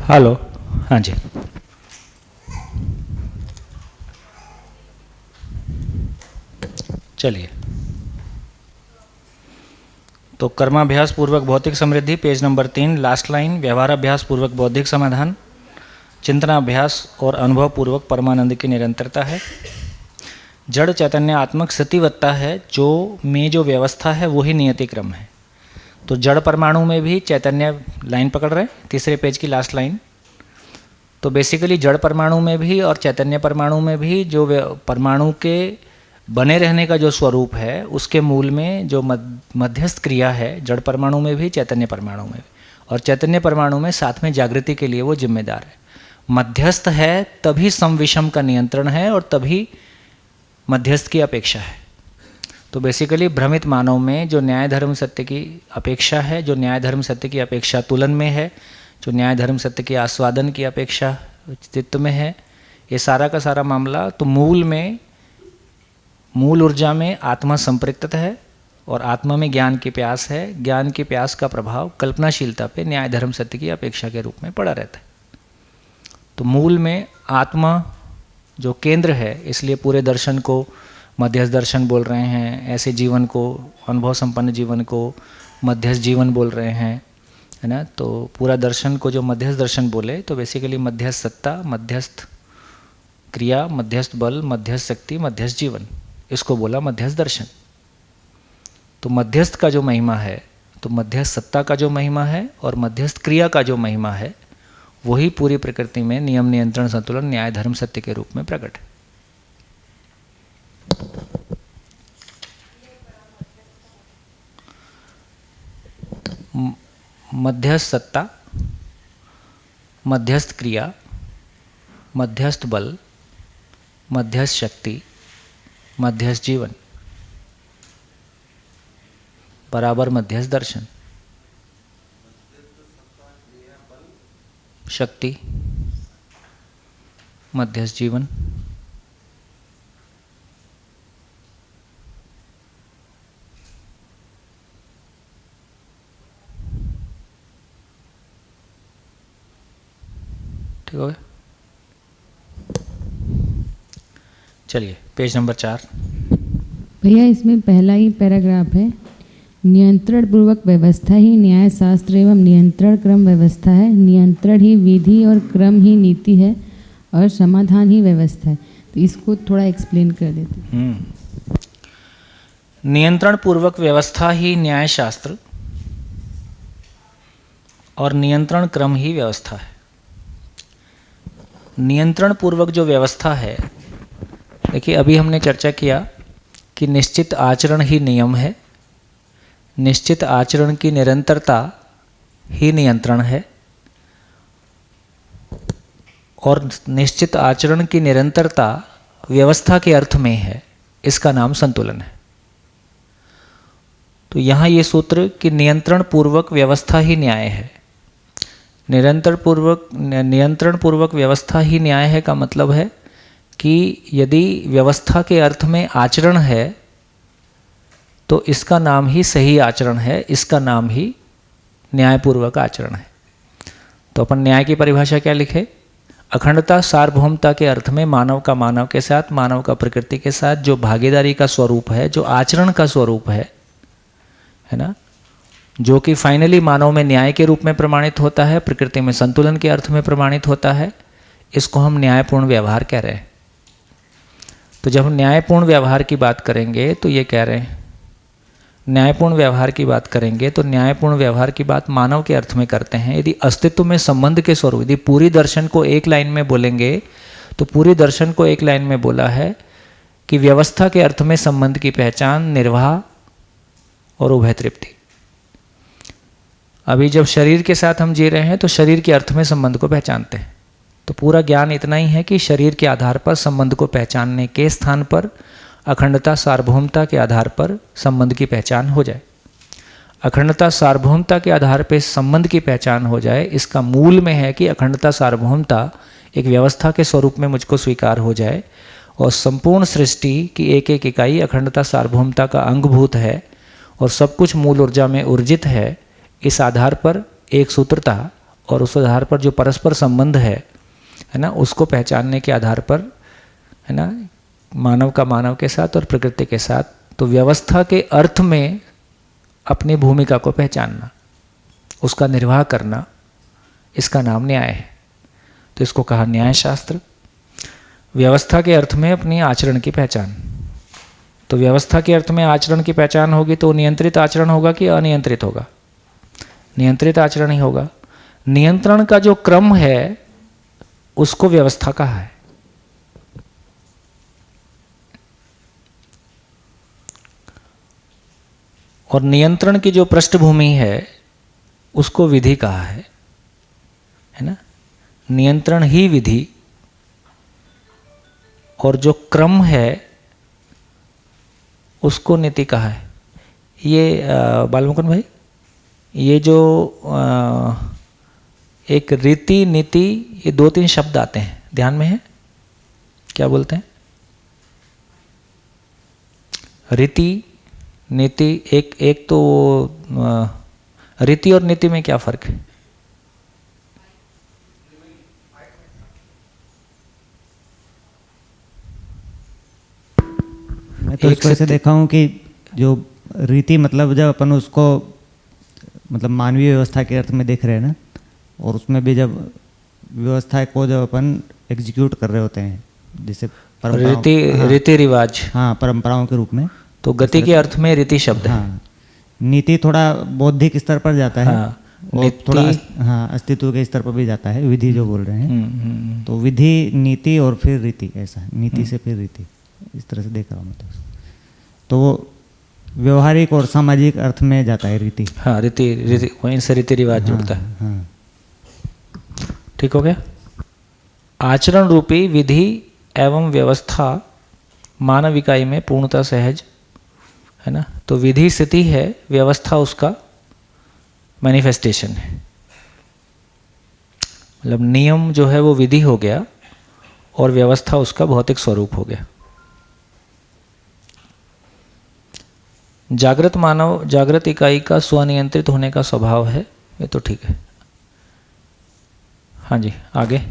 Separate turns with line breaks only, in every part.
Hello. हाँ जी। चलिए, तो कर्माभ्यास पूर्वक भौतिक समृद्धि, पेज नंबर 3, लास्ट लाइन। व्यवहाराभ्यास पूर्वक बौद्धिक समाधान, चिंतनाभ्यास और अनुभव पूर्वक परमानंद की निरंतरता है। जड़ चैतन्यात्मक सतिवत्ता है, जो व्यवस्था है वही नियति क्रम है। तो जड़ परमाणु में भी चैतन्य, लाइन पकड़ रहे हैं, तीसरे पेज की लास्ट लाइन। तो बेसिकली जड़ परमाणु में भी और चैतन्य परमाणु में भी जो परमाणु के बने रहने का जो स्वरूप है, उसके मूल में जो मध्यस्थ क्रिया है, जड़ परमाणु में भी चैतन्य परमाणु में भी, और चैतन्य परमाणु में साथ में जागृति के लिए वो जिम्मेदार है। मध्यस्थ है तभी सम विषम का नियंत्रण है और तभी मध्यस्थ की अपेक्षा है। तो बेसिकली भ्रमित मानव में जो न्याय धर्म सत्य की अपेक्षा है, जो न्याय धर्म सत्य की अपेक्षा तुलन में है, जो न्याय धर्म सत्य के आस्वादन की अपेक्षा चित्त में है, ये सारा का सारा मामला तो मूल ऊर्जा में आत्मा संपृक्तता है और आत्मा में ज्ञान की प्यास है। ज्ञान की प्यास का प्रभाव कल्पनाशीलता पे न्याय धर्म सत्य की अपेक्षा के रूप में पड़ा रहता है। तो मूल में आत्मा जो केंद्र है, इसलिए पूरे दर्शन को मध्यस्थ दर्शन बोल रहे हैं, ऐसे जीवन को, अनुभव संपन्न जीवन को मध्यस्थ जीवन बोल रहे हैं, है ना। तो पूरा दर्शन को जो मध्यस्थ दर्शन बोले तो बेसिकली मध्यस्थ सत्ता, मध्यस्थ क्रिया, मध्यस्थ बल, मध्यस्थ शक्ति, मध्यस्थ जीवन, इसको बोला मध्यस्थ दर्शन। तो मध्यस्थ का जो महिमा है, तो मध्यस्थ सत्ता का जो महिमा है और मध्यस्थ क्रिया का जो महिमा है, वही पूरी प्रकृति में नियम, नियंत्रण, संतुलन, न्याय धर्म सत्य के रूप में प्रकट है। मध्यस्थ सत्ता, मध्यस्थ क्रिया, मध्यस्थ बल, मध्यस्थ शक्ति, मध्यस्थ जीवन बराबर मध्यस्थ दर्शन। शक्ति, मध्यस्थ जीवन, ठीक हो गया। चलिए पेज नंबर 4।
भैया इसमें पहला ही पैराग्राफ है, नियंत्रण पूर्वक व्यवस्था ही न्याय शास्त्र एवं नियंत्रण क्रम व्यवस्था है। नियंत्रण ही विधि और क्रम ही नीति है और समाधान ही व्यवस्था है। तो इसको थोड़ा एक्सप्लेन कर देते।
नियंत्रण पूर्वक व्यवस्था ही न्याय शास्त्र और नियंत्रण क्रम ही व्यवस्था है। नियंत्रण पूर्वक जो व्यवस्था है, देखिए अभी हमने चर्चा किया कि निश्चित आचरण ही नियम है, निश्चित आचरण की निरंतरता ही नियंत्रण है और निश्चित आचरण की निरंतरता व्यवस्था के अर्थ में है, इसका नाम संतुलन है। तो यहाँ ये सूत्र कि नियंत्रण पूर्वक व्यवस्था ही न्याय है, नियंत्रण पूर्वक व्यवस्था ही न्याय है का मतलब है कि यदि व्यवस्था के अर्थ में आचरण है तो इसका नाम ही सही आचरण है, इसका नाम ही न्यायपूर्वक आचरण है। तो अपन न्याय की परिभाषा क्या लिखे? अखंडता सार्वभौमता के अर्थ में मानव का मानव के साथ, मानव का प्रकृति के साथ जो भागीदारी का स्वरूप है, जो आचरण का स्वरूप है ना, जो कि फाइनली मानव में न्याय के रूप में प्रमाणित होता है, प्रकृति में संतुलन के अर्थ में प्रमाणित होता है, इसको हम न्यायपूर्ण व्यवहार कह रहे हैं। तो जब हम न्यायपूर्ण व्यवहार की बात करेंगे तो ये कह रहे हैं, न्यायपूर्ण व्यवहार की बात करेंगे तो न्यायपूर्ण व्यवहार की बात मानव के अर्थ में करते हैं। यदि अस्तित्व में संबंध के स्वरूप, यदि पूरी दर्शन को एक लाइन में बोलेंगे तो पूरी दर्शन को एक लाइन में बोला है कि व्यवस्था के अर्थ में संबंध की पहचान, निर्वाह और उभय तृप्ति। अभी जब शरीर के साथ हम जी रहे हैं तो शरीर के अर्थ में संबंध को पहचानते हैं। तो पूरा ज्ञान इतना ही है कि शरीर के आधार पर संबंध को पहचानने के स्थान पर अखंडता सार्वभौमता के आधार पर संबंध की पहचान हो जाए। अखंडता सार्वभौमता के आधार पर संबंध की पहचान हो जाए, इसका मूल में है कि अखंडता सार्वभौमता एक व्यवस्था के स्वरूप में मुझको स्वीकार हो जाए और संपूर्ण सृष्टि की एक एक इकाई अखंडता सार्वभौमता का अंगभूत है और सब कुछ मूल ऊर्जा में ऊर्जित है। इस आधार पर एक सूत्रता और उस आधार पर जो परस्पर संबंध है ना, उसको पहचानने के आधार पर, है ना, मानव का मानव के साथ और प्रकृति के साथ, तो व्यवस्था के अर्थ में अपनी भूमिका को पहचानना, उसका निर्वाह करना, इसका नाम न्याय है। तो इसको कहा न्याय शास्त्र। व्यवस्था के अर्थ में अपनी आचरण की पहचान। तो व्यवस्था के अर्थ में आचरण की पहचान होगी तो नियंत्रित आचरण होगा कि अनियंत्रित होगा? नियंत्रित आचरण ही होगा। नियंत्रण का जो क्रम है उसको व्यवस्था कहा है। और नियंत्रण की जो पृष्ठभूमि है उसको विधि कहा है ना। नियंत्रण ही विधि, और जो क्रम है उसको नीति कहा है। ये बालमुकुंद भाई, ये जो एक रीति नीति, ये 2-3 शब्द आते हैं, ध्यान में है? क्या बोलते हैं? रीति नीति, एक तो रीति और नीति में क्या फर्क है?
मैं तो इसको ऐसे देखा हूँ कि जो रीति मतलब जब अपन उसको मतलब मानवीय व्यवस्था के अर्थ में देख रहे हैं ना, और उसमें भी जब व्यवस्था को जब अपन एग्जीक्यूट कर रहे होते हैं, जैसे
रीति रिवाज,
हाँ, परंपराओं के रूप में,
तो गति के अर्थ में रीति शब्द है।
हाँ, नीति थोड़ा बौद्धिक स्तर पर जाता है।
हाँ,
और थोड़ा हाँ अस्तित्व के स्तर पर भी जाता है। विधि जो बोल रहे हैं, तो विधि, नीति और फिर रीति, ऐसा नीति से फिर रीति, इस तरह से देख रहा हूँ मैं। तो वो व्यवहारिक और सामाजिक अर्थ में जाता है रीति।
हाँ, रीति वहीं से रीति रिवाज जुड़ता है।
हाँ।
ठीक हो गया। आचरण रूपी विधि एवं व्यवस्था मानव इकाई में पूर्णतः सहज है ना। तो विधि स्थिति है, व्यवस्था उसका मैनिफेस्टेशन है। मतलब नियम जो है वो विधि हो गया और व्यवस्था उसका भौतिक स्वरूप हो गया। जागृत मानव, जागृत इकाई का स्वनियंत्रित होने का स्वभाव है, ये तो ठीक है। हाँ जी, आगे।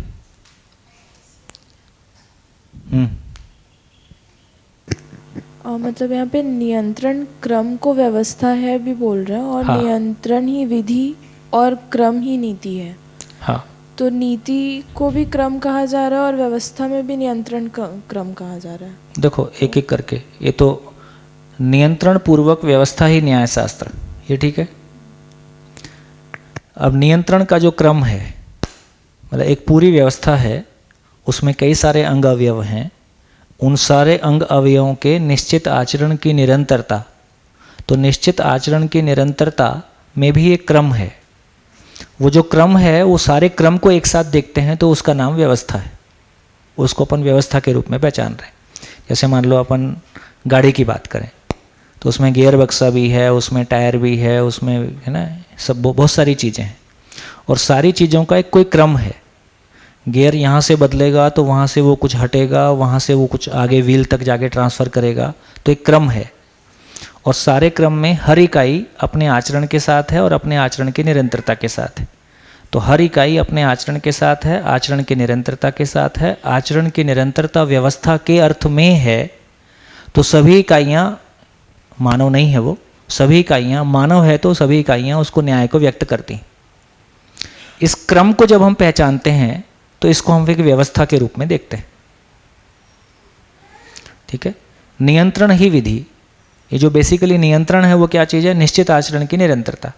मतलब यहाँ पे नियंत्रण क्रम को व्यवस्था है भी बोल रहे हैं, और
हाँ।
नियंत्रण ही विधि और क्रम ही नीति है।
हाँ,
तो नीति को भी क्रम कहा जा रहा है और व्यवस्था में भी नियंत्रण क्रम कहा जा रहा है।
देखो एक एक करके, ये तो नियंत्रण पूर्वक व्यवस्था ही न्याय शास्त्र, ये ठीक है। अब नियंत्रण का जो क्रम है, मतलब एक पूरी व्यवस्था है, उसमें कई सारे अंग अवयव हैं, उन सारे अंग अवयवों के निश्चित आचरण की निरंतरता, तो निश्चित आचरण की निरंतरता में भी एक क्रम है। वो जो क्रम है, वो सारे क्रम को एक साथ देखते हैं तो उसका नाम व्यवस्था है। उसको अपन व्यवस्था के रूप में पहचान रहे हैं। जैसे मान लो अपन गाड़ी की बात करें तो उसमें गियर बक्सा भी है, उसमें टायर भी है, उसमें है ना, सब बहुत सारी चीज़ें हैं, और सारी चीज़ों का एक कोई क्रम है। गियर यहाँ से बदलेगा तो वहाँ से वो कुछ हटेगा, वहाँ से वो कुछ आगे व्हील तक जाके ट्रांसफ़र करेगा, तो एक क्रम है। और सारे क्रम में हर इकाई अपने आचरण के साथ है और अपने आचरण की निरंतरता के साथ है। तो हर इकाई अपने आचरण के साथ है, आचरण की निरंतरता के साथ है। आचरण की निरंतरता व्यवस्था के अर्थ में है, तो सभी इकाइयाँ मानव नहीं है, वो सभी इकाइयाँ मानव है, तो सभी इकाइयाँ उसको न्याय को व्यक्त करती। इस क्रम को जब हम पहचानते हैं तो इसको हम एक व्यवस्था के रूप में देखते हैं। ठीक है। नियंत्रण ही विधि, ये जो बेसिकली नियंत्रण है वो क्या चीज़ है? निश्चित आचरण की निरंतरता।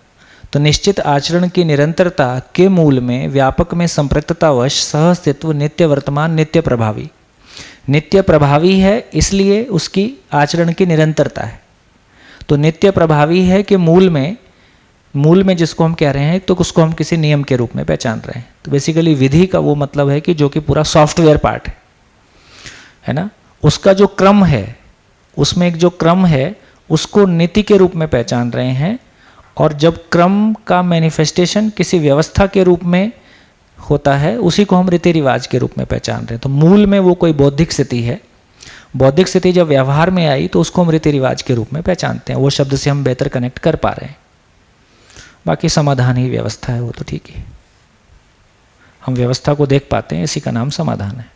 तो निश्चित आचरण की निरंतरता के मूल में व्यापक में संपृक्ततावश सह अस्तित्व नित्य वर्तमान नित्य प्रभावी, नित्य प्रभावी है, इसलिए उसकी आचरण की निरंतरता है। तो नित्य प्रभावी है कि मूल में जिसको हम कह रहे हैं, तो उसको हम किसी नियम के रूप में पहचान रहे हैं। तो बेसिकली विधि का वो मतलब है कि जो कि पूरा सॉफ्टवेयर पार्ट है ना, उसका जो क्रम है, उसमें एक जो क्रम है उसको नीति के रूप में पहचान रहे हैं। और जब क्रम का मैनिफेस्टेशन किसी व्यवस्था के रूप में होता है, उसी को हम रीति रिवाज के रूप में पहचान रहे हैं। तो मूल में वो कोई बौद्धिक स्थिति है, बौद्धिक स्थिति जब व्यवहार में आई तो उसको हम रीति रिवाज के रूप में पहचानते हैं। वो शब्द से हम बेहतर कनेक्ट कर पा रहे हैं। बाकी समाधान ही व्यवस्था है, वो तो ठीक है। हम व्यवस्था को देख पाते हैं, इसी का नाम समाधान है।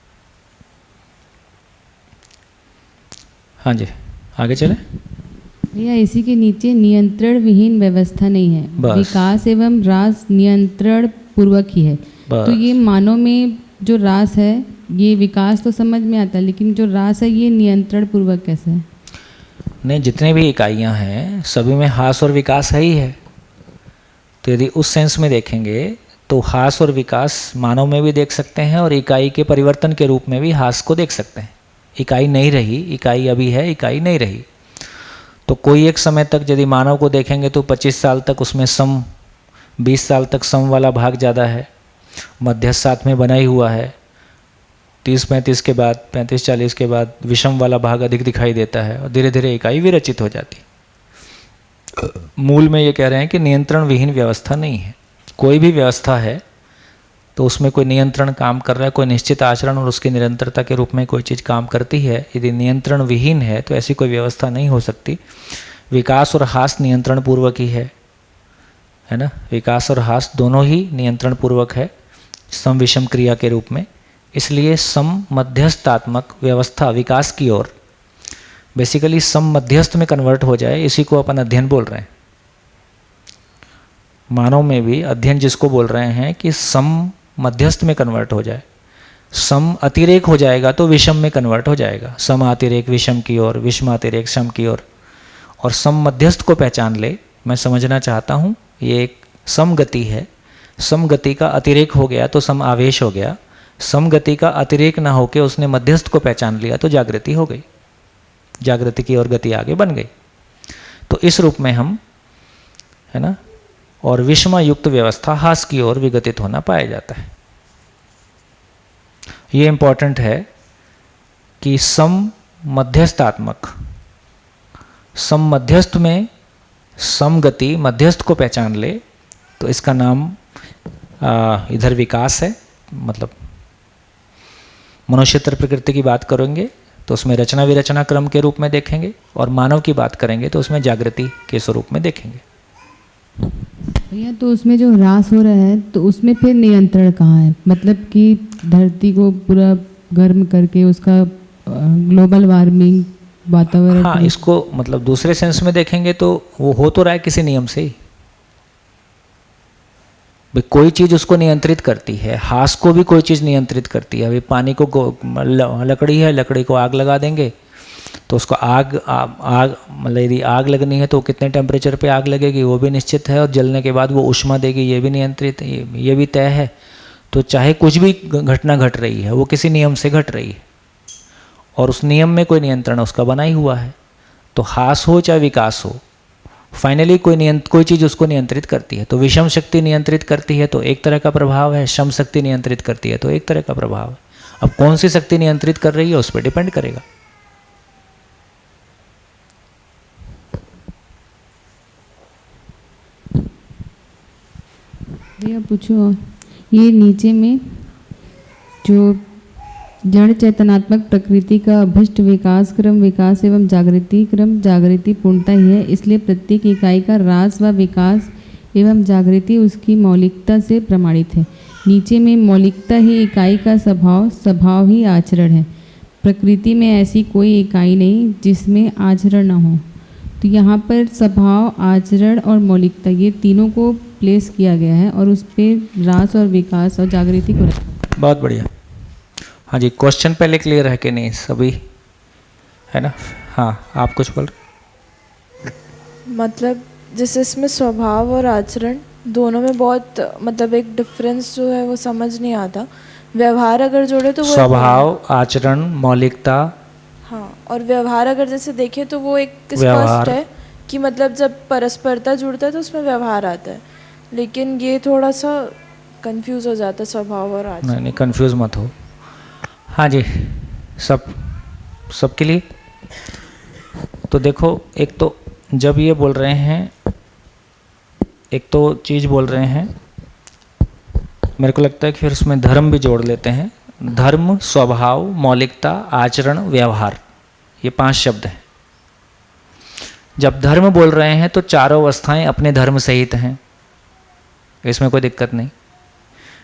हाँ जी, आगे चले।
भैया इसी के नीचे नियंत्रण विहीन व्यवस्था नहीं है,
बस।
विकास एवं रास नियंत्रण पूर्वक ही है।
बस।
तो ये मानव में जो रास है, ये विकास तो समझ में आता है, लेकिन जो रास है ये नियंत्रण पूर्वक कैसे है?
नहीं, जितने भी इकाइयां हैं सभी में हास और विकास है ही है। तो यदि उस सेंस में देखेंगे तो हास और विकास मानव में भी देख सकते हैं, और इकाई के परिवर्तन के रूप में भी हास को देख सकते हैं। इकाई नहीं रही, इकाई अभी है, इकाई नहीं रही, तो कोई एक समय तक यदि मानव को देखेंगे तो 25 साल तक उसमें सम, 20 साल तक सम वाला भाग ज़्यादा है, मध्यस्थ साथ में बना ही हुआ है, 30-35 के बाद, 35-40 के बाद विषम वाला भाग अधिक दिखाई देता है, और धीरे धीरे इकाई विरचित हो जाती। मूल में ये कह रहे हैं कि नियंत्रण विहीन व्यवस्था नहीं है। कोई भी व्यवस्था है तो उसमें कोई नियंत्रण काम कर रहा है, कोई निश्चित आचरण और उसकी निरंतरता के रूप में कोई चीज़ काम करती है। यदि नियंत्रण विहीन है तो ऐसी कोई व्यवस्था नहीं हो सकती। विकास और हास नियंत्रण पूर्वक ही है ना। विकास और हास दोनों ही नियंत्रण पूर्वक है, सम विषम क्रिया के रूप में। इसलिए सम मध्यस्थात्मक व्यवस्था विकास की ओर बेसिकली सम मध्यस्थ में कन्वर्ट हो जाए, इसी को अपन अध्ययन बोल रहे हैं। मानव में भी अध्ययन जिसको बोल रहे हैं कि सम मध्यस्थ में कन्वर्ट हो जाए। सम अतिरेक हो जाएगा तो विषम में कन्वर्ट हो जाएगा, सम अतिरेक विषम की ओर, विषम अतिरेक सम की ओर। और सम मध्यस्थ को पहचान ले, मैं समझना चाहता हूँ ये एक सम गति है। सम गति का अतिरेक हो गया तो सम आवेश हो गया, सम गति का अतिरेक ना होके उसने मध्यस्थ को पहचान लिया तो जागृति हो गई, जागृति की ओर गति आगे बन गई। तो इस रूप में हम, है ना, और विषमा युक्त व्यवस्था हास की ओर विगतित होना पाया जाता है। ये इंपॉर्टेंट है कि सम मध्यस्थात्मक, सम मध्यस्थ में सम गति मध्यस्थ को पहचान ले तो इसका नाम इधर विकास है। मतलब मनुष्यतर प्रकृति की बात करेंगे तो उसमें रचना विरचना क्रम के रूप में देखेंगे, और मानव की बात करेंगे तो उसमें जागृति के स्वरूप में देखेंगे।
भैया तो उसमें जो ह्रास हो रहा है तो उसमें फिर नियंत्रण कहाँ है? मतलब कि धरती को पूरा गर्म करके उसका ग्लोबल वार्मिंग वातावरण।
हाँ, इसको मतलब दूसरे सेंस में देखेंगे तो वो हो तो रहा है किसी नियम से ही। भाई कोई चीज़ उसको नियंत्रित करती है, हास को भी कोई चीज़ नियंत्रित करती है। अभी पानी को लकड़ी है, लकड़ी को आग लगा देंगे तो उसको आग मतलब यदि आग लगनी है तो कितने टेम्परेचर पे आग लगेगी वो भी निश्चित है, और जलने के बाद वो ऊष्मा देगी ये भी नियंत्रित, ये भी तय है। तो चाहे कुछ भी घटना घट रही है वो किसी नियम से घट रही है, और उस नियम में कोई नियंत्रण उसका बना ही हुआ है। तो हास हो चाहे विकास हो, फाइनली कोई चीज़ उसको नियंत्रित करती है। तो विषम शक्ति नियंत्रित करती है तो एक तरह का प्रभाव है, शम शक्ति नियंत्रित करती है तो एक तरह का प्रभाव है। अब कौन सी शक्ति नियंत्रित कर रही है उस पर डिपेंड करेगा।
भैया पूछो, ये नीचे में जो जड़ चेतनात्मक प्रकृति का अभिष्ट विकास क्रम विकास एवं जागृति क्रम जागृति पूर्णता ही है, इसलिए प्रत्येक इकाई का ह्रास व विकास एवं जागृति उसकी मौलिकता से प्रमाणित है। नीचे में मौलिकता ही इकाई का स्वभाव, स्वभाव ही आचरण है। प्रकृति में ऐसी कोई इकाई नहीं जिसमें आचरण न हो। तो यहाँ पर स्वभाव, आचरण और मौलिकता ये तीनों को प्लेस किया गया है और उस पर ह्रास और विकास और जागृति को रखा।
बहुत बढ़िया। हाँ जी, क्वेश्चन पहले क्लियर है कि नहीं सभी, है ना? हाँ, आप कुछ बोल रहे?
मतलब जैसे इसमें स्वभाव और आचरण दोनों में बहुत मतलब एक डिफरेंस जो है वो समझ नहीं आता। व्यवहार अगर जोड़े तो वो
स्वभाव, आचरण, मौलिकता।
हाँ, और व्यवहार अगर जैसे देखें तो वो एक
व्यवहार
स्पष्ट है कि मतलब जब परस्परता जुड़ता है तो उसमें व्यवहार आता है, लेकिन ये थोड़ा सा कंफ्यूज हो जाता है स्वभाव और आचरण।
नहीं, कंफ्यूज मत हो। हाँ जी, सबके लिए। तो देखो, एक तो जब ये बोल रहे हैं, एक तो चीज़ बोल रहे हैं, मेरे को लगता है कि फिर उसमें धर्म भी जोड़ लेते हैं। धर्म, स्वभाव, मौलिकता, आचरण, व्यवहार, ये 5 शब्द हैं। जब धर्म बोल रहे हैं तो चारों अवस्थाएं अपने धर्म सहित हैं, इसमें कोई दिक्कत नहीं।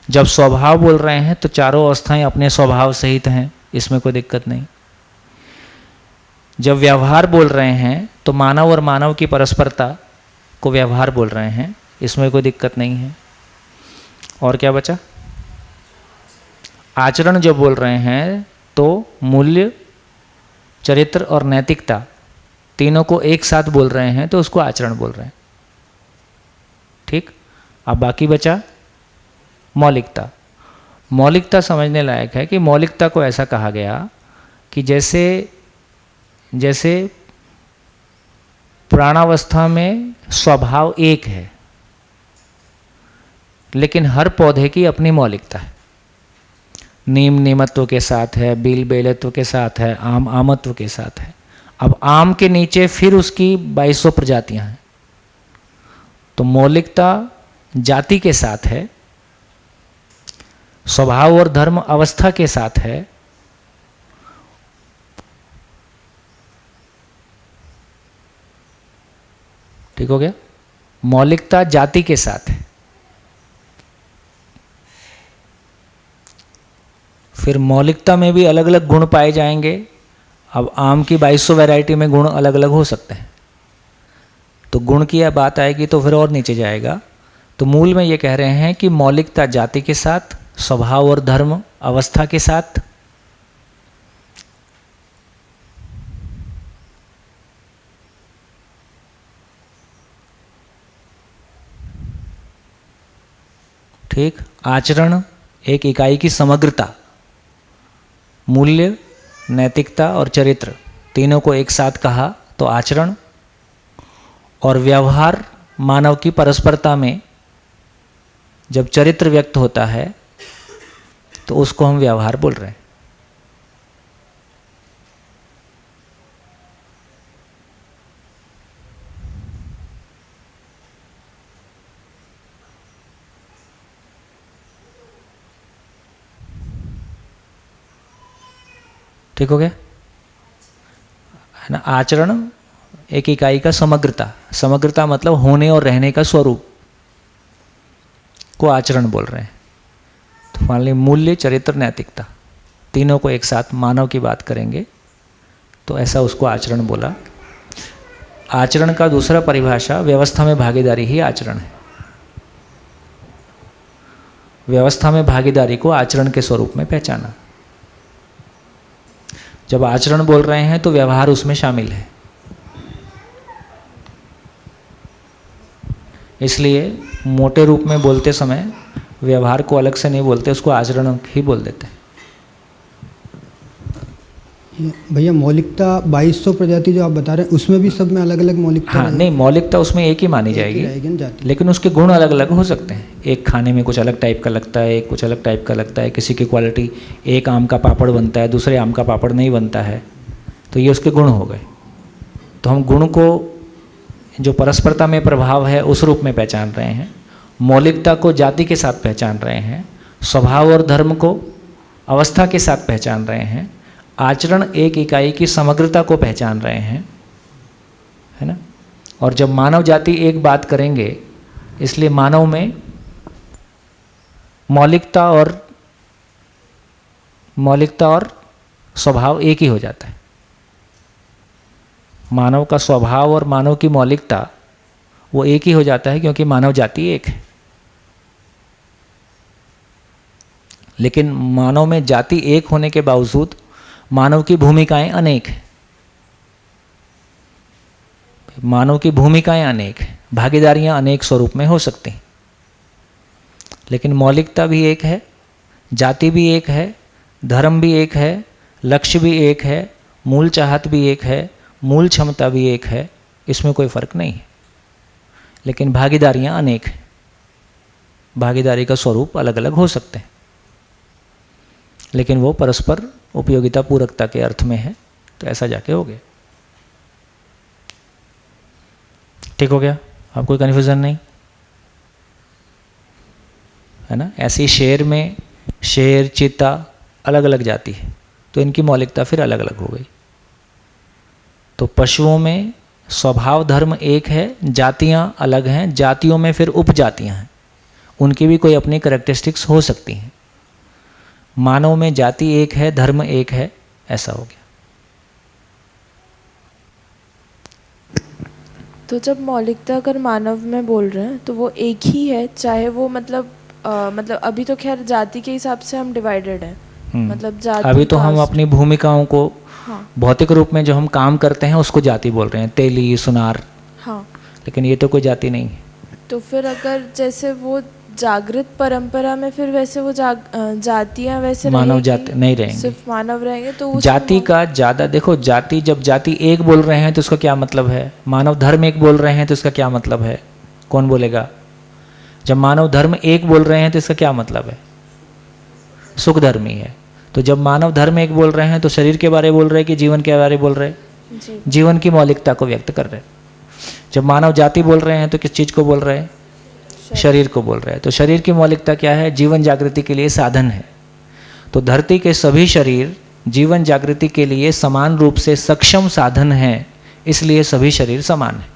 जब स्वभाव बोल रहे हैं तो चारों अवस्थाएं अपने स्वभाव सहित हैं, इसमें कोई दिक्कत नहीं। जब व्यवहार बोल रहे हैं तो मानव और मानव की परस्परता को व्यवहार बोल रहे हैं, इसमें कोई दिक्कत नहीं है। और क्या बचा? आचरण जो बोल रहे हैं तो मूल्य, चरित्र और नैतिकता तीनों को एक साथ बोल रहे हैं तो उसको आचरण बोल रहे हैं। ठीक। अब बाकी बचा मौलिकता। मौलिकता समझने लायक है कि मौलिकता को ऐसा कहा गया कि जैसे प्राणावस्था में स्वभाव एक है, लेकिन हर पौधे की अपनी मौलिकता है। नीम नीमत्व के साथ है, बेल बेलत्व के साथ है, आम आमत्व के साथ है। अब आम के नीचे फिर उसकी 2200 प्रजातियां हैं। तो मौलिकता जाति के साथ है, स्वभाव और धर्म अवस्था के साथ है, ठीक हो गया? मौलिकता जाति के साथ है। फिर मौलिकता में भी अलग अलग गुण पाए जाएंगे। अब आम की 2200 वैरायटी में गुण अलग अलग हो सकते हैं, तो गुण की यह बात आएगी तो फिर और नीचे जाएगा। तो मूल में ये कह रहे हैं कि मौलिकता जाति के साथ, स्वभाव और धर्म अवस्था के साथ, ठीक। आचरण एक इकाई की समग्रता, मूल्य, नैतिकता और चरित्र तीनों को एक साथ कहा तो आचरण। और व्यवहार मानव की परस्परता में जब चरित्र व्यक्त होता है तो उसको हम व्यवहार बोल रहे हैं। ठीक हो गया? है ना? आचरण एक इकाई का समग्रता, समग्रता मतलब होने और रहने का स्वरूप को आचरण बोल रहे हैं। तो मान लीजिए मूल्य, चरित्र, नैतिकता तीनों को एक साथ मानव की बात करेंगे तो ऐसा उसको आचरण बोला। आचरण का दूसरा परिभाषा व्यवस्था में भागीदारी ही आचरण है। व्यवस्था में भागीदारी को आचरण के स्वरूप में पहचाना। जब आचरण बोल रहे हैं तो व्यवहार उसमें शामिल है। इसलिए मोटे रूप में बोलते समय व्यवहार को अलग से नहीं बोलते, उसको आचरण ही बोल देते हैं।
भैया मौलिकता 2200 प्रजाति जो आप बता रहे हैं उसमें भी सब में अलग अलग मौलिकता?
हाँ, नहीं, मौलिकता उसमें एक ही मानी जाएगी, लेकिन उसके गुण अलग अलग हो सकते हैं। एक खाने में कुछ अलग टाइप का लगता है, एक कुछ अलग टाइप का लगता है। किसी की क्वालिटी, एक आम का पापड़ बनता है, दूसरे आम का पापड़ नहीं बनता है, तो ये उसके गुण हो गए। तो हम गुण को जो परस्परता में प्रभाव है उस रूप में पहचान रहे हैं, मौलिकता को जाति के साथ पहचान रहे हैं, स्वभाव और धर्म को अवस्था के साथ पहचान रहे हैं, आचरण एक इकाई की समग्रता को पहचान रहे हैं, है ना? और जब मानव जाति एक बात करेंगे, इसलिए मानव में मौलिकता और स्वभाव एक ही हो जाता है। मानव का स्वभाव और मानव की मौलिकता वो एक ही हो जाता है, क्योंकि मानव जाति एक है। लेकिन मानव में जाति एक होने के बावजूद मानव की भूमिकाएं अनेक हैं। मानव की भूमिकाएं अनेक हैं, भागीदारियां अनेक स्वरूप में हो सकती हैं, लेकिन मौलिकता भी एक है, जाति भी एक है, धर्म भी एक है, लक्ष्य भी एक है, मूल चाहत भी एक है, मूल क्षमता भी एक है। इसमें कोई फर्क नहीं है, लेकिन भागीदारियां अनेक हैं। भागीदारी का स्वरूप अलग अलग हो सकते हैं, लेकिन वो परस्पर उपयोगिता पूरकता के अर्थ में है। तो ऐसा जाके हो गया। ठीक हो गया? अब कोई कन्फ्यूजन नहीं है ना? ऐसे शेर में शेर, चीता अलग अलग जाति है, तो इनकी मौलिकता फिर अलग अलग हो गई। तो पशुओं में स्वभाव धर्म एक है, जातियां अलग हैं, जातियों में फिर उपजातियां हैं। उनकी भी कोई अपनी करेक्टरिस्टिक्स हो सकती हैं। मानव में जाति एक है, धर्म एक है, ऐसा हो गया।
तो जब मौलिकता अगर मानव में बोल रहे हैं तो वो एक ही है, चाहे वो मतलब अभी तो खैर जाति के हिसाब से हम डिवाइडेड हैं, मतलब जाति
अभी तो हम अपनी भूमिकाओं को
हाँ
भौतिक रूप में जो हम काम करते हैं उसको जाति बोल रहे हैं, तेली, सुनार,
हाँ।
लेकिन ये तो कोई जाति नहीं है। तो
फिर अगर जैसे वो जागृत परंपरा में फिर वैसे वो जातियां वैसे
मानव जाति नहीं रहेंगे,
सिर्फ मानव रहेंगे। तो
जाति का ज़्यादा देखो, जाति जब जाति एक बोल रहे हैं तो उसका क्या मतलब है, मानव धर्म एक बोल रहे हैं तो उसका क्या मतलब है, कौन बोलेगा? जब मानव धर्म एक बोल रहे हैं तो इसका क्या मतलब है, सुख धर्मी है। तो जब मानव धर्म एक बोल रहे हैं तो शरीर के बारे में बोल रहे हैं कि जीवन के बारे में बोल रहे हैं? जीवन की मौलिकता को व्यक्त कर रहे हैं। जब मानव जाति बोल रहे हैं तो किस चीज़ को बोल रहे हैं? शरीर को बोल रहे हैं। तो शरीर की मौलिकता क्या है? जीवन जागृति के लिए साधन है। तो धरती के सभी शरीर जीवन जागृति के लिए समान रूप से सक्षम साधन हैं, इसलिए सभी शरीर समान है।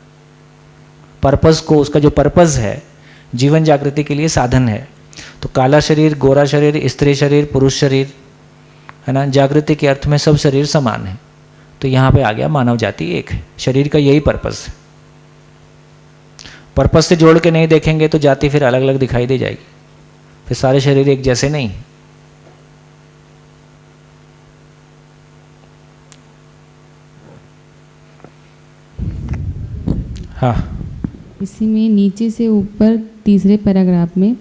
पर्पस को, उसका जो पर्पस है जीवन जागृति के लिए साधन है। तो काला शरीर, गोरा शरीर, स्त्री शरीर, पुरुष शरीर, है ना, जागृति के अर्थ में सब शरीर समान है। तो यहाँ पे आ गया मानव जाति एक है, शरीर का यही पर्पस है। पर्पस से जोड़ के नहीं देखेंगे तो जाति फिर अलग अलग दिखाई दे जाएगी, फिर सारे शरीर एक जैसे नहीं। हाँ,
इसी में नीचे से ऊपर तीसरे पैराग्राफ में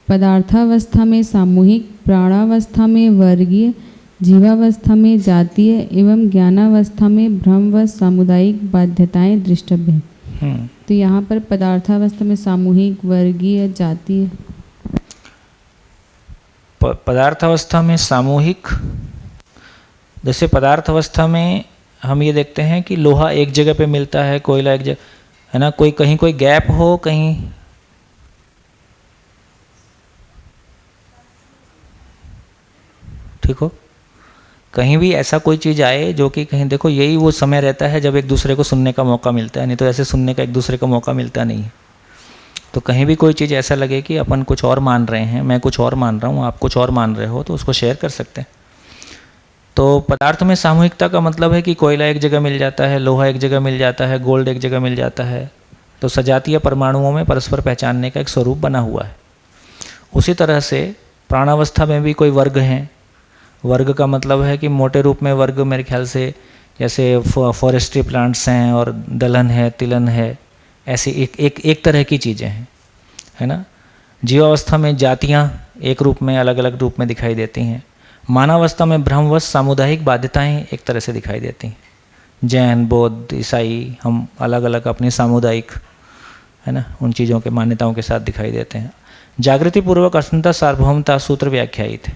पदार्थावस्था में सामूहिक, प्राणावस्था में वर्गीय, जीवावस्था में जातीय एवं ज्ञानावस्था में भ्रम व सामुदायिक बाध्यताएं दृष्टव्य हैं। तो यहाँ पर पदार्थावस्था में सामूहिक, वर्गीय, जातीय।
पदार्थावस्था में सामूहिक, जैसे पदार्थावस्था में हम ये देखते हैं कि लोहा एक जगह पे मिलता है, कोयला एक जगह, है ना, कोई कहीं कोई गैप हो, कहीं ठीक हो, कहीं भी ऐसा कोई चीज़ आए जो कि कहीं, देखो यही वो समय रहता है जब एक दूसरे को सुनने का मौका मिलता है, नहीं तो ऐसे सुनने का एक दूसरे का मौका मिलता नहीं है। तो कहीं भी कोई चीज़ ऐसा लगे कि अपन कुछ और मान रहे हैं, मैं कुछ और मान रहा हूँ, आप कुछ और मान रहे हो, तो उसको शेयर कर सकते हैं। तो पदार्थ में सामूहिकता का मतलब है कि कोयला एक जगह मिल जाता है, लोहा एक जगह मिल जाता है, गोल्ड एक जगह मिल जाता है। तो सजातीय परमाणुओं में परस्पर पहचानने का एक स्वरूप बना हुआ है। उसी तरह से प्राणावस्था में भी कोई वर्ग हैं। वर्ग का मतलब है कि मोटे रूप में वर्ग मेरे ख्याल से जैसे फॉरेस्ट्री प्लांट्स हैं और दलहन है, तिलहन है, ऐसी एक तरह की चीज़ें हैं, है ना। जीवावस्था में जातियाँ एक रूप में, अलग अलग रूप में दिखाई देती हैं। मानवावस्था में भ्रमवश सामुदायिक बाध्यताएं एक तरह से दिखाई देती हैं। जैन, बौद्ध, ईसाई, हम अलग अलग अपनी सामुदायिक, है ना, उन चीज़ों के मान्यताओं के साथ दिखाई देते हैं। जागृति पूर्वक अखंडता सार्वभौमता सूत्र व्याख्यायित है।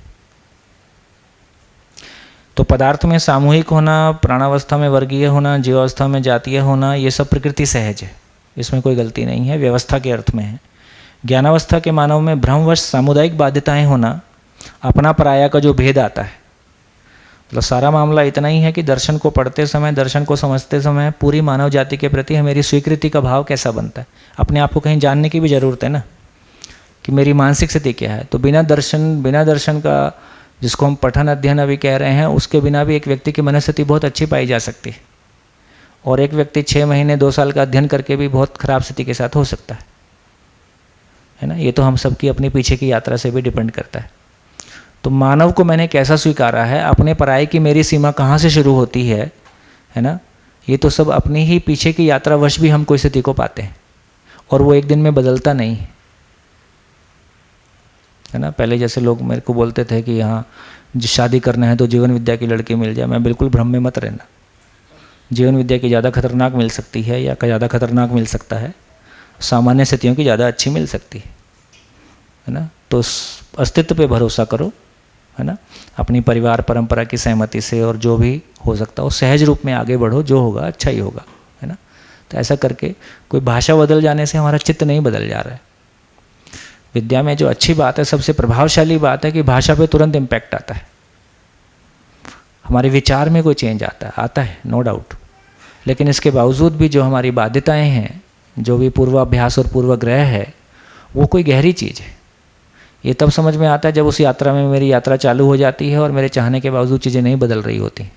तो पदार्थ में सामूहिक होना, प्राणावस्था में वर्गीय होना, जीवावस्था में जातीय होना, ये सब प्रकृति सहज है, इसमें कोई गलती नहीं है, व्यवस्था के अर्थ में है। ज्ञानावस्था के मानव में भ्रमवश सामुदायिक बाध्यताएं होना, अपना पराया का जो भेद आता है, मतलब सारा मामला इतना ही है कि दर्शन को पढ़ते समय, दर्शन को समझते समय पूरी मानव जाति के प्रति मेरी स्वीकृति का भाव कैसा बनता है। अपने आप को कहीं जानने की भी ज़रूरत है ना, कि मेरी मानसिक स्थिति क्या है। तो बिना दर्शन का, जिसको हम पठन अध्ययन अभी कह रहे हैं, उसके बिना भी एक व्यक्ति की मनस्थिति बहुत अच्छी पाई जा सकती है, और एक व्यक्ति 6 महीने 2 साल का अध्ययन करके भी बहुत खराब स्थिति के साथ हो सकता है ना। ये तो हम सबकी अपनी पीछे की यात्रा से भी डिपेंड करता है। तो मानव को मैंने कैसा स्वीकारा है, अपने पराये की मेरी सीमा कहाँ से शुरू होती है ना, ये तो सब अपनी ही पीछे की यात्रा वश भी हम कोई स्थिति को पाते हैं, और वो एक दिन में बदलता नहीं है ना। पहले जैसे लोग मेरे को बोलते थे कि यहाँ शादी करना है तो जीवन विद्या की लड़की मिल जाए, मैं बिल्कुल भ्रम में मत रहना। जीवन विद्या की ज़्यादा खतरनाक मिल सकती है, या ज़्यादा खतरनाक मिल सकता है, सामान्य स्थितियों की ज़्यादा अच्छी मिल सकती है ना। तो अस्तित्व पे भरोसा करो, है ना, अपनी परिवार परंपरा की सहमति से, और जो भी हो सकता हो सहज रूप में आगे बढ़ो, जो होगा अच्छा ही होगा, है ना। तो ऐसा करके कोई भाषा बदल जाने से हमारा चित्त नहीं बदल जा रहा है। विद्या में जो अच्छी बात है, सबसे प्रभावशाली बात है कि भाषा पे तुरंत इम्पैक्ट आता है, हमारे विचार में कोई चेंज आता है नो डाउट। लेकिन इसके बावजूद भी जो हमारी बाध्यताएं हैं, जो भी पूर्वाभ्यास और पूर्वाग्रह है, वो कोई गहरी चीज़ है। ये तब समझ में आता है जब उस यात्रा में मेरी यात्रा चालू हो जाती है और मेरे चाहने के बावजूद चीज़ें नहीं बदल रही होती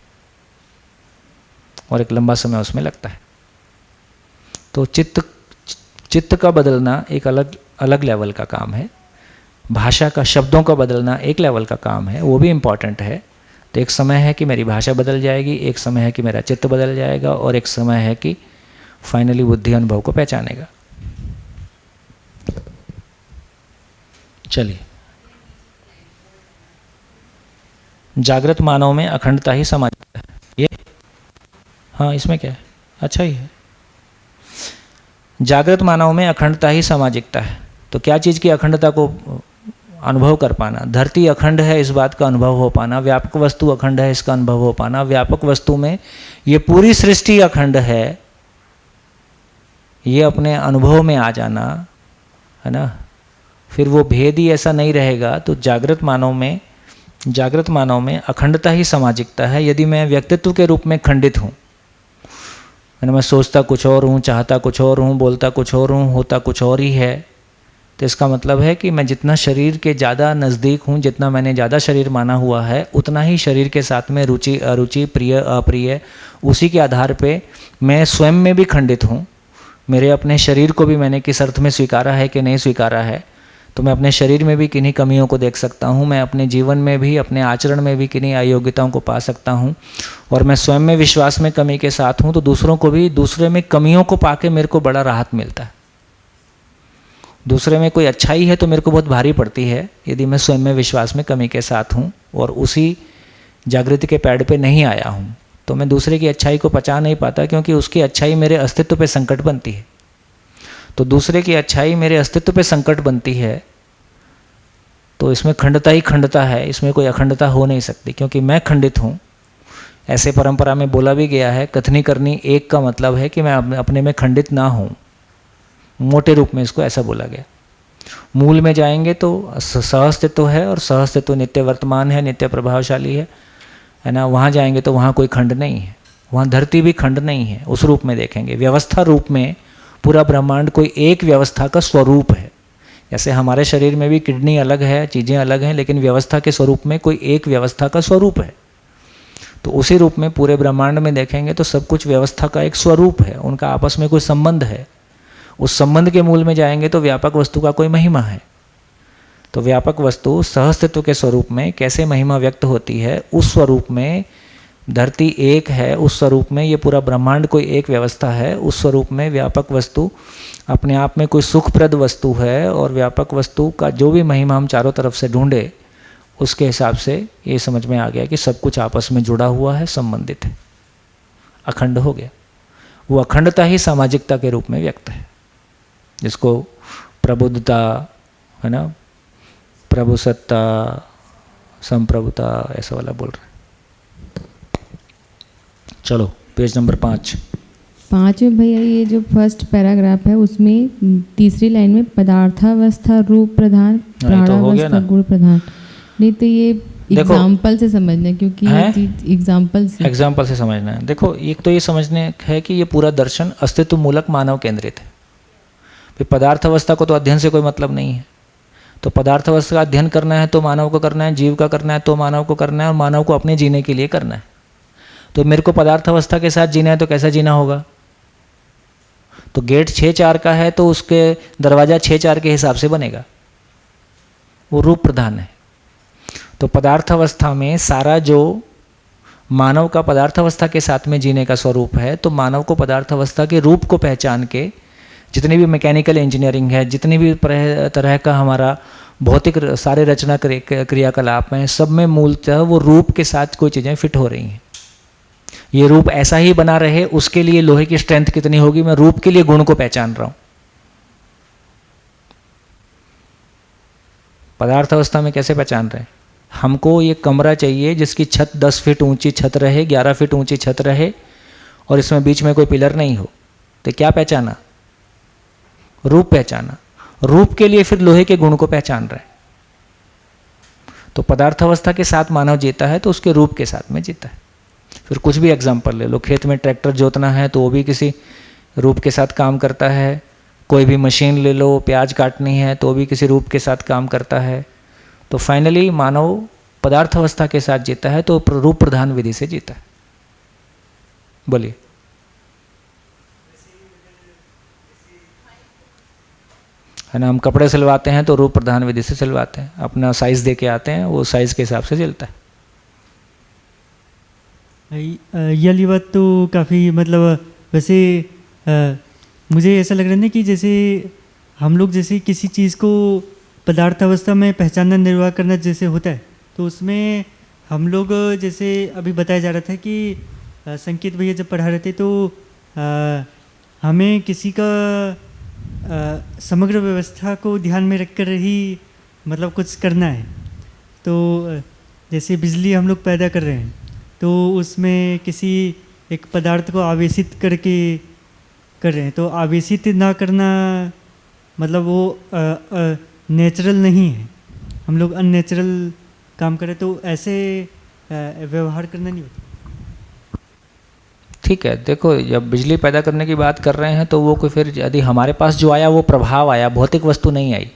और एक लंबा समय उसमें लगता है। तो चित्त का बदलना एक अलग लेवल का काम है। भाषा का, शब्दों का बदलना एक लेवल का काम है, वो भी इम्पॉर्टेंट है। तो एक समय है कि मेरी भाषा बदल जाएगी, एक समय है कि मेरा चित्त बदल जाएगा, और एक समय है कि फाइनली बुद्धि अनुभव को पहचानेगा। चलिए, जागृत मानव में अखंडता ही समाजिकता है। ये हाँ, इसमें क्या है, अच्छा ही है। जागृत मानव में अखंडता ही सामाजिकता है। तो क्या चीज़ की अखंडता को अनुभव कर पाना? धरती अखंड है, इस बात का अनुभव हो पाना। व्यापक वस्तु अखंड है, इसका अनुभव हो पाना। व्यापक वस्तु में ये पूरी सृष्टि अखंड है, ये अपने अनुभव में आ जाना, है ना। फिर वो भेद ही ऐसा नहीं रहेगा। तो जागृत मानव में अखंडता ही सामाजिकता है। यदि मैं व्यक्तित्व के रूप में खंडित हूँ, है ना, मैं सोचता कुछ और हूँ, चाहता कुछ और हूँ, बोलता कुछ और हूँ, होता कुछ और ही है, तो इसका मतलब है कि मैं जितना शरीर के ज़्यादा नज़दीक हूँ, जितना मैंने ज़्यादा शरीर माना हुआ है, उतना ही शरीर के साथ में रुचि अरुचि, प्रिय अप्रिय, उसी के आधार पे मैं स्वयं में भी खंडित हूँ। मेरे अपने शरीर को भी मैंने किस अर्थ में स्वीकारा है कि नहीं स्वीकारा है, तो मैं अपने शरीर में भी किन्हीं कमियों को देख सकता हूँ। मैं अपने जीवन में भी, अपने आचरण में भी किन्हीं अयोग्यताओं को पा सकता हूँ। और मैं स्वयं में विश्वास में कमी के साथ हूँ, तो दूसरों को भी दूसरे में कमियों को पाके मेरे को बड़ा राहत मिलता है। दूसरे में कोई अच्छाई है तो मेरे को बहुत भारी पड़ती है, यदि मैं स्वयं में विश्वास में कमी के साथ हूँ और उसी जागृति के पैड पे नहीं आया हूँ, तो मैं दूसरे की अच्छाई को पचा नहीं पाता, क्योंकि उसकी अच्छाई मेरे अस्तित्व पे संकट बनती है। तो दूसरे की अच्छाई मेरे अस्तित्व पे संकट बनती है, तो इसमें खंडता ही खंडता है, इसमें कोई अखंडता हो नहीं सकती, क्योंकि मैं खंडित हूँ। ऐसे परंपरा में बोला भी गया है, कथनी करनी एक का मतलब है कि मैं अपने में खंडित ना हूँ। मोटे रूप में इसको ऐसा बोला गया। मूल में जाएंगे तो सहअस्तित्व है, और सहअस्तित्व नित्य वर्तमान है, नित्य प्रभावशाली है ना। वहाँ जाएंगे तो वहाँ कोई खंड नहीं है, वहाँ धरती भी खंड नहीं है। उस रूप में देखेंगे, व्यवस्था रूप में पूरा ब्रह्मांड कोई एक व्यवस्था का स्वरूप है। जैसे हमारे शरीर में भी किडनी अलग है, चीज़ें अलग हैं, लेकिन व्यवस्था के स्वरूप में कोई एक व्यवस्था का स्वरूप है। तो उसी रूप में पूरे ब्रह्मांड में देखेंगे तो सब कुछ व्यवस्था का एक स्वरूप है, उनका आपस में कोई संबंध है। उस संबंध के मूल में जाएंगे तो व्यापक वस्तु का कोई महिमा है। तो व्यापक वस्तु सहअस्तित्व के स्वरूप में कैसे महिमा व्यक्त होती है, उस स्वरूप में धरती एक है, उस स्वरूप में ये पूरा ब्रह्मांड कोई एक व्यवस्था है, उस स्वरूप में व्यापक वस्तु अपने आप में कोई सुखप्रद वस्तु है। और व्यापक वस्तु का जो भी महिमा हम चारों तरफ से ढूंढे, उसके हिसाब से ये समझ में आ गया कि सब कुछ आपस में जुड़ा हुआ है, संबंधित है, अखंड हो गया। वो अखंडता ही सामाजिकता के रूप में व्यक्त है, जिसको प्रबुद्धता, है ना, प्रभुसत्ता, संप्रभुता, ऐसा वाला बोल रहे हैं। चलो पेज नंबर 5
में भैया ये जो फर्स्ट पैराग्राफ है उसमें तीसरी लाइन में पदार्थावस्था रूप प्रधान, प्राणावस्था गुण प्रधान। नहीं तो ये एग्जाम्पल से समझना है, क्योंकि ये चीज एग्जाम्पल से
समझना है। देखो, एक तो ये समझने है कि ये पूरा दर्शन अस्तित्व मूलक मानव केंद्रित है। फिर पदार्थ अवस्था को तो अध्ययन से कोई मतलब नहीं है। तो पदार्थ अवस्था का अध्ययन करना है तो मानव को करना है, जीव का करना है तो मानव को करना है, और मानव को अपने जीने के लिए करना है। तो मेरे को पदार्थ अवस्था के साथ जीना है तो कैसा जीना होगा? तो गेट 6-4 का है तो उसके दरवाज़ा 6-4 के हिसाब से बनेगा, वो रूप प्रधान है। तो पदार्थ अवस्था में सारा जो मानव का पदार्थ अवस्था के साथ में जीने का स्वरूप है, तो मानव को पदार्थ अवस्था के रूप को पहचान के जितनी भी मैकेनिकल इंजीनियरिंग है, जितनी भी तरह का हमारा भौतिक सारे रचना क्रियाकलाप हैं, सब में मूलतः वो रूप के साथ कोई चीज़ें फिट हो रही हैं। ये रूप ऐसा ही बना रहे, उसके लिए लोहे की स्ट्रेंथ कितनी होगी, मैं रूप के लिए गुण को पहचान रहा हूँ। पदार्थ अवस्था में कैसे पहचान रहे हैं? हमको ये कमरा चाहिए जिसकी छत 10 फीट ऊंची छत रहे, 11 फीट ऊंची छत रहे, और इसमें बीच में कोई पिलर नहीं हो। तो क्या पहचाना? रूप पहचाना। रूप के लिए फिर लोहे के गुण को पहचान रहे। तो पदार्थ अवस्था के साथ मानव जीता है तो उसके रूप के साथ में जीता है। फिर कुछ भी एग्जाम्पल ले लो, खेत में ट्रैक्टर जोतना है तो वो भी किसी रूप के साथ काम करता है, कोई भी मशीन ले लो, प्याज काटनी है तो भी किसी रूप के साथ काम करता है। तो फाइनली मानव पदार्थ अवस्था के साथ जीता है तो रूप प्रधान विधि से जीता है। बोलिए। है ना, हम कपड़े सिलवाते हैं तो रूप प्रधान विधि से सिलवाते हैं, अपना साइज दे के आते हैं, वो साइज के हिसाब से चलता है।
ये वाली बात तो काफ़ी मतलब वैसे मुझे ऐसा लग रहा है ना कि जैसे हम लोग जैसे किसी चीज़ को पदार्थ अवस्था में पहचानना निर्वाह करना जैसे होता है, तो उसमें हम लोग जैसे अभी बताया जा रहा था कि संकेत भैया जब पढ़ा रहे थे तो हमें किसी का समग्र व्यवस्था को ध्यान में रखकर ही मतलब कुछ करना है। तो जैसे बिजली हम लोग पैदा कर रहे हैं तो उसमें किसी एक पदार्थ को आवेशित करके कर रहे हैं, तो आवेशित ना करना मतलब वो नेचुरल नहीं है, हम लोग अननेचुरल काम करें तो ऐसे व्यवहार करना नहीं होता।
ठीक है, देखो जब बिजली पैदा करने की बात कर रहे हैं तो वो कोई फिर यदि हमारे पास जो आया वो प्रभाव आया, भौतिक वस्तु नहीं आई।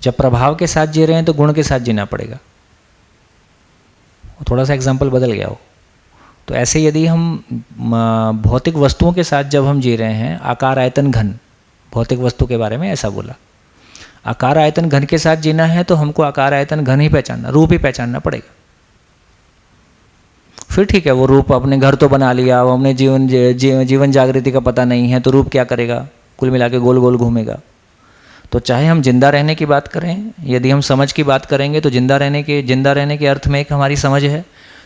जब प्रभाव के साथ जी रहे हैं तो गुण के साथ जीना पड़ेगा। थोड़ा सा एग्जाम्पल बदल गया हो। तो ऐसे यदि हम भौतिक वस्तुओं के साथ जब हम जी रहे हैं, आकार आयतन घन, भौतिक वस्तु के बारे में ऐसा बोला, आकार आयतन घन के साथ जीना है तो हमको आकार आयतन घन ही पहचानना, रूप ही पहचानना पड़ेगा। फिर ठीक है, वो रूप अपने घर तो बना लिया, वो अपने जीवन जागृति का पता नहीं है तो रूप क्या करेगा, कुल मिला के गोल गोल घूमेगा। तो चाहे हम जिंदा रहने की बात करें, यदि हम समझ की बात करेंगे तो जिंदा रहने के अर्थ में एक हमारी समझ है,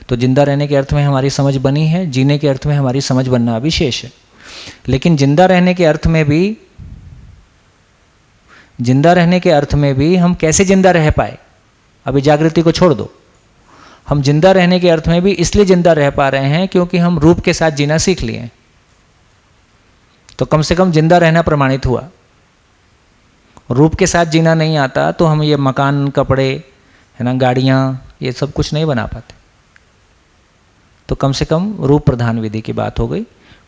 तो जिंदा रहने के अर्थ में हमारी समझ बनी है, जीने के अर्थ में हमारी समझ बनना अभी शेष है। लेकिन जिंदा रहने के अर्थ में भी हम कैसे जिंदा रह पाए, अभी जागृति को छोड़ दो, हम जिंदा रहने के अर्थ में भी इसलिए जिंदा रह पा रहे हैं क्योंकि हम रूप के साथ जीना सीख लिए हैं। तो कम से कम जिंदा रहना प्रमाणित हुआ। रूप के साथ जीना नहीं आता तो हम ये मकान, कपड़े, है ना, गाड़ियाँ, ये सब कुछ नहीं बना पाते। तो कम से कम रूप प्रधान विधि की बात हो गई।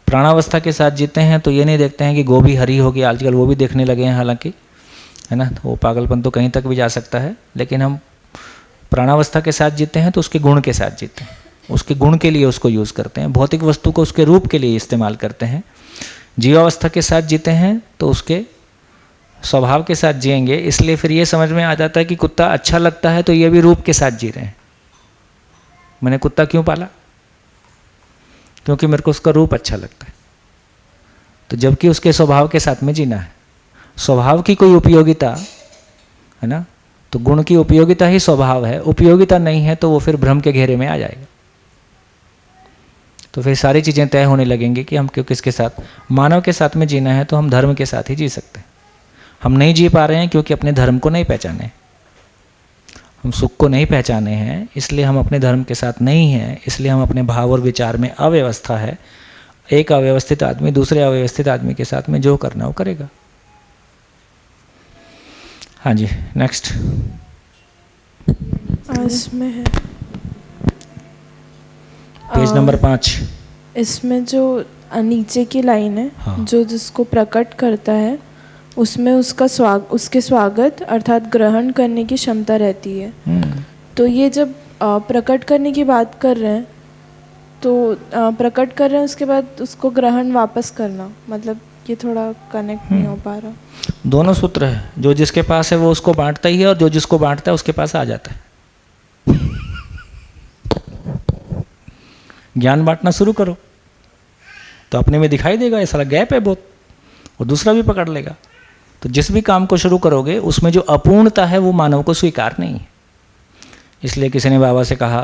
प्राणावस्था के साथ जीते हैं तो ये नहीं देखते हैं कि गोभी हरी होगी, आजकल वो भी देखने लगे हैं हालांकि, है ना, वो पागलपन तो कहीं तक भी जा सकता है। लेकिन हम प्राणावस्था के साथ जीते हैं तो उसके गुण के साथ जीते हैं, उसके गुण के लिए उसको यूज़ करते हैं, भौतिक वस्तु को उसके रूप के लिए इस्तेमाल करते हैं। जीवावस्था के साथ जीते हैं तो उसके स्वभाव के साथ जिएंगे। इसलिए फिर ये समझ में आ जाता है कि कुत्ता अच्छा लगता है तो ये भी रूप के साथ जी रहे हैं। मैंने कुत्ता क्यों पाला? क्योंकि मेरे को उसका रूप अच्छा लगता है। तो जबकि उसके स्वभाव के साथ में जीना है। स्वभाव की कोई उपयोगिता है ना, तो गुण की उपयोगिता ही स्वभाव है, उपयोगिता नहीं है तो वो फिर भ्रम के घेरे में आ जाएगा। तो फिर सारी चीज़ें तय होने लगेंगी कि हम क्यों किसके साथ, मानव के साथ में जीना है तो हम धर्म के साथ ही जी सकते हैं। हम नहीं जी पा रहे हैं क्योंकि अपने धर्म को नहीं पहचाने, हम सुख को नहीं पहचाने हैं, इसलिए हम अपने धर्म के साथ नहीं हैं, इसलिए हम अपने भाव और विचार में अव्यवस्था है। एक अव्यवस्थित आदमी दूसरे अव्यवस्थित आदमी के साथ में जो करना वो करेगा। हाँ जी, नेक्स्ट।
इसमें है
पेज नंबर 5।
इसमें जो नीचे की लाइन है,
हाँ।
जो जिसको प्रकट करता है उसमें उसके स्वागत अर्थात ग्रहण करने की क्षमता रहती है। तो ये जब प्रकट करने की बात कर रहे हैं तो प्रकट कर रहे हैं उसके बाद उसको ग्रहण वापस करना, मतलब ये थोड़ा कनेक्ट नहीं हो पा रहा।
दोनों सूत्र है, जो जिसके पास है वो उसको बांटता ही है और जो जिसको बांटता है उसके पास आ जाता है। ज्ञान बांटना शुरू करो तो अपने में दिखाई देगा ये सारा गैप है बहुत, और दूसरा भी पकड़ लेगा। तो जिस भी काम को शुरू करोगे उसमें जो अपूर्णता है वो मानव को स्वीकार नहीं है। इसलिए किसी ने बाबा से कहा,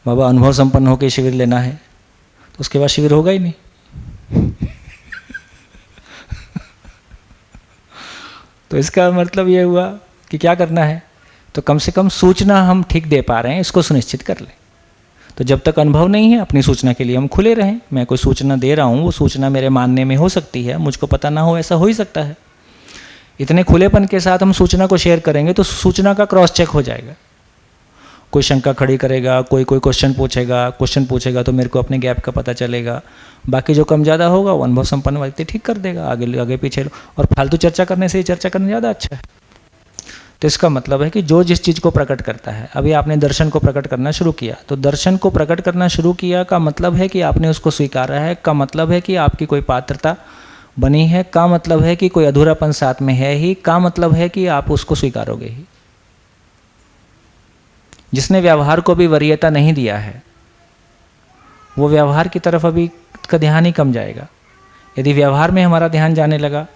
बाबा अनुभव संपन्न होकर शिविर लेना है, तो उसके बाद शिविर होगा ही नहीं। तो इसका मतलब ये हुआ कि क्या करना है, तो कम से कम सूचना हम ठीक दे पा रहे हैं इसको सुनिश्चित कर लें। तो जब तक अनुभव नहीं है अपनी सूचना के लिए हम खुले रहें। मैं कोई सूचना दे रहा हूँ, वो सूचना मेरे मानने में हो सकती है, मुझको पता ना हो, ऐसा हो ही सकता है। इतने खुलेपन के साथ हम सूचना को शेयर करेंगे तो सूचना का क्रॉस चेक हो जाएगा कोई शंका खड़ी करेगा, कोई क्वेश्चन पूछेगा तो मेरे को अपने गैप का पता चलेगा। बाकी जो कम ज़्यादा होगा वो अनुभव संपन्न व्यक्ति ठीक कर देगा, आगे पीछे। और फालतू चर्चा करने से ही चर्चा करना ज़्यादा अच्छा है। तो इसका मतलब है कि जो जिस चीज़ को प्रकट करता है, अभी आपने दर्शन को प्रकट करना शुरू किया, तो दर्शन को प्रकट करना शुरू किया का मतलब है कि आपने उसको स्वीकारा है, का मतलब है कि आपकी कोई पात्रता बनी है, का मतलब है कि कोई अधूरापन साथ में है ही, का मतलब है कि आप उसको स्वीकारोगे ही। जिसने व्यवहार को भी वरीयता नहीं दिया है वो व्यवहार की तरफ अभी का ध्यान ही कम जाएगा। यदि व्यवहार में हमारा ध्यान जाने लगा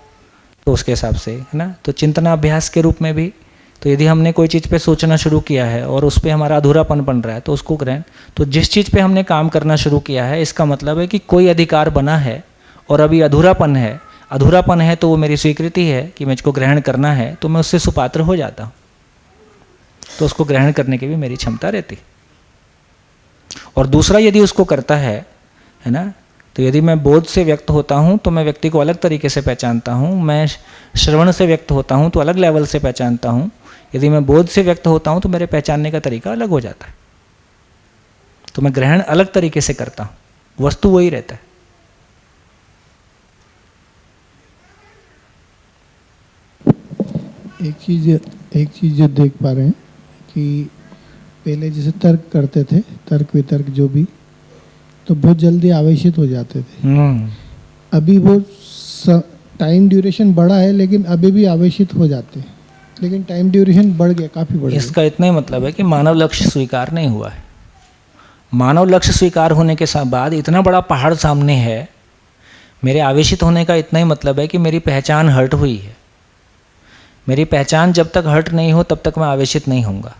तो उसके हिसाब से, है ना, तो चिंतनाभ्यास के रूप में भी, तो यदि हमने कोई चीज़ पे सोचना शुरू किया है और उस पर हमारा अधूरापन बन रहा है तो उसको ग्रहण, तो जिस चीज़ पे हमने काम करना शुरू किया है इसका मतलब है कि कोई अधिकार बना है और अभी अधूरापन है तो वो मेरी स्वीकृति है कि मुझको ग्रहण करना है, तो मैं उससे सुपात्र हो जाता हूँ, तो उसको ग्रहण करने की भी मेरी क्षमता रहती। और दूसरा यदि उसको करता है ना, तो यदि मैं बोध से व्यक्त होता हूँ तो मैं व्यक्ति को अलग तरीके से पहचानता हूँ, मैं श्रवण से व्यक्त होता हूँ तो अलग लेवल से पहचानता हूँ, यदि मैं बोध से व्यक्त होता हूँ तो मेरे पहचानने का तरीका अलग हो जाता है, तो मैं ग्रहण अलग तरीके से करता हूँ, वस्तु वही रहता है।
एक चीज़ जो देख पा रहे हैं कि पहले जैसे तर्क करते थे, तर्क वितर्क जो भी, तो बहुत जल्दी आवेशित हो जाते थे। अभी वो टाइम ड्यूरेशन बढ़ा है लेकिन अभी भी आवेशित हो जाते हैं, लेकिन टाइम ड्यूरेशन बढ़ गया, काफ़ी बढ़ गया।
इसका इतना ही मतलब है कि मानव लक्ष्य स्वीकार नहीं हुआ है। मानव लक्ष्य स्वीकार होने के बाद इतना बड़ा पहाड़ सामने है, मेरे आवेशित होने का इतना ही मतलब है कि मेरी पहचान हर्ट हुई है। मेरी पहचान जब तक हर्ट नहीं हो तब तक मैं आवेशित नहीं होऊंगा।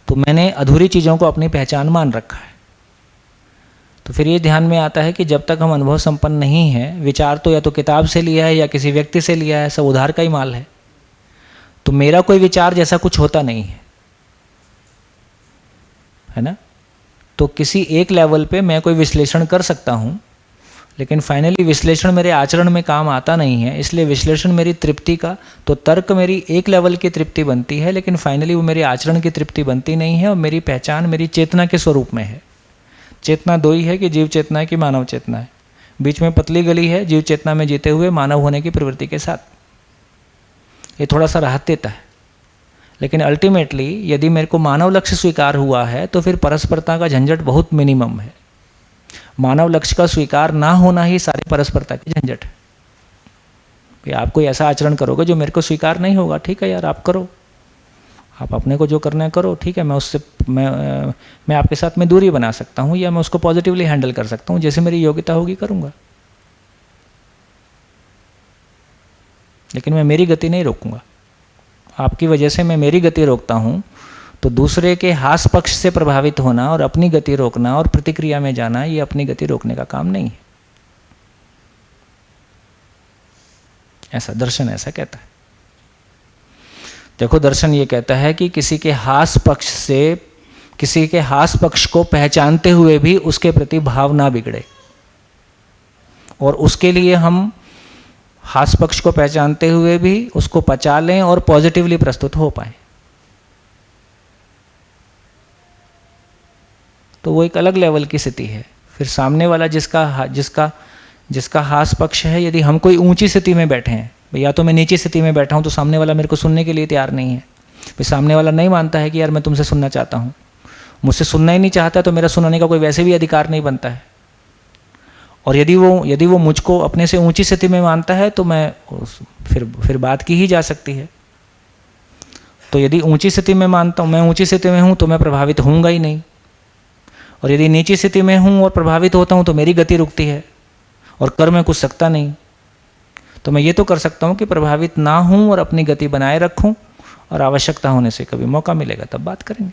तो मैंने अधूरी चीज़ों को अपनी पहचान मान रखा है। तो फिर ये ध्यान में आता है कि जब तक हम अनुभव संपन्न नहीं हैं, विचार तो या तो किताब से लिया है या किसी व्यक्ति से लिया है, सब उधार का ही माल है, तो मेरा कोई विचार जैसा कुछ होता नहीं है ना। तो किसी एक लेवल पे मैं कोई विश्लेषण कर सकता हूँ, लेकिन फाइनली विश्लेषण मेरे आचरण में काम आता नहीं है, इसलिए विश्लेषण मेरी तृप्ति का, तो तर्क मेरी एक लेवल की तृप्ति बनती है, लेकिन फाइनली वो मेरे आचरण की तृप्ति बनती नहीं है, और मेरी पहचान मेरी चेतना के स्वरूप में है। चेतना दो ही है कि जीव चेतना है कि मानव चेतना है। बीच में पतली गली है जीव चेतना में जीते हुए मानव होने की प्रवृत्ति के साथ। ये थोड़ा सा राहत देता है, लेकिन अल्टीमेटली यदि मेरे को मानव लक्ष्य स्वीकार हुआ है तो फिर परस्परता का झंझट बहुत मिनिमम है। मानव लक्ष्य का स्वीकार ना होना ही सारी परस्परता की झंझट है। कि आप कोई ऐसा आचरण करोगे जो मेरे को स्वीकार नहीं होगा, ठीक है यार, आप करो, आप अपने को जो करना है करो, ठीक है, मैं उससे मैं आपके साथ में दूरी बना सकता हूँ या मैं उसको पॉजिटिवली हैंडल कर सकता हूँ, जैसे मेरी योग्यता होगी करूँगा, लेकिन मैं मेरी गति नहीं रोकूंगा। आपकी वजह से मैं मेरी गति रोकता हूँ तो दूसरे के हास पक्ष से प्रभावित होना और अपनी गति रोकना और प्रतिक्रिया में जाना, ये अपनी गति रोकने का काम नहीं है। ऐसा दर्शन ऐसा कहता है। देखो दर्शन ये कहता है कि किसी के हास पक्ष को पहचानते हुए भी उसके प्रति भाव ना बिगड़े, और उसके लिए हम हास पक्ष को पहचानते हुए भी उसको पचा लें और पॉजिटिवली प्रस्तुत हो पाए। तो वो एक अलग लेवल की स्थिति है। फिर सामने वाला जिसका हास पक्ष है, यदि हम कोई ऊंची स्थिति में बैठे हैं, या तो मैं नीची स्थिति में बैठा हूं तो सामने वाला मेरे को सुनने के लिए तैयार नहीं है, फिर सामने वाला नहीं मानता है कि यार मैं तुमसे सुनना चाहता हूं, मुझसे सुनना ही नहीं चाहता, तो मेरा सुनने का कोई वैसे भी अधिकार नहीं बनता है। और यदि वो मुझको अपने से ऊंची स्थिति में मानता है तो मैं फिर बात की ही जा सकती है। तो यदि ऊंची स्थिति में मानता हूँ, मैं ऊंची स्थिति में हूँ तो मैं प्रभावित होऊंगा ही नहीं, और यदि नीची स्थिति में हूँ और प्रभावित होता हूँ तो मेरी गति रुकती है और कर मैं कुछ सकता नहीं। तो मैं ये तो कर सकता हूँ कि प्रभावित ना हूँ और अपनी गति बनाए रखूँ, और आवश्यकता होने से कभी मौका मिलेगा तब बात करेंगे।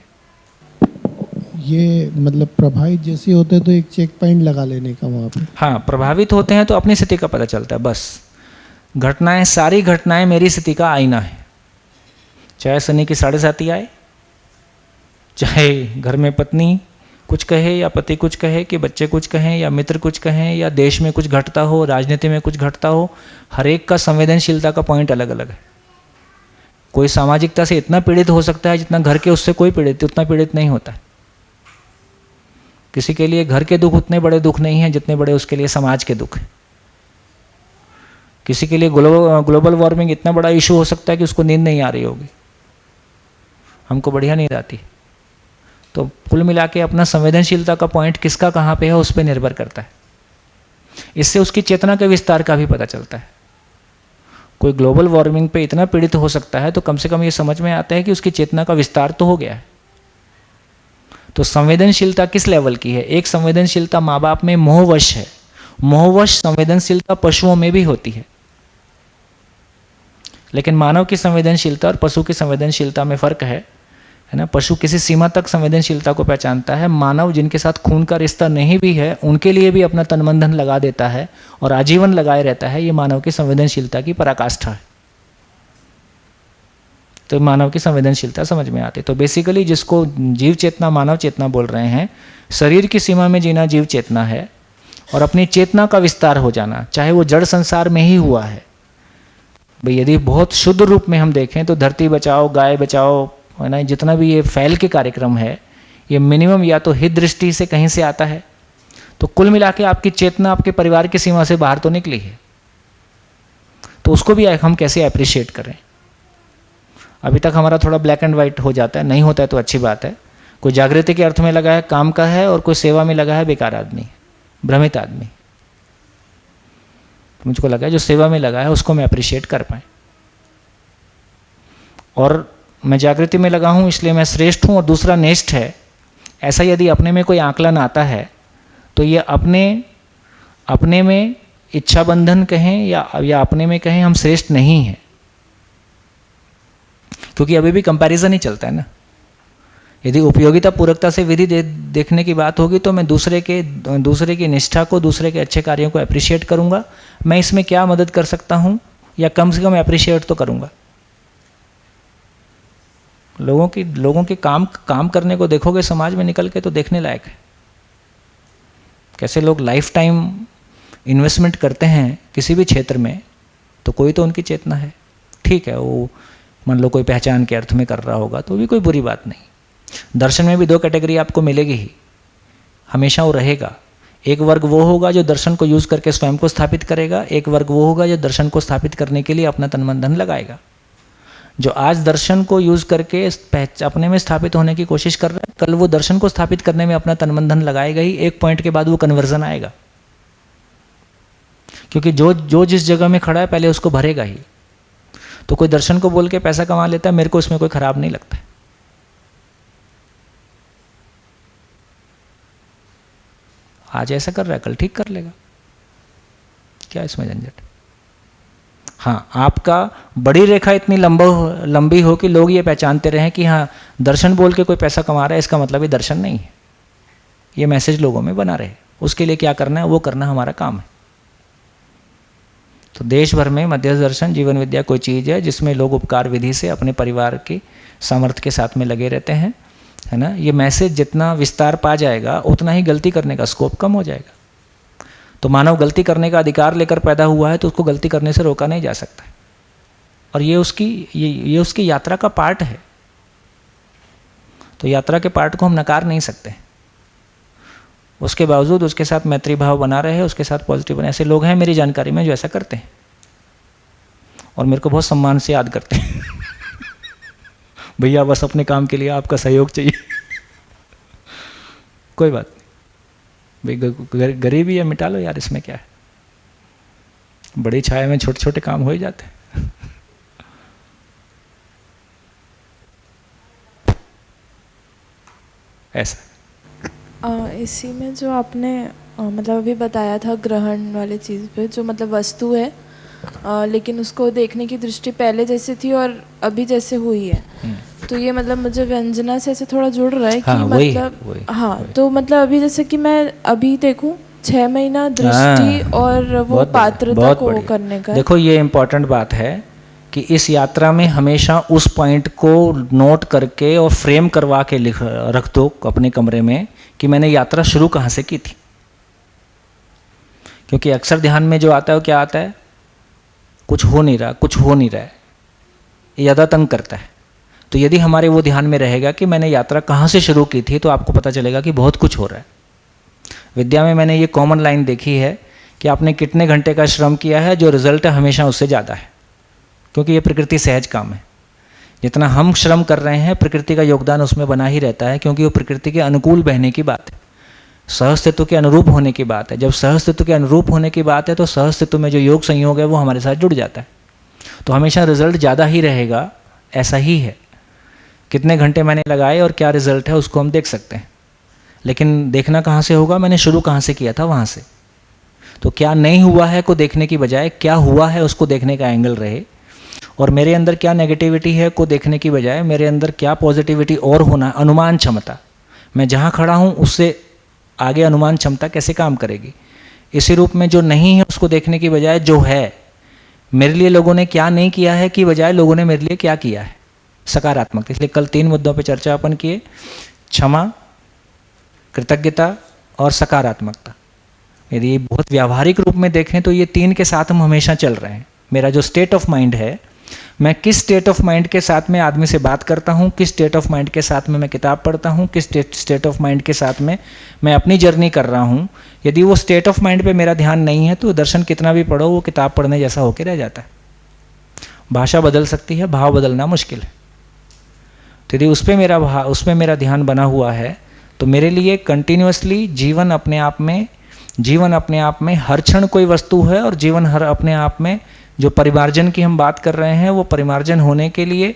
ये मतलब प्रभावित जैसे होते तो एक चेक पॉइंट लगा लेने का वहाँ पे।
हाँ, प्रभावित होते हैं तो अपनी स्थिति का पता चलता है। बस घटनाएं, सारी घटनाएं मेरी स्थिति का आईना है। चाहे शनि की 7.5 आए, चाहे घर में पत्नी कुछ कहे या पति कुछ कहे, कि बच्चे कुछ कहें या मित्र कुछ कहें, या देश में कुछ घटता हो, राजनीति में कुछ घटता हो, हर एक का संवेदनशीलता का पॉइंट अलग अलग है। कोई सामाजिकता से इतना पीड़ित हो सकता है जितना घर के उससे कोई पीड़ित उतना पीड़ित नहीं होता है। किसी के लिए घर के दुख उतने बड़े दुख नहीं हैं जितने बड़े उसके लिए समाज के दुख हैं। किसी के लिए ग्लोबल वार्मिंग इतना बड़ा इशू हो सकता है कि उसको नींद नहीं आ रही होगी, हमको बढ़िया नींद आती। तो कुल मिला के अपना संवेदनशीलता का पॉइंट किसका कहाँ पे है उस पर निर्भर करता है। इससे उसकी चेतना के विस्तार का भी पता चलता है। कोई ग्लोबल वार्मिंग पे इतना पीड़ित हो सकता है तो कम से कम ये समझ में आता है कि उसकी चेतना का विस्तार तो हो गया है। तो संवेदनशीलता किस लेवल की है? एक संवेदनशीलता माँ बाप में मोहवश है। मोहवश संवेदनशीलता पशुओं में भी होती है, लेकिन मानव की संवेदनशीलता और पशु की संवेदनशीलता में फर्क है ना। पशु किसी सीमा तक संवेदनशीलता को पहचानता है। मानव जिनके साथ खून का रिश्ता नहीं भी है उनके लिए भी अपना तन मन धन लगा देता है और आजीवन लगाए रहता है। ये मानव की संवेदनशीलता की पराकाष्ठा है। तो मानव की संवेदनशीलता समझ में आती। तो बेसिकली जिसको जीव चेतना मानव चेतना बोल रहे हैं, शरीर की सीमा में जीना जीव चेतना है और अपनी चेतना का विस्तार हो जाना, चाहे वो जड़ संसार में ही हुआ है। भाई यदि बहुत शुद्ध रूप में हम देखें तो धरती बचाओ, गाय बचाओ, है ना, जितना भी ये फैल के कार्यक्रम है ये मिनिमम या तो हित दृष्टि से कहीं से आता है। तो कुल मिला के आपकी चेतना आपके परिवार की सीमा से बाहर तो निकली है, तो उसको भी हम कैसे अप्रिशिएट करें। अभी तक हमारा थोड़ा ब्लैक एंड वाइट हो जाता है, नहीं होता है तो अच्छी बात है। कोई जागृति के अर्थ में लगा है काम का है और कोई सेवा में लगा है बेकार आदमी, भ्रमित आदमी। तो मुझको लगा है जो सेवा में लगा है उसको मैं अप्रिशिएट कर पाए। और मैं जागृति में लगा हूँ इसलिए मैं श्रेष्ठ हूँ और दूसरा नेष्ठ है, ऐसा यदि अपने में कोई आकलन आता है तो ये अपने में इच्छा बंधन कहें या अपने में कहें हम श्रेष्ठ नहीं हैं, क्योंकि अभी भी कंपैरिजन ही चलता है ना। यदि उपयोगिता पूरकता से विधि देखने की बात होगी तो मैं दूसरे की निष्ठा को, दूसरे के अच्छे कार्यों को अप्रिशिएट करूंगा। मैं इसमें क्या मदद कर सकता हूं या कम से कम अप्रिशिएट तो करूंगा। लोगों के काम करने को देखोगे समाज में निकल के तो देखने लायक है। कैसे लोग लाइफ टाइम इन्वेस्टमेंट करते हैं किसी भी क्षेत्र में, तो कोई तो उनकी चेतना है। ठीक है, वो मान लो कोई पहचान के अर्थ में कर रहा होगा तो भी कोई बुरी बात नहीं। दर्शन में भी दो कैटेगरी आपको मिलेगी ही, हमेशा वो रहेगा। एक वर्ग वो होगा जो दर्शन को यूज करके स्वयं को स्थापित करेगा, एक वर्ग वो होगा जो दर्शन को स्थापित करने के लिए अपना तन मन धन लगाएगा। जो आज दर्शन को यूज करके अपने में स्थापित होने की कोशिश कर रहा है, कल वो दर्शन को स्थापित करने में अपना तन मन धन लगाएगा ही। एक पॉइंट के बाद वो कन्वर्जन आएगा, क्योंकि जो जिस जगह में खड़ा है पहले उसको भरेगा ही। तो कोई दर्शन को बोल के पैसा कमा लेता है, मेरे को इसमें कोई खराब नहीं लगता है। आज ऐसा कर रहा है कल ठीक कर लेगा, क्या इसमें झंझट। हाँ, आपका बड़ी रेखा इतनी लंबी हो कि लोग ये पहचानते रहें कि हाँ दर्शन बोल के कोई पैसा कमा रहा है, इसका मतलब ये दर्शन नहीं है। ये मैसेज लोगों में बना रहे, उसके लिए क्या करना है वो करना हमारा काम है। तो देश भर में मध्य दर्शन जीवन विद्या कोई चीज़ है जिसमें लोग उपकार विधि से अपने परिवार के सामर्थ्य के साथ में लगे रहते हैं, है ना। ये मैसेज जितना विस्तार पा जाएगा उतना ही गलती करने का स्कोप कम हो जाएगा। तो मानव गलती करने का अधिकार लेकर पैदा हुआ है तो उसको गलती करने से रोका नहीं जा सकता। और ये उसकी यात्रा का पार्ट है। तो यात्रा के पार्ट को हम नकार नहीं सकते। उसके बावजूद उसके साथ मैत्री भाव बना रहे, उसके साथ पॉजिटिव बने। ऐसे लोग हैं मेरी जानकारी में जो ऐसा करते हैं और मेरे को बहुत सम्मान से याद करते हैं। भैया बस अपने काम के लिए आपका सहयोग चाहिए। कोई बात नहीं भाई, गरीबी है मिटा लो यार, इसमें क्या है। बड़ी छाया में छोटे छोटे काम हो ही जाते हैं। ऐसा
इसी में जो आपने मतलब अभी बताया था ग्रहण वाले चीज़ पे, जो मतलब वस्तु है लेकिन उसको देखने की दृष्टि पहले जैसे थी और अभी जैसे हुई है, तो ये मतलब मुझे व्यंजना से ऐसे थोड़ा जुड़ रहा है कि मतलब हाँ, तो मतलब अभी जैसे कि मैं अभी देखूं 6 महीना दृष्टि और वो पात्रता को करने का।
देखो ये इम्पोर्टेंट बात है कि इस यात्रा में हमेशा उस पॉइंट को नोट करके और फ्रेम करवा के रख दो अपने कमरे में कि मैंने यात्रा शुरू कहाँ से की थी। क्योंकि अक्सर ध्यान में जो आता है वो क्या आता है, कुछ हो नहीं रहा, कुछ हो नहीं रहा है। ज़्यादा तंग करता है। तो यदि हमारे वो ध्यान में रहेगा कि मैंने यात्रा कहाँ से शुरू की थी, तो आपको पता चलेगा कि बहुत कुछ हो रहा है। विद्या में मैंने ये कॉमन लाइन देखी है कि आपने कितने घंटे का श्रम किया है, जो रिजल्ट है हमेशा उससे ज़्यादा है, क्योंकि ये प्रकृति सहज काम है। जितना हम श्रम कर रहे हैं, प्रकृति का योगदान उसमें बना ही रहता है, क्योंकि वो प्रकृति के अनुकूल बहने की बात है, सहस्तित्व के अनुरूप होने की बात है। जब सहस्तित्व के अनुरूप होने की बात है तो सहस्तित्व में जो योग संयोग है वो हमारे साथ जुड़ जाता है, तो हमेशा रिजल्ट ज़्यादा ही रहेगा। ऐसा ही है, कितने घंटे मैंने लगाए और क्या रिजल्ट है उसको हम देख सकते हैं, लेकिन देखना कहाँ से होगा, मैंने शुरू कहाँ से किया था वहाँ से। तो क्या नहीं हुआ है को देखने की बजाय क्या हुआ है उसको देखने का एंगल रहे, और मेरे अंदर क्या नेगेटिविटी है को देखने की बजाय मेरे अंदर क्या पॉजिटिविटी और होना, अनुमान क्षमता, मैं जहाँ खड़ा हूँ उससे आगे अनुमान क्षमता कैसे काम करेगी। इसी रूप में जो नहीं है उसको देखने की बजाय जो है, मेरे लिए लोगों ने क्या नहीं किया है की बजाय लोगों ने मेरे लिए क्या किया है, सकारात्मक। इसलिए कल 3 मुद्दों पर चर्चा अपन किए, क्षमा, कृतज्ञता और सकारात्मकता। यदि बहुत व्यावहारिक रूप में देखें तो ये 3 के साथ हम हमेशा चल रहे हैं। मेरा जो स्टेट ऑफ माइंड है, मैं किस स्टेट ऑफ माइंड के साथ में आदमी से बात करता हूँ, किस स्टेट ऑफ माइंड के साथ में मैं किताब पढ़ता हूँ, किस स्टेट ऑफ माइंड के साथ में मैं अपनी जर्नी कर रहा हूँ, यदि वो स्टेट ऑफ माइंड पे मेरा ध्यान नहीं है तो दर्शन कितना भी पढ़ो वो किताब पढ़ने जैसा होकर रह जाता है। भाषा बदल सकती है, भाव बदलना मुश्किल है। तो यदि उसमें मेरा ध्यान बना हुआ है तो मेरे लिए कंटिन्यूअसली जीवन अपने आप में हर क्षण कोई वस्तु है, और जीवन हर अपने आप में जो परिमार्जन की हम बात कर रहे हैं वो परिमार्जन होने के लिए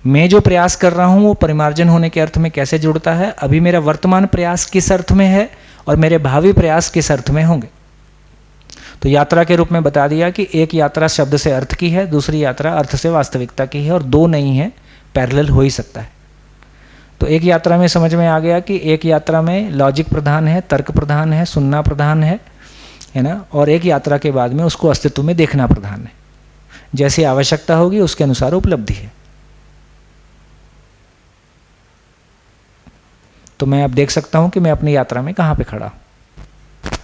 मैं जो प्रयास कर रहा हूँ वो परिमार्जन होने के अर्थ में कैसे जुड़ता है। अभी मेरा वर्तमान प्रयास किस अर्थ में है और मेरे भावी प्रयास किस अर्थ में होंगे। तो यात्रा के रूप में बता दिया कि एक यात्रा शब्द से अर्थ की है, दूसरी यात्रा अर्थ से वास्तविकता की है, और 2 नहीं है, पैरेलल हो ही सकता है। तो एक यात्रा में समझ में आ गया कि एक यात्रा में लॉजिक प्रधान है, तर्क प्रधान है, सुनना प्रधान है ना, और एक यात्रा के बाद में उसको अस्तित्व में देखना प्रधान है। जैसी आवश्यकता होगी उसके अनुसार उपलब्धि है। तो मैं अब देख सकता हूं कि मैं अपनी यात्रा में कहाँ पे खड़ा हूं।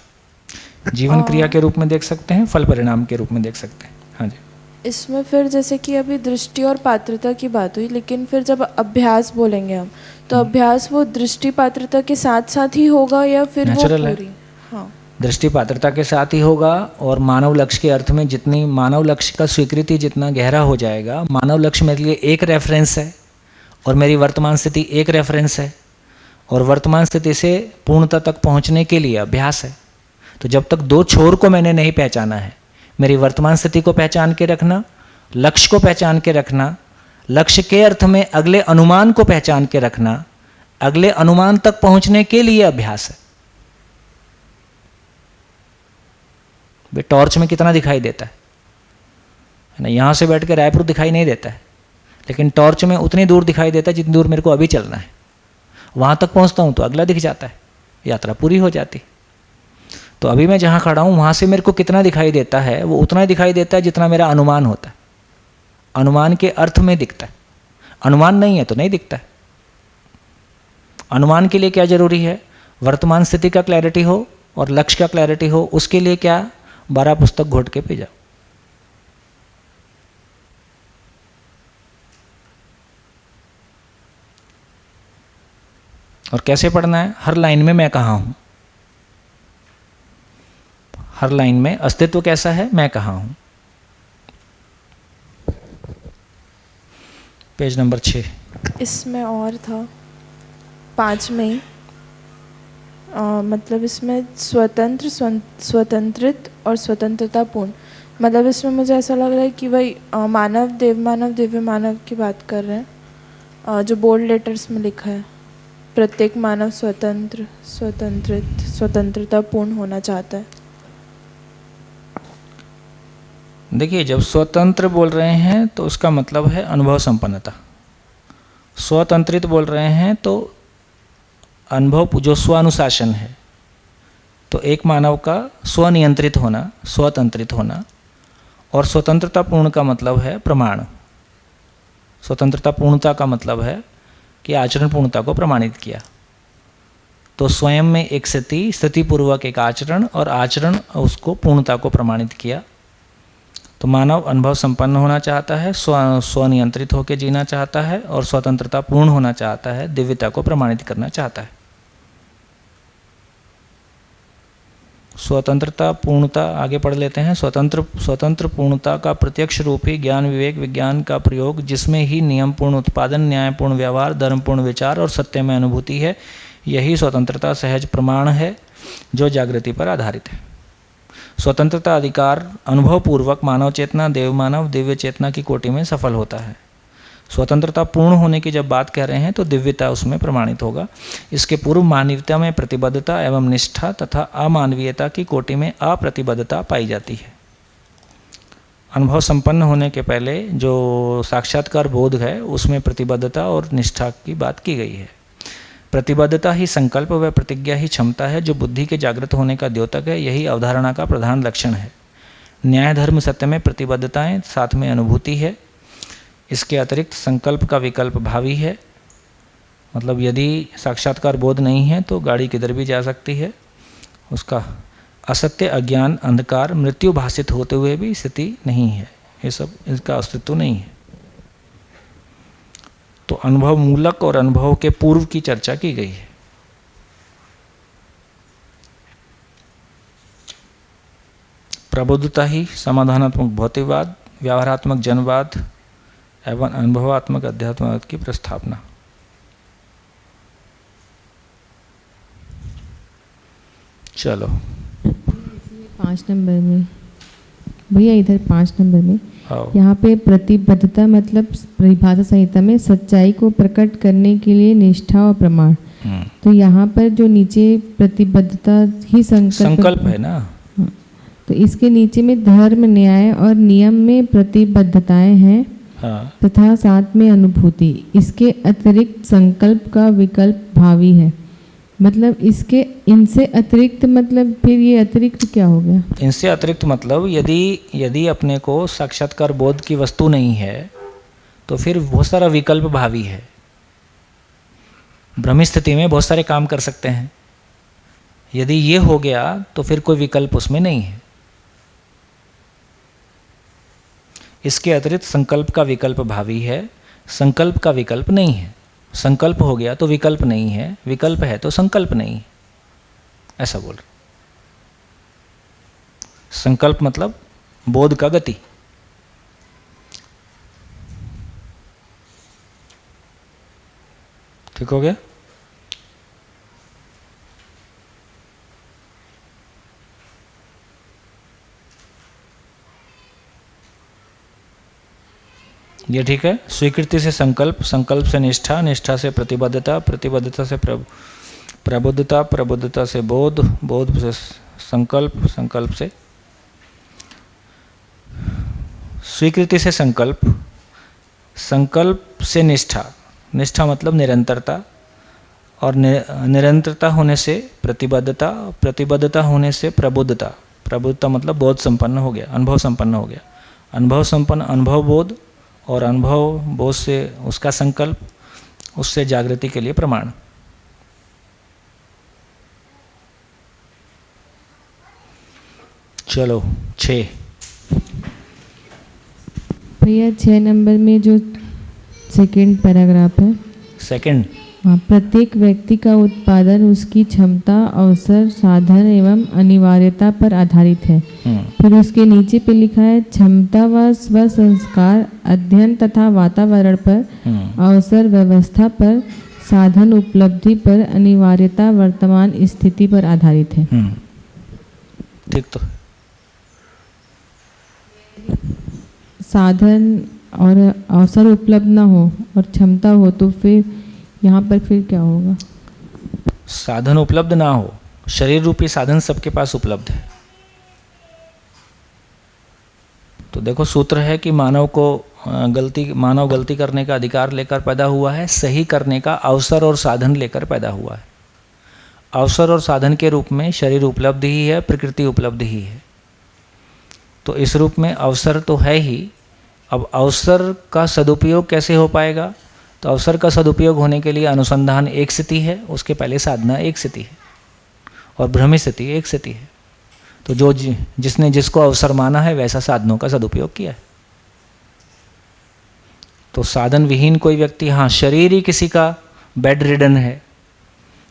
जीवन क्रिया के रूप में देख सकते हैं, फल परिणाम के रूप में देख सकते हैं। हाँ जी।
इसमें फिर जैसे कि अभी दृष्टि और पात्रता की बात हुई, लेकिन फिर जब अभ्यास बोलेंगे हम तो अभ्यास वो दृष्टि पात्रता के साथ साथ ही होगा या फिर वो पूरी? हाँ,
दृष्टि पात्रता के साथ ही होगा, और मानव लक्ष्य के अर्थ में जितनी मानव लक्ष्य का स्वीकृति जितना गहरा हो जाएगा, मानव लक्ष्य मेरे लिए एक रेफरेंस है और मेरी वर्तमान स्थिति एक रेफरेंस है, और वर्तमान स्थिति से पूर्णता तक पहुंचने के लिए अभ्यास है। तो जब तक 2 छोर को मैंने नहीं पहचाना है, मेरी वर्तमान स्थिति को पहचान के रखना, लक्ष्य को पहचान के रखना, लक्ष्य के अर्थ में अगले अनुमान को पहचान के रखना, अगले अनुमान तक पहुंचने के लिए अभ्यास है। टॉर्च में कितना दिखाई देता है ना, यहाँ से बैठ के रायपुर दिखाई नहीं देता है, लेकिन टॉर्च में उतनी दूर दिखाई देता है जितनी दूर मेरे को अभी चलना है। वहाँ तक पहुँचता हूँ तो अगला दिख जाता है, यात्रा पूरी हो जाती। तो अभी मैं जहाँ खड़ा हूँ वहाँ से मेरे को कितना दिखाई देता है, वो उतना ही दिखाई देता है जितना मेरा अनुमान होता है। अनुमान के अर्थ में दिखता है, अनुमान नहीं है तो नहीं दिखता है। अनुमान के लिए क्या जरूरी है? वर्तमान स्थिति का क्लैरिटी हो और लक्ष्य का क्लैरिटी हो। उसके लिए क्या? 12 पुस्तक घोट के पी जाओ। और कैसे पढ़ना है? हर लाइन में मैं कहाँ हूं, हर लाइन में अस्तित्व कैसा है, मैं कहाँ हूं। Page number 6।
इसमें और था 5 में मतलब इसमें स्वतंत्र, स्वतंत्रित और स्वतंत्रतापूर्ण, मतलब इसमें मुझे ऐसा लग रहा है कि वही मानव देव मानव दिव्य मानव की बात कर रहे हैं। जो बोल्ड लेटर्स में लिखा है, प्रत्येक मानव स्वतंत्र, स्वतंत्रित, स्वतंत्रतापूर्ण होना चाहता है।
देखिए, जब स्वतंत्र बोल रहे हैं तो उसका मतलब है अनुभव संपन्नता। स्वतंत्रित बोल रहे हैं तो अनुभव जो स्वानुशासन है। तो एक मानव का स्वनियंत्रित होना, स्वतंत्रित होना। और स्वतंत्रता पूर्ण का मतलब है प्रमाण। स्वतंत्रता पूर्णता का मतलब है कि आचरण पूर्णता को प्रमाणित किया। तो स्वयं में एक स्थिति, स्थितिपूर्वक एक आचरण, और आचरण उसको पूर्णता को प्रमाणित किया। तो मानव अनुभव संपन्न होना चाहता है, स्वनियंत्रित होकर जीना चाहता है और स्वतंत्रता पूर्ण होना चाहता है, दिव्यता को प्रमाणित करना चाहता है। स्वतंत्रता पूर्णता आगे पढ़ लेते हैं। स्वतंत्र पूर्णता का प्रत्यक्ष रूप ही ज्ञान विवेक विज्ञान का प्रयोग, जिसमें ही नियम पूर्ण उत्पादन, न्यायपूर्ण व्यवहार, धर्मपूर्ण विचार और सत्य में अनुभूति है। यही स्वतंत्रता सहज प्रमाण है जो जागृति पर आधारित है। स्वतंत्रता अधिकार अनुभवपूर्वक मानव चेतना, देव मानव, दिव्य चेतना की कोटि में सफल होता है। स्वतंत्रता पूर्ण होने की जब बात कह रहे हैं तो दिव्यता उसमें प्रमाणित होगा। इसके पूर्व मानवीयता में प्रतिबद्धता एवं निष्ठा तथा अमानवीयता की कोटि में अप्रतिबद्धता पाई जाती है। अनुभव संपन्न होने के पहले जो साक्षात्कार बोध है उसमें प्रतिबद्धता और निष्ठा की बात की गई है। प्रतिबद्धता ही संकल्प व प्रतिज्ञा ही क्षमता है जो बुद्धि के जागृत होने का द्योतक है। यही अवधारणा का प्रधान लक्षण है। न्याय धर्म सत्य में प्रतिबद्धताएं, साथ में अनुभूति है। इसके अतिरिक्त संकल्प का विकल्प भावी है। मतलब यदि साक्षात्कार बोध नहीं है तो गाड़ी किधर भी जा सकती है। उसका असत्य, अज्ञान, अंधकार, मृत्यु भाषित होते हुए भी स्थिति नहीं है। ये सब इसका अस्तित्व नहीं है। तो अनुभव मूलक और अनुभव के पूर्व की चर्चा की गई है। प्रबुद्धता ही समाधानात्मक भौतिकवाद, व्यवहारात्मक जनवाद एवं अनुभवात्मक अध्यात्मवाद की प्रस्तावना। चलो
5 नंबर में भैया, इधर 5 नंबर में
आओ।
यहाँ पे प्रतिबद्धता मतलब परिभाषा संहिता में सच्चाई को प्रकट करने के लिए निष्ठा और प्रमाण। तो यहाँ पर जो नीचे प्रतिबद्धता ही
संकल्प है ना।
हाँ, तो इसके नीचे में धर्म, न्याय और नियम में प्रतिबद्धताएं हैं।
हाँ।
तथा साथ में अनुभूति। इसके अतिरिक्त संकल्प का विकल्प भावी है। मतलब इसके इनसे अतिरिक्त मतलब फिर ये अतिरिक्त क्या हो गया?
इनसे अतिरिक्त मतलब यदि अपने को साक्षात्कार बोध की वस्तु नहीं है तो फिर बहुत सारा विकल्प भावी है। ब्रह्म स्थिति में बहुत सारे काम कर सकते हैं। यदि ये हो गया तो फिर कोई विकल्प उसमें नहीं है। इसके अतिरिक्त संकल्प का विकल्प भावी है, संकल्प का विकल्प नहीं है। संकल्प हो गया तो विकल्प नहीं है, विकल्प है तो संकल्प नहीं है, ऐसा बोल रहे। संकल्प मतलब बोध का गति। ठीक हो गया? ये ठीक है। स्वीकृति से संकल्प, संकल्प से निष्ठा, निष्ठा से प्रतिबद्धता, प्रतिबद्धता से प्रबुद्धता, प्रबुद्धता से बोध, बोध से संकल्प, संकल्प से स्वीकृति से संकल्प, संकल्प से निष्ठा, निष्ठा मतलब निरंतरता और निरंतरता होने से प्रतिबद्धता, प्रतिबद्धता होने से प्रबुद्धता, प्रबुद्धता मतलब बोध संपन्न हो गया, अनुभव संपन्न हो गया, अनुभव संपन्न अनुभव बोध और अनुभव बोध से उसका संकल्प, उससे जागृति के लिए प्रमाण। चलो 6
भैया 6 नंबर में जो सेकंड पैराग्राफ है,
सेकंड,
हाँ, प्रत्येक व्यक्ति का उत्पादन उसकी क्षमता, अवसर, साधन एवं अनिवार्यता पर आधारित है। फिर उसके नीचे पे लिखा है क्षमता व स्व संस्कार, अध्ययन तथा वातावरण पर, अवसर व्यवस्था पर, साधन उपलब्धि पर, अनिवार्यता वर्तमान स्थिति पर आधारित है।
ठीक। तो
साधन और अवसर उपलब्ध ना हो और क्षमता हो तो फिर यहाँ पर फिर क्या होगा?
साधन उपलब्ध ना हो, शरीर रूपी साधन सबके पास उपलब्ध है। तो देखो सूत्र है कि मानव गलती करने का अधिकार लेकर पैदा हुआ है, सही करने का अवसर और साधन लेकर पैदा हुआ है। अवसर और साधन के रूप में शरीर उपलब्ध ही है, प्रकृति उपलब्ध ही है। तो इस रूप में अवसर तो है ही। अब अवसर का सदुपयोग कैसे हो पाएगा? तो अवसर का सदुपयोग होने के लिए अनुसंधान एक स्थिति है, उसके पहले साधना एक स्थिति है और ब्रह्म स्थिति एक स्थिति है। तो जिसने जिसको अवसर माना है वैसा साधनों का सदुपयोग किया है। तो साधन विहीन कोई व्यक्ति, हाँ शरीर ही किसी का बेड रिडन है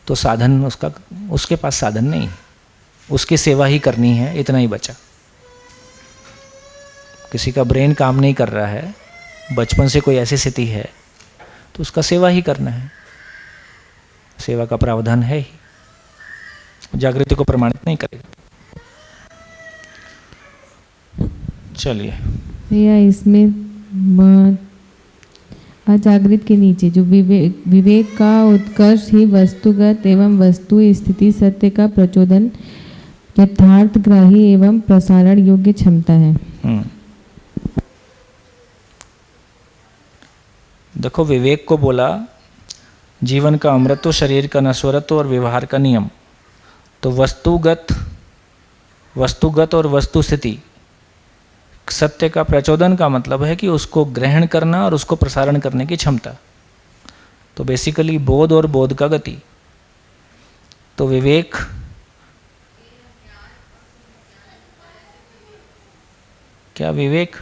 तो साधन उसके पास साधन नहीं है, उसकी सेवा ही करनी है, इतना ही बचा। किसी का ब्रेन काम नहीं कर रहा है, बचपन से कोई ऐसी स्थिति है तो उसका सेवा ही करना है, सेवा का प्रावधान है ही, जागृति को प्रमाणित नहीं करेगा। चलिए
भैया इसमें अजागृत के नीचे जो विवेक का उत्कर्ष ही वस्तुगत एवं वस्तु स्थिति सत्य का प्रचोदन यथार्थग्राही एवं प्रसारण योग्य क्षमता है।
देखो विवेक को बोला जीवन का अमृतत्व, शरीर का नश्वरत्व और व्यवहार का नियम। तो वस्तुगत और वस्तु स्थिति सत्य का प्रचोदन का मतलब है कि उसको ग्रहण करना और उसको प्रसारण करने की क्षमता। तो बेसिकली बोध और बोध का गति। तो विवेक क्या विवेक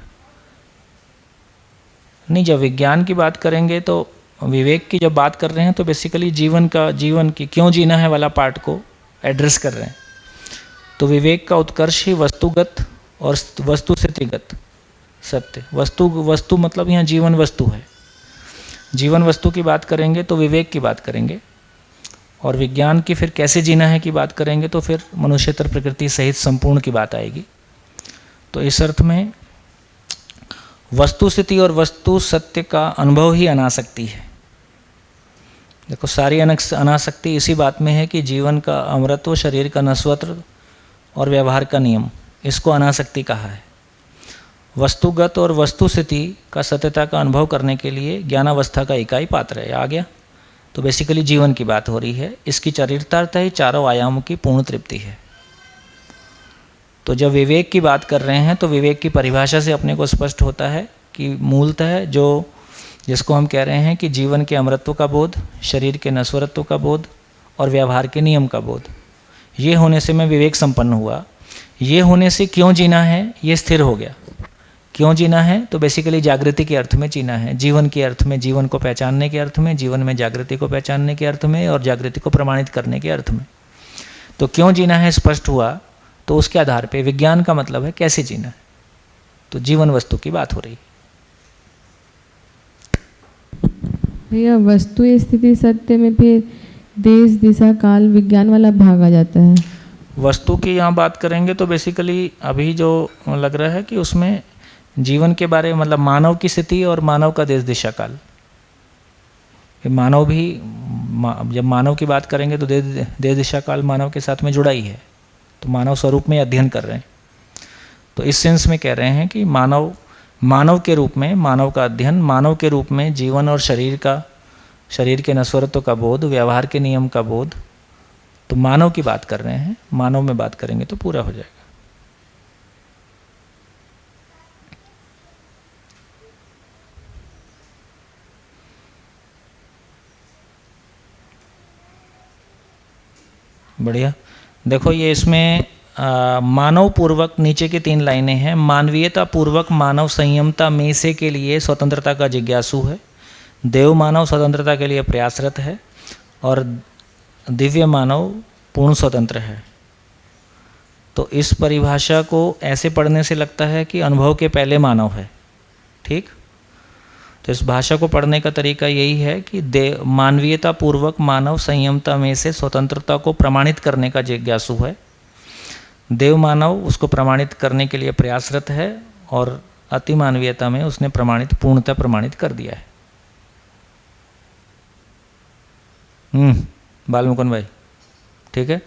नहीं, जब विज्ञान की बात करेंगे तो विवेक की जब बात कर रहे हैं तो बेसिकली जीवन की क्यों जीना है वाला पार्ट को एड्रेस कर रहे हैं। तो विवेक का उत्कर्ष ही वस्तुगत और वस्तु स्थितिगत सत्य। वस्तु मतलब यहाँ जीवन वस्तु है। जीवन वस्तु की बात करेंगे तो विवेक की बात करेंगे, और विज्ञान की फिर कैसे जीना है की बात करेंगे तो फिर मनुष्यतर प्रकृति सहित संपूर्ण की बात आएगी। तो इस अर्थ में वस्तु स्थिति और वस्तु सत्य का अनुभव ही अनासक्ति है। देखो सारी अनासक्ति इसी बात में है कि जीवन का अमृतत्व, शरीर का नश्वरत्व और व्यवहार का नियम, इसको अनासक्ति कहा है। वस्तुगत और वस्तु स्थिति का सत्यता का अनुभव करने के लिए ज्ञानावस्था का इकाई पात्र है। आ गया? तो बेसिकली जीवन की बात हो रही है। इसकी चरितार्थ ही चारों आयामों की पूर्ण तृप्ति है। तो जब विवेक की बात कर रहे हैं तो विवेक की परिभाषा से अपने को स्पष्ट होता है कि मूलतः जिसको हम कह रहे हैं कि जीवन के अमृतत्व का बोध, शरीर के नश्वरत्व का बोध और व्यवहार के नियम का बोध, ये होने से मैं विवेक संपन्न हुआ। ये होने से क्यों जीना है ये स्थिर हो गया। क्यों जीना है तो बेसिकली जागृति के अर्थ में जीना है, जीवन के अर्थ में, जीवन को पहचानने के अर्थ में, जीवन में जागृति को पहचानने के अर्थ में और जागृति को प्रमाणित करने के अर्थ में। तो क्यों जीना है स्पष्ट हुआ, तो उसके आधार पे विज्ञान का मतलब है कैसे जीना है। तो जीवन वस्तु की बात हो रही है।
भैया वस्तु स्थिति सत्य में फिर देश दिशा काल विज्ञान वाला भाग आ जाता है।
वस्तु की यहाँ बात करेंगे तो बेसिकली अभी जो लग रहा है कि उसमें जीवन के बारे में, मतलब मानव की स्थिति और मानव का देश दिशा काल। मानव भी, जब मानव की बात करेंगे तो देश दिशा काल मानव के साथ में जुड़ा ही है। तो मानव स्वरूप में अध्ययन कर रहे हैं। तो इस सेंस में कह रहे हैं कि मानव के रूप में, मानव का अध्ययन, मानव के रूप में जीवन और शरीर के नश्वरत्व का बोध, व्यवहार के नियम का बोध। तो मानव की बात कर रहे हैं, मानव में बात करेंगे तो पूरा हो जाएगा। बढ़िया। देखो ये इसमें मानव पूर्वक नीचे की 3 लाइनें हैं। मानवीयता पूर्वक मानव संयमता में से के लिए स्वतंत्रता का जिज्ञासु है। देव मानव स्वतंत्रता के लिए प्रयासरत है और दिव्य मानव पूर्ण स्वतंत्र है। तो इस परिभाषा को ऐसे पढ़ने से लगता है कि अनुभव के पहले मानव है। ठीक? तो इस भाषा को पढ़ने का तरीका यही है कि मानवीयता पूर्वक मानव संयमता में से स्वतंत्रता को प्रमाणित करने का जिज्ञासु है। देव मानव उसको प्रमाणित करने के लिए प्रयासरत है और अति मानवीयता में उसने पूर्णतः प्रमाणित कर दिया है। बालमुकुंद भाई, ठीक है।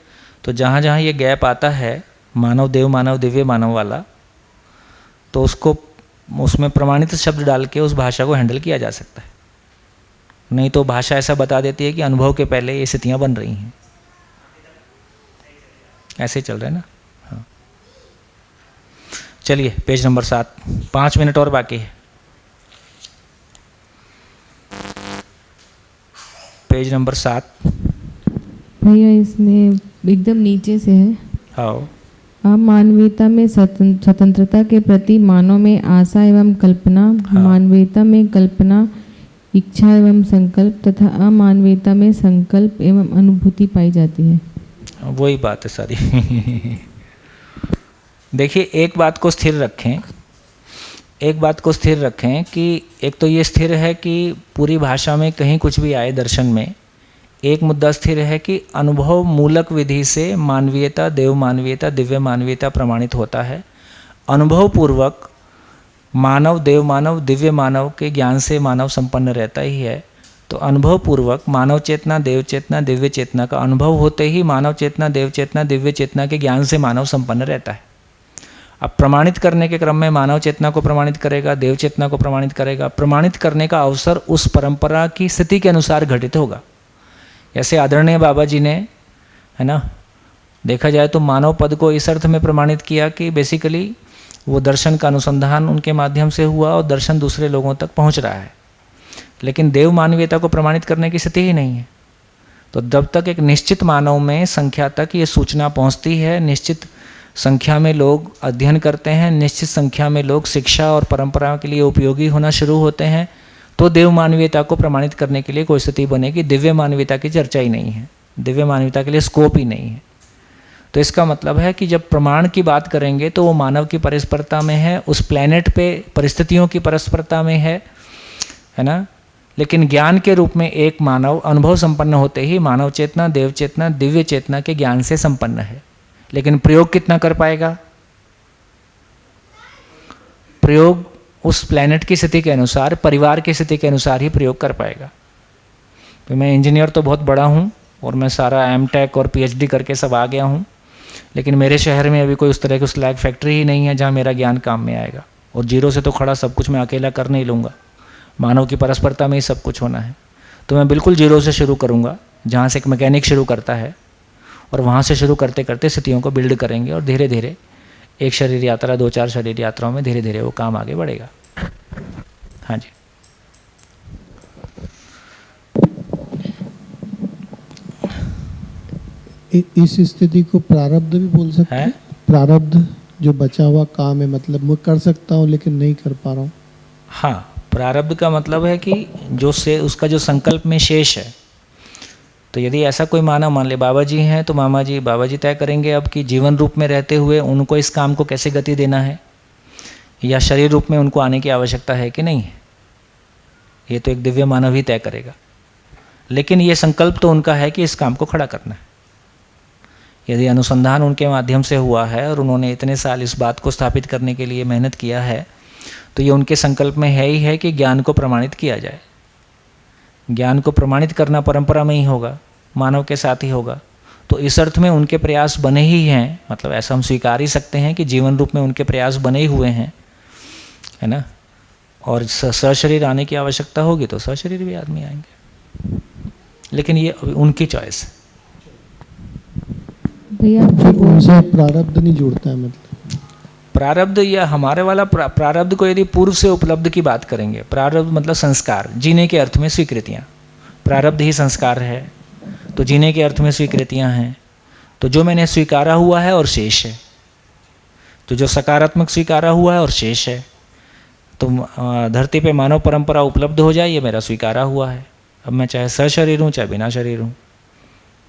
तो जहाँ जहाँ ये गैप आता है मानव, देव मानव, दिव्य मानव वाला, तो उसमें प्रमाणित शब्द डाल के उस भाषा को हैंडल किया जा सकता है। नहीं तो भाषा ऐसा बता देती है कि अनुभव के पहले ये स्थितियाँ बन रही हैं। ऐसे चल रहा है ना। हाँ, चलिए पेज नंबर 7, 5 मिनट और बाकी है। पेज नंबर 7
भैया इसमें एकदम नीचे से है।
आओ।
अमानवीयता में स्वतंत्रता के प्रति मानव में आशा एवं कल्पना, मानवीयता में कल्पना, इच्छा एवं संकल्प तथा अमानवीयता में संकल्प एवं अनुभूति पाई जाती है।
वही बात है सारी। देखिए, एक बात को स्थिर रखें कि एक तो ये स्थिर है कि पूरी भाषा में कहीं कुछ भी आए दर्शन में, एक मुद्दा स्थिर है कि अनुभव मूलक विधि से मानवीयता, देव मानवीयता, दिव्य मानवीयता प्रमाणित होता है। अनुभव पूर्वक मानव, देव मानव, दिव्य मानव के ज्ञान से मानव संपन्न रहता ही है। तो अनुभव पूर्वक मानव चेतना, देव चेतना, दिव्य चेतना का अनुभव होते ही मानव चेतना, देव चेतना, दिव्य चेतना के ज्ञान से मानव संपन्न रहता है। अब प्रमाणित करने के क्रम में मानव चेतना को प्रमाणित करेगा, देव चेतना को प्रमाणित करेगा। प्रमाणित करने का अवसर उस परंपरा की स्थिति के अनुसार घटित होगा। जैसे आदरणीय बाबा जी ने, है ना, देखा जाए तो मानव पद को इस अर्थ में प्रमाणित किया कि बेसिकली वो दर्शन का अनुसंधान उनके माध्यम से हुआ और दर्शन दूसरे लोगों तक पहुंच रहा है। लेकिन देव मानवीयता को प्रमाणित करने की स्थिति ही नहीं है। तो जब तक एक निश्चित मानव में संख्या तक ये सूचना पहुंचती है, निश्चित संख्या में लोग अध्ययन करते हैं, निश्चित संख्या में लोग शिक्षा और परंपरा के लिए उपयोगी होना शुरू होते हैं, तो देव मानवीयता को प्रमाणित करने के लिए कोई स्थिति बनेगी। दिव्य मानवीयता की चर्चा ही नहीं है, दिव्य मानवीयता के लिए स्कोप ही नहीं है। तो इसका मतलब है कि जब प्रमाण की बात करेंगे तो वो मानव की परस्परता में है, उस प्लेनेट पे परिस्थितियों की परस्परता में है ना। लेकिन ज्ञान के रूप में एक मानव अनुभव संपन्न होते ही मानव चेतना, देव चेतना, दिव्य चेतना के ज्ञान से संपन्न है। लेकिन प्रयोग कितना कर पाएगा? प्रयोग उस प्लेनेट की स्थिति के अनुसार, परिवार की स्थिति के अनुसार ही प्रयोग कर पाएगा। तो मैं इंजीनियर तो बहुत बड़ा हूँ और मैं सारा एमटेक और पीएचडी करके सब आ गया हूँ, लेकिन मेरे शहर में अभी कोई उस तरह की स्लैग फैक्ट्री ही नहीं है जहाँ मेरा ज्ञान काम में आएगा। और जीरो से तो खड़ा सब कुछ मैं अकेला कर नहीं लूँगा, मानव की परस्परता में ही सब कुछ होना है। तो मैं बिल्कुल जीरो से शुरू करूँगा, जहाँ से एक मैकेनिक शुरू करता है, और वहाँ से शुरू करते करते स्थितियों को बिल्ड करेंगे और धीरे धीरे एक शरीर यात्रा, 2-4 शरीर यात्राओं में धीरे धीरे वो काम आगे बढ़ेगा। हाँ जी।
इस स्थिति को प्रारब्ध भी बोल सकते हैं। प्रारब्ध जो बचा हुआ काम है, मतलब मैं कर सकता हूँ लेकिन नहीं कर पा रहा हूँ।
हाँ, प्रारब्ध का मतलब है कि जो से उसका जो संकल्प में शेष है। तो यदि ऐसा कोई मानव, मान ले बाबा जी हैं, तो बाबा जी तय करेंगे अब कि जीवन रूप में रहते हुए उनको इस काम को कैसे गति देना है, या शरीर रूप में उनको आने की आवश्यकता है कि नहीं है, ये तो एक दिव्य मानव ही तय करेगा। लेकिन ये संकल्प तो उनका है कि इस काम को खड़ा करना है। यदि अनुसंधान उनके माध्यम से हुआ है और उन्होंने इतने साल इस बात को स्थापित करने के लिए मेहनत किया है, तो ये उनके संकल्प में है ही है कि ज्ञान को प्रमाणित किया जाए। ज्ञान को प्रमाणित करना परंपरा में ही होगा, मानव के साथ ही होगा। तो इस अर्थ में उनके प्रयास बने ही हैं, मतलब ऐसा हम स्वीकार ही सकते हैं कि जीवन रूप में उनके प्रयास बने ही हुए हैं, है ना। और सशरीर आने की आवश्यकता होगी तो सशरीर भी आदमी आएंगे, लेकिन ये उनकी चॉइस है।
भैया
उनसे प्रारब्ध नहीं जुड़ता है, मतलब
प्रारब्ध या हमारे वाला प्रारब्ध को यदि पूर्व से उपलब्ध की बात करेंगे, प्रारब्ध मतलब संस्कार, जीने के अर्थ में स्वीकृतियाँ। प्रारब्ध ही संस्कार है, तो जीने के अर्थ में स्वीकृतियाँ हैं। तो जो मैंने स्वीकारा हुआ है और शेष है, तो जो सकारात्मक स्वीकारा हुआ है और शेष है, तो धरती पे मानव परंपरा उपलब्ध हो जाए, ये मेरा स्वीकारा हुआ है। अब मैं चाहे सशरीर हूँ चाहे बिना शरीर हूँ।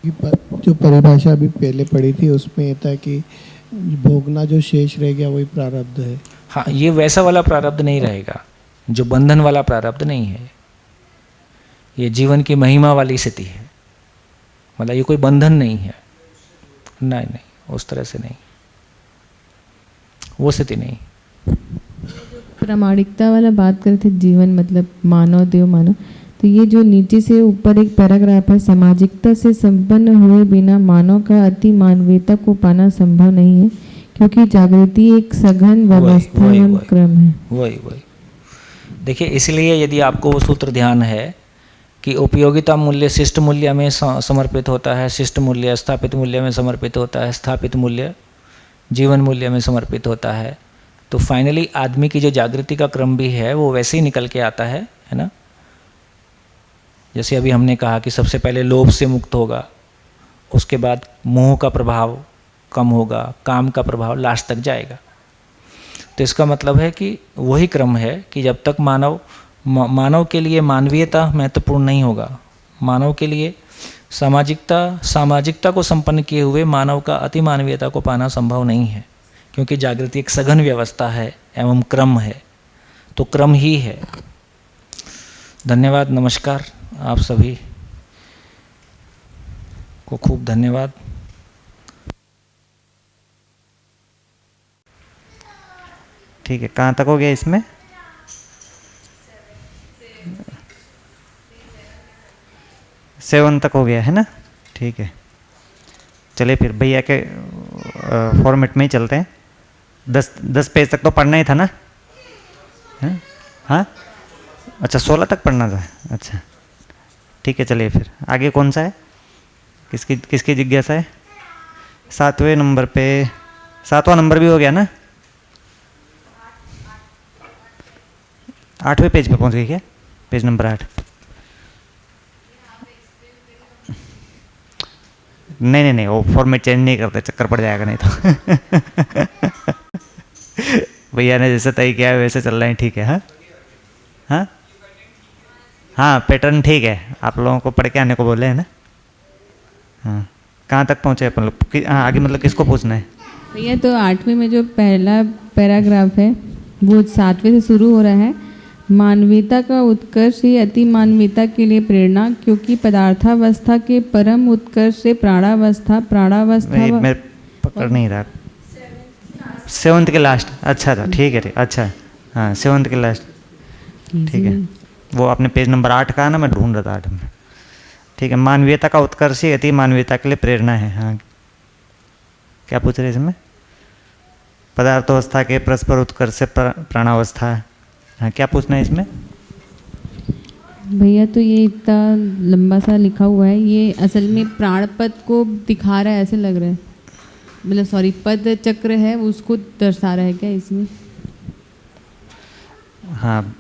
जो परिभाषा अभी पहले पढ़ी थी उसमें ये था कि भोगना जो शेष रह गया वही प्रारब्ध है।
हाँ, ये वैसा वाला प्रारब्ध नहीं रहेगा जो बंधन वाला प्रारब्ध नहीं है। ये जीवन की महिमा वाली स्थिति है, मतलब ये कोई बंधन नहीं है। नहीं, उस तरह से नहीं, वो स्थिति नहीं।
प्रामाणिकता वाला बात कर रहे थे, जीवन मतलब मानव, देव मानव, तो ये जो नीचे से ऊपर एक पैराग्राफ है, सामाजिकता से संपन्न हुए बिना मानव का अति मानवीयता को पाना संभव नहीं है, क्योंकि जागृति एक सघन व्यवस्था एवं क्रम है।
वही देखिए, इसलिए यदि आपको वो सूत्र ध्यान है कि उपयोगिता मूल्य शिष्ट मूल्य में समर्पित होता है, शिष्ट मूल्य स्थापित मूल्य में समर्पित होता है, स्थापित मूल्य जीवन मूल्य में समर्पित होता है, तो फाइनली आदमी की जो जागृति का क्रम भी है वो वैसे ही निकल के आता है ना। जैसे अभी हमने कहा कि सबसे पहले लोभ से मुक्त होगा, उसके बाद मोह का प्रभाव, कम होगा, काम का प्रभाव लास्ट तक जाएगा। तो इसका मतलब है कि वही क्रम है कि जब तक मानव के लिए मानवीयता महत्वपूर्ण नहीं होगा, मानव के लिए सामाजिकता को संपन्न किए हुए मानव का अति मानवीयता को पाना संभव नहीं है, क्योंकि जागृति एक सघन व्यवस्था है एवं क्रम है, तो क्रम ही है। धन्यवाद, नमस्कार। आप सभी को खूब धन्यवाद।
ठीक है, कहाँ तक हो गया इसमें? सेवन तक हो गया है ना? ठीक है, चलिए फिर भैया के फॉर्मेट में ही चलते हैं। 10 पेज तक तो पढ़ना ही था ना? हैं? हाँ, अच्छा 16 तक पढ़ना था। अच्छा ठीक है, चलिए फिर आगे कौन सा है? किसकी जिज्ञासा है? 7वें नंबर पे, 7वां नंबर भी हो गया ना? 8वें पेज पे पहुंच गए क्या? Page number 8। नहीं, वो फॉर्मेट चेंज नहीं करते, चक्कर पड़ जाएगा नहीं तो। भैया ने जैसे तय किया है वैसे चल रहे हैं, ठीक है। हाँ हाँ हाँ, पैटर्न ठीक है, आप लोगों को पढ़ के आने को बोले हैं ना। हाँ, कहाँ तक पहुँचे अपन लोग? हाँ, आगे मतलब किसको पूछना है?
भैया तो 8वीं में जो पहला पैराग्राफ है वो 7वें से शुरू हो रहा है। मानवीयता का उत्कर्ष ही अति मानवीयता के लिए प्रेरणा, क्योंकि पदार्थावस्था के परम उत्कर्ष से प्राणावस्था
मैं पकड़ नहीं रहा। 7th के लास्ट। अच्छा, ठीक है, अच्छा हाँ, 7th के लास्ट, ठीक है। वो आपने पेज नंबर 8 कहा ना, मैं ढूंढ रहा था 8 में। ठीक है, मानवीयता का उत्कर्ष ही अति मानवीयता के लिए प्रेरणा है। हाँ, क्या पूछ रहे इसमें? पदार्थावस्था के परस्पर उत्कर्ष से प्राणावस्था। हाँ, क्या पूछना है इसमें?
भैया तो ये इतना लंबा सा लिखा हुआ है, ये असल में प्राण पद को दिखा रहा है ऐसे लग रहा है, मतलब सॉरी पद चक्र है उसको दर्शा रहा है क्या इसमें?
हाँ,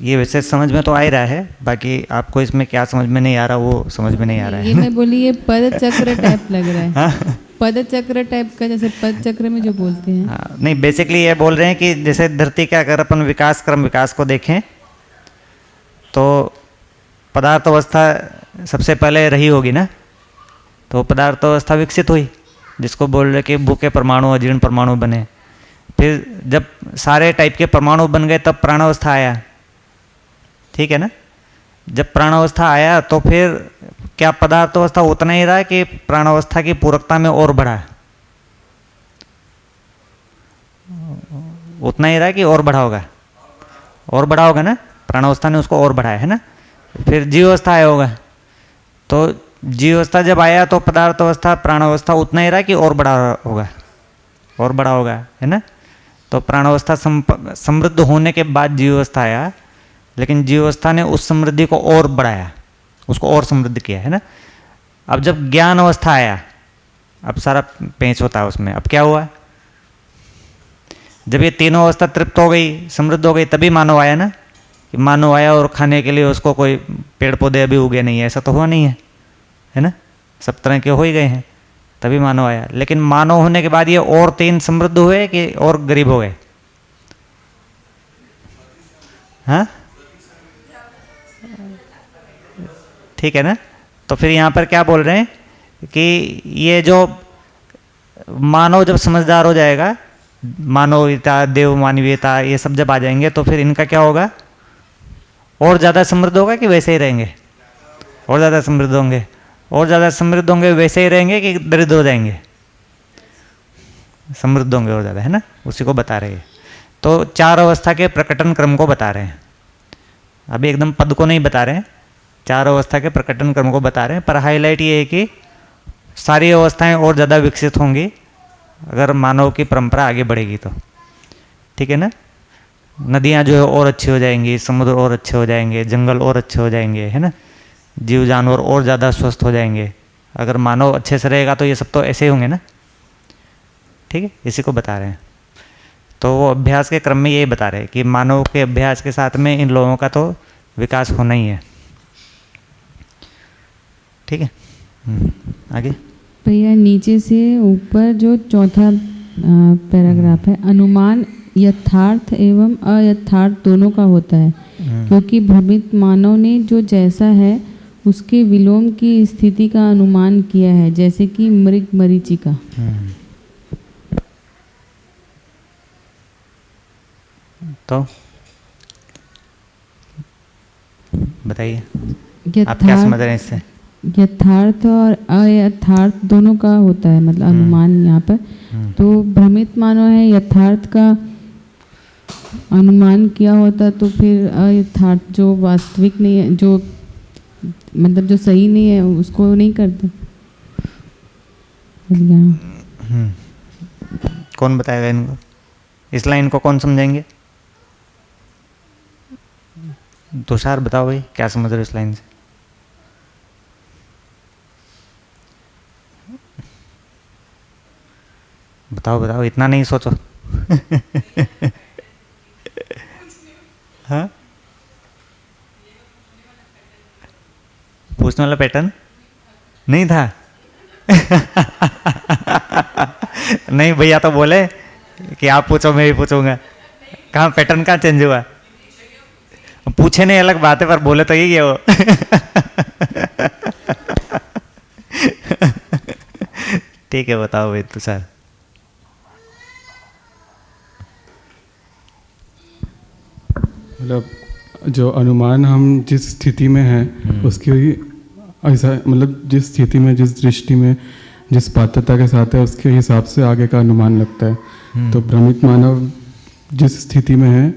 ये वैसे समझ में तो आ ही रहा है, बाकी आपको इसमें क्या समझ में नहीं आ रहा वो समझ में नहीं आ रहा है।
ये मैं बोली ये पद चक्र टाइप लग रहा है। हाँ? पद चक्र टाइप का, जैसे पद चक्र में जो बोलते हैं।
हाँ, नहीं, बेसिकली ये बोल रहे हैं कि जैसे धरती का अगर अपन विकास को देखें तो पदार्थ अवस्था सबसे पहले रही होगी ना, तो पदार्थ अवस्था विकसित हुई, जिसको बोल रहे कि भूखे परमाणु अजीर्ण परमाणु बने। फिर जब सारे टाइप के परमाणु बन गए तब प्राणावस्था आया, ठीक है ना। जब प्राणावस्था आया तो फिर क्या पदार्थ अवस्था उतना ही रहा कि प्राणावस्था की पूरकता में और बढ़ा? उतना ही रहा कि और बढ़ा होगा? और बढ़ा होगा ना, प्राणावस्था ने उसको और बढ़ाया है ना। फिर जीवावस्था आया होगा, तो जीवावस्था जब आया तो पदार्थ अवस्था प्राणावस्था उतना ही रहा कि और बढ़ा होगा? और बढ़ा होगा, है ना। तो प्राणावस्था समृद्ध होने के बाद जीवावस्था आया, लेकिन जीवावस्था ने उस समृद्धि को और बढ़ाया, उसको और समृद्ध किया, है ना। अब जब ज्ञान अवस्था आया, अब सारा पेंच होता है उसमें। अब क्या हुआ? जब ये तीनों अवस्था तृप्त हो गई, समृद्ध हो गई, तभी मानव आया ना। कि मानव आया और खाने के लिए उसको कोई पेड़ पौधे अभी उगे नहीं है, ऐसा तो हुआ नहीं है, है ना। सब तरह के हो ही गए हैं, तभी मानव आया। लेकिन मानव होने के बाद ये और 3 समृद्ध हुए कि और गरीब हो गए? हाँ, ठीक है ना। तो फिर यहाँ पर क्या बोल रहे हैं कि ये जो मानव जब समझदार हो जाएगा, मानवीयता, देव मानवीयता, ये सब जब आ जाएंगे तो फिर इनका क्या होगा? और ज़्यादा समृद्ध होगा कि वैसे ही रहेंगे? और ज़्यादा समृद्ध होंगे। और ज़्यादा समृद्ध होंगे, वैसे ही रहेंगे कि दरिद्र हो जाएंगे? समृद्ध होंगे और ज़्यादा, है ना। उसी को बता रहे हैं। तो 4 अवस्था के प्रकटन क्रम को बता रहे हैं। अभी एकदम पद को नहीं बता रहे हैं, 4 अवस्था के प्रकटन क्रम को बता रहे हैं। पर हाईलाइट ये है कि सारी अवस्थाएं और ज़्यादा विकसित होंगी अगर मानव की परंपरा आगे बढ़ेगी तो, ठीक है ना। नदियाँ जो है और अच्छी हो जाएंगी, समुद्र और अच्छे हो जाएंगे, जंगल और अच्छे हो जाएंगे, है ना। जीव जानवर और ज़्यादा स्वस्थ हो जाएंगे अगर मानव अच्छे से रहेगा। तो ये सब तो ऐसे ही होंगे ना, ठीक है। इसी को बता रहे हैं। तो वो अभ्यास के क्रम में यही बता रहे हैं कि मानव के अभ्यास के साथ में इन लोगों का तो विकास होना ही है, ठीक है। आगे
भैया नीचे से ऊपर जो चौथा पैराग्राफ है, अनुमान यथार्थ एवं अयथार्थ दोनों का होता है, क्योंकि भ्रमित मानव ने जो जैसा है उसके विलोम की स्थिति का अनुमान किया है, जैसे कि मृग मरीचिका।
तो बताइए आप क्या समझ रहे हैं इससे?
यथार्थ और अयथार्थ दोनों का होता है, मतलब अनुमान यहाँ पर। तो भ्रमित मानव है, यथार्थ का अनुमान किया होता तो फिर अयथार्थ जो वास्तविक नहीं है, जो मतलब जो सही नहीं है उसको नहीं करते।
कौन बताएगा इनको? इस लाइन को कौन समझेंगे? तुषार बताओ भाई, क्या समझ रहे हो इस लाइन से? बताओ बताओ, इतना नहीं सोचो। हाँ, पूछने वाला पैटर्न नहीं था। नहीं भैया तो बोले कि आप पूछो मैं भी पूछूंगा। कहाँ पैटर्न कहाँ चेंज हुआ? पूछे नहीं अलग बात है, पर बोले तो यही है वो। ठीक है, बताओ भाई तुषार।
मतलब जो अनुमान हम जिस स्थिति में हैं उसकी ऐसा, मतलब जिस स्थिति में, जिस दृष्टि में, जिस पात्रता के साथ है उसके हिसाब से आगे का अनुमान लगता है। तो भ्रमित मानव जिस स्थिति में है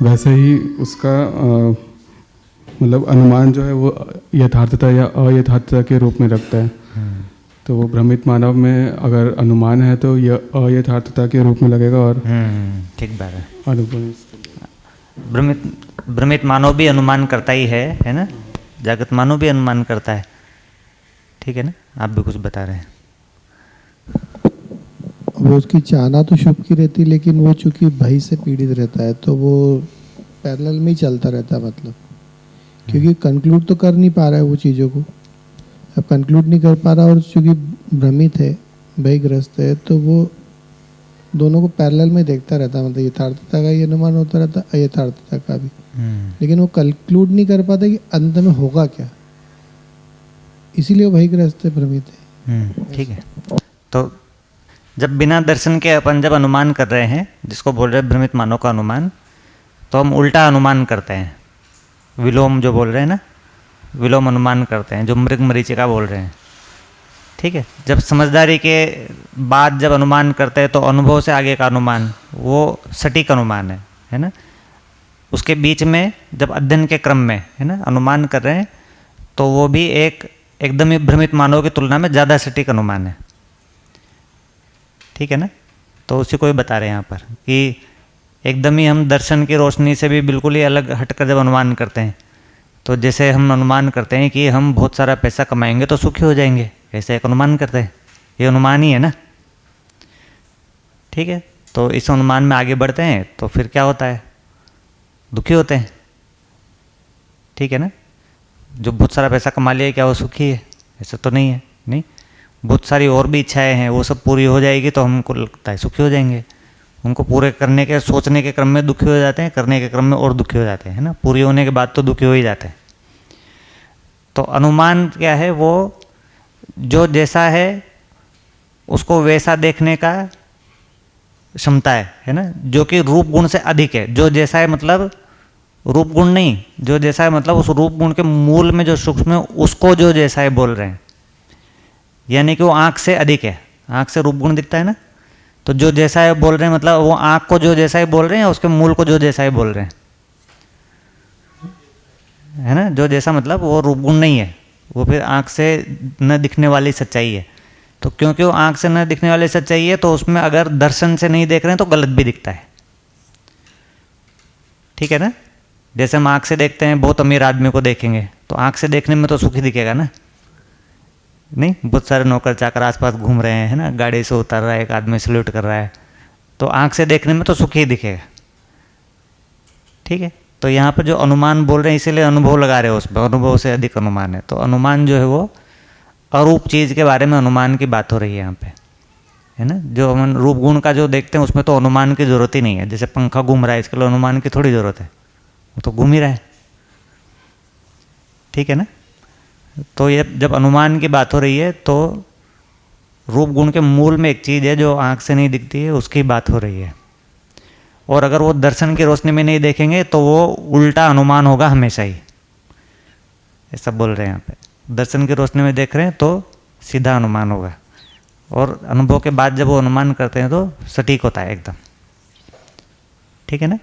वैसे ही उसका मतलब अनुमान जो है वो यथार्थता या अयथार्थता के रूप में रखता है। तो वो भ्रमित मानव में अगर अनुमान है तो यह अयथार्थता के रूप में लगेगा। और
ठीक बात है।
अनुभव
भ्रमित मानव भी अनुमान करता ही है ना? जागृत मानव भी अनुमान करता है, ठीक है ना? आप भी कुछ बता रहे हैं।
वो उसकी चाहना तो शुभ की रहती, लेकिन वो चूंकि भय से पीड़ित रहता है तो वो पैरेलल में ही चलता रहता है, मतलब क्योंकि कंक्लूड तो कर नहीं पा रहा है वो चीज़ों को। अब कंक्लूड नहीं कर पा रहा और चूंकि भ्रमित है, भयग्रस्त है, तो वो दोनों को पैरेलल में देखता रहता है। मतलब यथार्थता का ही अनुमान होता रहता है, अयथार्थता का भी। लेकिन वो कंक्लूड नहीं कर पाता कि अंत में होगा क्या, इसीलिए वो भयग्रस्त है, भ्रमित है।
ठीक है। तो जब बिना दर्शन के अपन जब अनुमान कर रहे हैं, जिसको बोल रहे हैं भ्रमित मानव का अनुमान, तो हम उल्टा अनुमान करते हैं। विलोम जो बोल रहे हैं ना, विलोम अनुमान करते हैं, जो मृग मरीचिका बोल रहे हैं। ठीक है। जब समझदारी के बाद जब अनुमान करते हैं तो अनुभव से आगे का अनुमान वो सटीक अनुमान है ना? उसके बीच में जब अध्ययन के क्रम में है ना अनुमान कर रहे हैं तो वो भी एकदम ही भ्रमित मानव की तुलना में ज़्यादा सटीक अनुमान है। ठीक है ना? तो उसी को ही बता रहे हैं यहाँ पर कि एकदम ही हम दर्शन की रोशनी से भी बिल्कुल ही अलग हटकर जब अनुमान करते हैं, तो जैसे हम अनुमान करते हैं कि हम बहुत सारा पैसा कमाएंगे तो सुखी हो जाएंगे, ऐसे एक अनुमान करते हैं, ये अनुमान ही है ना? ठीक है। तो इस अनुमान में आगे बढ़ते हैं तो फिर क्या होता है? दुखी होते हैं। ठीक है ना? जो बहुत सारा पैसा कमा लिया क्या वो सुखी है? ऐसा तो नहीं है। नहीं, बहुत सारी और भी इच्छाएं हैं, वो सब पूरी हो जाएगी तो हमको लगता है सुखी हो जाएंगे। उनको पूरे करने के सोचने के क्रम में दुखी हो जाते हैं, करने के क्रम में और दुखी हो जाते हैं, है ना? पूरी होने के बाद तो दुखी हो ही जाते हैं। तो अनुमान क्या है? वो जो जैसा है उसको वैसा देखने का क्षमता है ना? जो कि रूप गुण से अधिक है। जो जैसा है मतलब रूप गुण नहीं, जो जैसा है मतलब उस रूप गुण के मूल में जो सूक्ष्म है उसको जो जैसा है बोल रहे हैं, यानी कि वो आँख से अधिक है। आँख से रूप गुण दिखता है ना, तो जो जैसा है बोल रहे हैं मतलब वो आँख को जो जैसा है बोल रहे हैं या उसके मूल को जो जैसा है बोल रहे हैं, है ना? जो जैसा मतलब वो रूप गुण नहीं है, वो फिर आँख से न दिखने वाली सच्चाई है। तो क्योंकि वो आँख से न दिखने वाली सच्चाई है तो उसमें अगर दर्शन से नहीं देख रहे हैं तो गलत भी दिखता है। ठीक है ना? जैसे हम आँख से देखते हैं, बहुत अमीर आदमी को देखेंगे तो आँख से देखने में तो सुखी दिखेगा ना? नहीं, बहुत सारे नौकर चाकर आसपास घूम रहे हैं, है ना? गाड़ी से उतर रहा है, एक आदमी सल्यूट कर रहा है, तो आँख से देखने में तो सुखी ही दिखेगा। ठीक है। तो यहाँ पर जो अनुमान बोल रहे हैं इसीलिए अनुभव लगा रहे हैं, उसमें अनुभव से अधिक अनुमान है। तो अनुमान जो है वो अरूप चीज़ के बारे में अनुमान की बात हो रही है यहाँ पे, है ना। जो हम रूप गुण का जो देखते हैं उसमें तो अनुमान की ज़रूरत ही नहीं है। जैसे पंखा घूम रहा है, इसके लिए अनुमान की थोड़ी ज़रूरत है, वो तो घूम ही रहा है, ठीक है ना। तो ये जब अनुमान की बात हो रही है तो रूप गुण के मूल में एक चीज़ है जो आँख से नहीं दिखती है, उसकी बात हो रही है। और अगर वो दर्शन की रोशनी में नहीं देखेंगे तो वो उल्टा अनुमान होगा हमेशा ही, ऐसा बोल रहे हैं यहाँ पे। दर्शन की रोशनी में देख रहे हैं तो सीधा अनुमान होगा, और अनुभव के बाद जब वो अनुमान करते हैं तो सटीक होता है एकदम, ठीक है ना।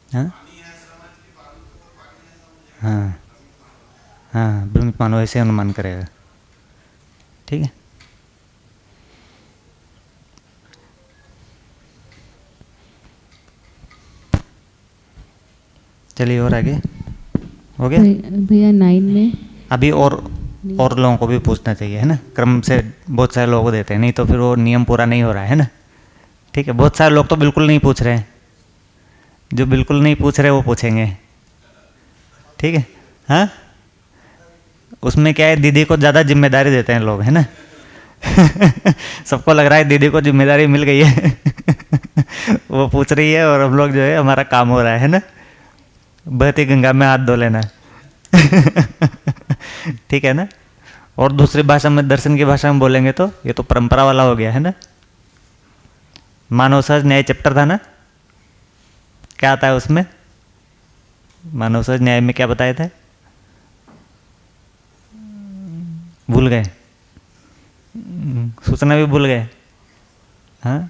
हाँ हाँ हाँ, ब्रह्म मानो ऐसे अनुमान करेगा, ठीक है। चलिए और आगे हो गया
भैया 9 में
अभी। और लोगों को भी पूछना चाहिए, है ना। क्रम से बहुत सारे लोगों को देते हैं, नहीं तो फिर वो नियम पूरा नहीं हो रहा है ना, ठीक है। बहुत सारे लोग तो बिल्कुल नहीं पूछ रहे हैं, जो बिल्कुल नहीं पूछ रहे वो पूछेंगे, ठीक है। हाँ, उसमें क्या है, दीदी को ज़्यादा जिम्मेदारी देते हैं लोग, है ना। सबको लग रहा है दीदी को जिम्मेदारी मिल गई है। वो पूछ रही है और हम लोग जो है हमारा काम हो रहा है ना। बहती गंगा में हाथ धो लेना। ठीक है ना। और दूसरी भाषा में, दर्शन की भाषा में बोलेंगे तो ये तो परंपरा वाला हो गया, है ना। मानव सहज न्याय चैप्टर था ना, क्या आता है उसमें? मानव सहज न्याय में क्या बताए थे? भूल गए, सूचना भी भूल गए। हाँ,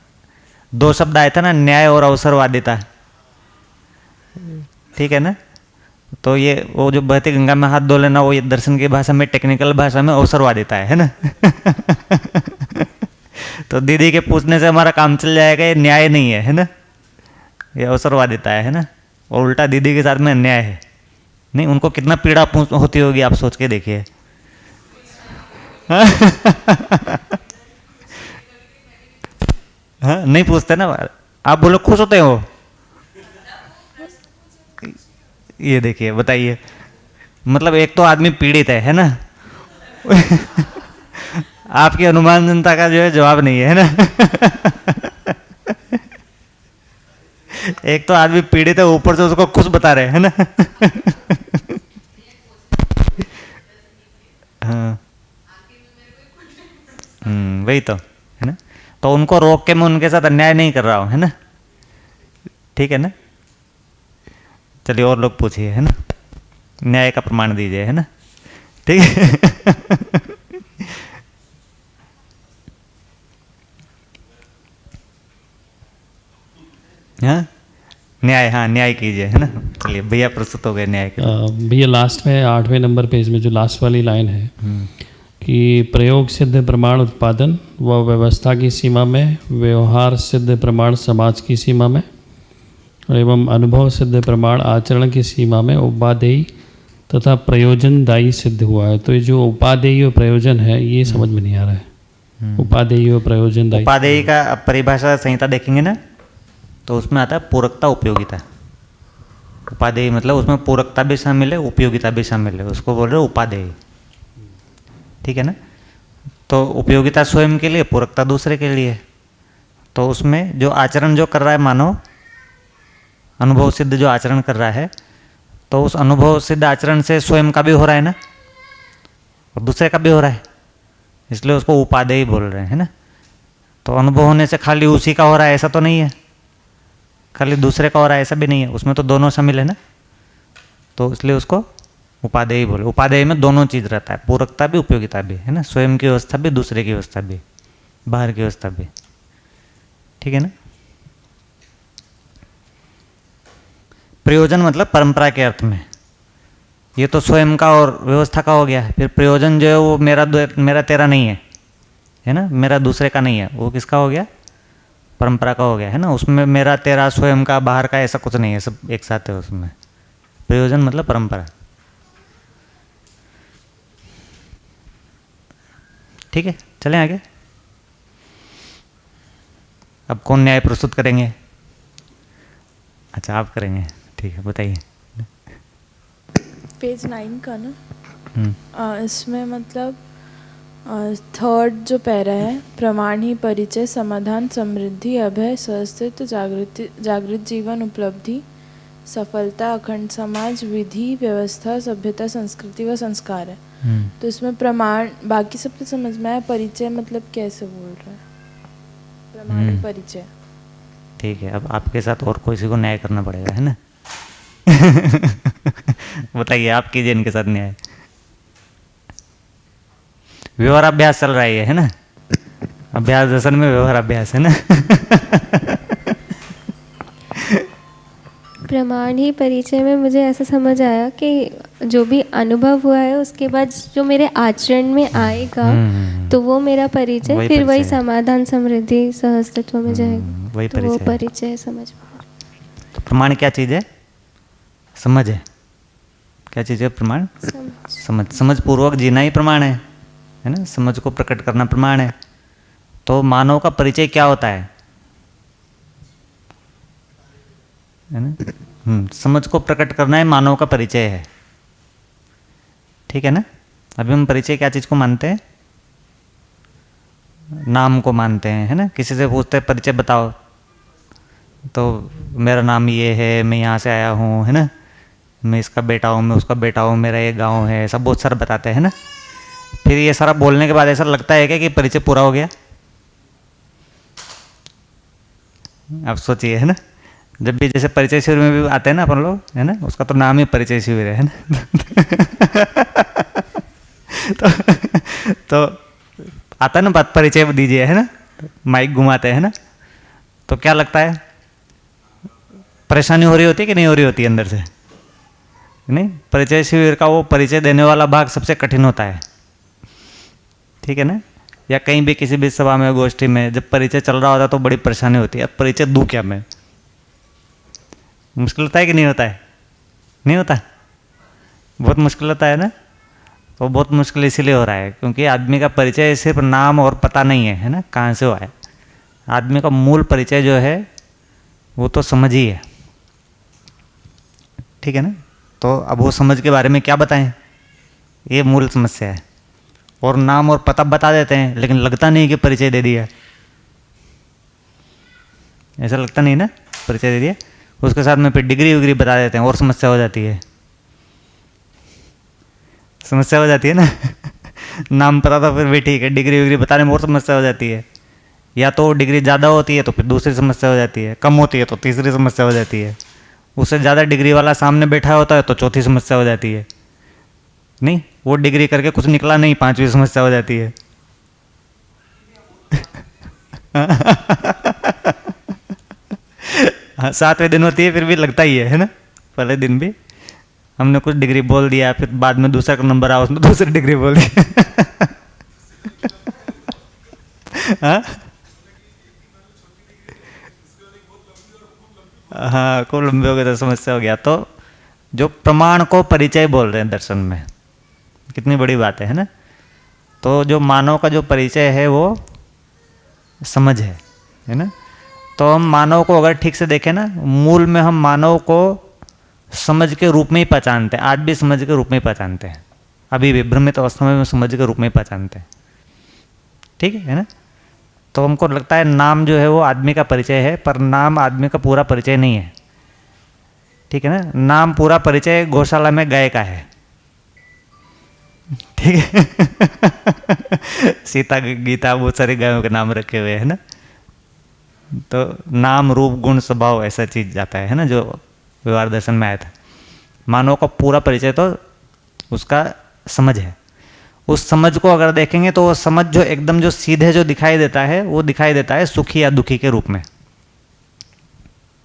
2 शब्द आए थे ना, न्याय और अवसरवादिता, ठीक है ना। तो ये वो जो बहती गंगा में हाथ धो लेना, वो ये दर्शन की भाषा में, टेक्निकल भाषा में अवसरवादिता है ना। तो दीदी के पूछने से हमारा काम चल जाएगा, ये न्याय नहीं है ना, ये अवसरवादिता है ना। और उल्टा दीदी के साथ में अन्याय है। नहीं, उनको कितना पीड़ा होती होगी आप सोच के देखिए। हाँ, नहीं पूछते ना आप, बोलो खुश होते हो। ये देखिए, बताइए, मतलब एक तो आदमी पीड़ित है ना। आपकी अनुमान जनता का जो है जवाब नहीं है ना। एक तो आदमी पीड़ित है, ऊपर से उसको खुश बता रहे हैं ना। हाँ, वही तो है ना। तो उनको रोक के मैं उनके साथ अन्याय नहीं कर रहा हूँ, है ना, ठीक है ना। चलिए और लोग पूछिए, है ना, न्याय का प्रमाण दीजिए, है ना, ठीक है। हाँ, न्याय, हाँ न्याय कीजिए, है ना। चलिए भैया प्रस्तुत हो गए न्याय के।
भैया लास्ट में 8वें नंबर पेज में जो लास्ट वाली लाइन है कि प्रयोग सिद्ध प्रमाण उत्पादन व व्यवस्था की सीमा में, व्यवहार सिद्ध प्रमाण समाज की सीमा में, एवं अनुभव सिद्ध प्रमाण आचरण की सीमा में उपादेय तथा प्रयोजनदायी सिद्ध हुआ है। तो ये जो उपादेय और प्रयोजन है, ये समझ में नहीं आ रहा है। उपादेय और प्रयोजनदायी,
उपादेय का परिभाषा संहिता देखेंगे ना, तो उसमें आता है पूरकता उपयोगिता। उपादेय मतलब उसमें पूरकता भी शामिल है, उपयोगिता भी शामिल है, उसको बोल रहे हो उपादेय, ठीक है ना। तो उपयोगिता स्वयं के लिए, पूरकता दूसरे के लिए। तो उसमें जो आचरण जो कर रहा है मानव, अनुभव सिद्ध जो आचरण कर रहा है, तो उस अनुभव सिद्ध आचरण से स्वयं का भी हो रहा है ना, और दूसरे का भी हो रहा है, इसलिए उसको उपादेय बोल रहे हैं ना। तो अनुभव होने से खाली उसी का हो रहा है ऐसा तो नहीं है, खाली दूसरे का हो रहा है ऐसा भी नहीं है, उसमें तो दोनों शामिल है ना। तो इसलिए उसको उपादेय बोले। उपादेय में दोनों चीज़ रहता है, पूरकता भी उपयोगिता भी, है ना, स्वयं की व्यवस्था भी, दूसरे की व्यवस्था भी, बाहर की व्यवस्था भी, ठीक है ना। प्रयोजन मतलब परंपरा के अर्थ में, ये तो स्वयं का और व्यवस्था का हो गया। फिर प्रयोजन जो है वो मेरा तेरा नहीं है ना, मेरा दूसरे का नहीं है, वो किसका हो गया? परंपरा का हो गया, है ना। उसमें मेरा तेरा स्वयं का बाहर का ऐसा कुछ नहीं है, सब एक साथ है उसमें। प्रयोजन मतलब परंपरा, ठीक है। चलें आगे। अब कौन न्याय प्रस्तुत करेंगे? अच्छा आप करेंगे, ठीक है, बताइए।
पेज 9 का ना, इसमें मतलब थर्ड जो पैरा है, प्रमाण ही परिचय, समाधान, समृद्धि, अभय, सहस्तित्व, जागृत जीवन, उपलब्धि, सफलता, अखंड समाज, विधि, व्यवस्था, सभ्यता, संस्कृति व संस्कार है। तो इसमें प्रमाण बाकी सब तो समझ में आया, परिचय मतलब कैसे बोल रहा है, प्रमाण ही परिचय।
ठीक है, अब आपके साथ और किसी को न्याय करना पड़ेगा, है ना? बताइए, आप कीजिए इनके साथ न्याय। व्यवहाराभ्यास चल रहा है ये, है ना? अभ्यास दर्शन में व्यवहाराभ्यास है ना?
प्रमाण ही परिचय में मुझे ऐसा समझ आया कि जो भी अनुभव हुआ है उसके बाद जो मेरे आचरण में आएगा तो वो मेरा परिचय, फिर वही समाधान, समृद्धि, सहस्तित्व में जाएगा,
वही
तो वो परिचय समझ में।
तो प्रमाण क्या चीज़ है? समझ है। क्या चीज़ है प्रमाण? समझ। समझ पूर्वक जीना ही प्रमाण है ना? समझ को प्रकट करना प्रमाण है। तो मानव का परिचय क्या होता है ना? समझ को प्रकट करना है, मानव का परिचय है, ठीक है ना? अभी हम परिचय क्या चीज़ को मानते हैं? नाम को मानते हैं, है ना? किसी से पूछते हैं परिचय बताओ, तो मेरा नाम ये है, मैं यहाँ से आया हूँ, है ना? मैं इसका बेटा हूँ, मैं उसका बेटा हूँ, मेरा ये गांव है, सब बहुत सारा बताते हैं ना? फिर ये सारा बोलने के बाद ऐसा लगता है क्या कि परिचय पूरा हो गया? आप सोचिए, है ना? जब भी जैसे परिचय शिविर में भी आते हैं ना अपन लोग, है ना? उसका तो नाम ही परिचय शिविर है ना? तो आता है ना बात, परिचय दीजिए, है ना? माइक घुमाते हैं ना? तो क्या लगता है, परेशानी हो रही होती है कि नहीं हो रही होती है अंदर से? नहीं, परिचय शिविर का वो परिचय देने वाला भाग सबसे कठिन होता है, ठीक है ना? या कहीं भी किसी भी सभा में, गोष्ठी में जब परिचय चल रहा होता है तो बड़ी परेशानी होती है, अब परिचय दूँ क्या मैं? मुश्किल होता है कि नहीं होता है? नहीं होता, बहुत मुश्किल होता है ना? तो बहुत मुश्किल इसीलिए हो रहा है क्योंकि आदमी का परिचय सिर्फ नाम और पता नहीं है, है ना? कहाँ से हुआ है? आदमी का मूल परिचय जो है वो तो समझ ही है, ठीक है ना? तो अब वो समझ के बारे में क्या बताएं, ये मूल समस्या है। और नाम और पता बता देते हैं लेकिन लगता नहीं कि परिचय दे दिया, ऐसा लगता नहीं ना परिचय दे दिया। उसके साथ में फिर डिग्री विग्री बता देते हैं और समस्या हो जाती है, समस्या हो जाती है ना? नाम पता तो फिर भी ठीक है, डिग्री विग्री बताने में और समस्या हो जाती है। या तो डिग्री ज़्यादा होती है तो फिर दूसरी समस्या हो जाती है, कम होती है तो तीसरी समस्या हो जाती है, उससे ज़्यादा डिग्री वाला सामने बैठा होता है तो चौथी समस्या हो जाती है। नहीं, वो डिग्री करके कुछ निकला नहीं, पांचवी समस्या हो जाती है। हाँ, 7वें दिन होती है फिर भी लगता ही है ना? पहले दिन भी हमने कुछ डिग्री बोल दिया, फिर बाद में दूसरा का नंबर आया, उसमें दूसरी डिग्री बोल दी। हाँ, खूब लंबे हो गए तो समस्या हो गया। तो जो प्रमाण को परिचय बोल रहे हैं दर्शन में, कितनी बड़ी बात है ना? तो जो मानव का जो परिचय है वो समझ है ना? तो हम मानव को अगर ठीक से देखें ना, मूल में हम मानव को समझ के रूप में ही पहचानते हैं, आज भी समझ के रूप में ही पहचानते हैं, अभी भी भ्रमित अवस्था में समझ के रूप में ही पहचानते हैं, ठीक है ना? तो हमको लगता है नाम जो है वो आदमी का परिचय है, पर नाम आदमी का पूरा परिचय नहीं है, ठीक है ना? नाम पूरा परिचय गौशाला में गाय का है, ठीक है? सीता गीता बहुत सारी गायों के नाम रखे हुए हैं ना? तो नाम रूप गुण स्वभाव ऐसा चीज जाता है ना, जो व्यवहार दर्शन में आया था। मानव का पूरा परिचय तो उसका समझ है। उस समझ को अगर देखेंगे तो वो समझ जो एकदम जो सीधे जो दिखाई देता है वो दिखाई देता है सुखी या दुखी के रूप में।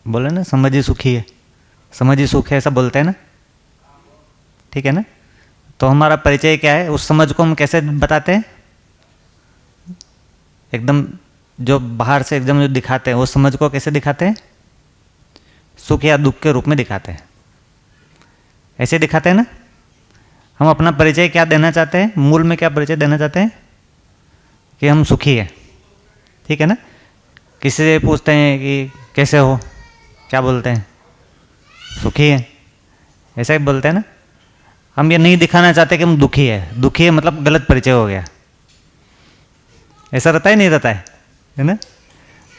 बोले ना, समझ ही सुखी है, समझ ही सुख है, ऐसा बोलते हैं ना, ठीक है ना? तो हमारा परिचय क्या है, उस समझ को हम कैसे बताते हैं? एकदम जो बाहर से एकदम जो दिखाते हैं, उस समझ को कैसे दिखाते हैं? सुख या दुख के रूप में दिखाते हैं, ऐसे दिखाते हैं ना? हम अपना परिचय क्या देना चाहते हैं, मूल में क्या परिचय देना चाहते हैं? कि हम सुखी हैं, ठीक है ना? किसी से पूछते हैं कि कैसे हो, क्या बोलते हैं? सुखी है, ऐसा ही बोलते हैं ना। हम ये नहीं दिखाना चाहते कि हम दुखी है। दुखी है मतलब गलत परिचय हो गया, ऐसा रहता ही नहीं रहता है ना।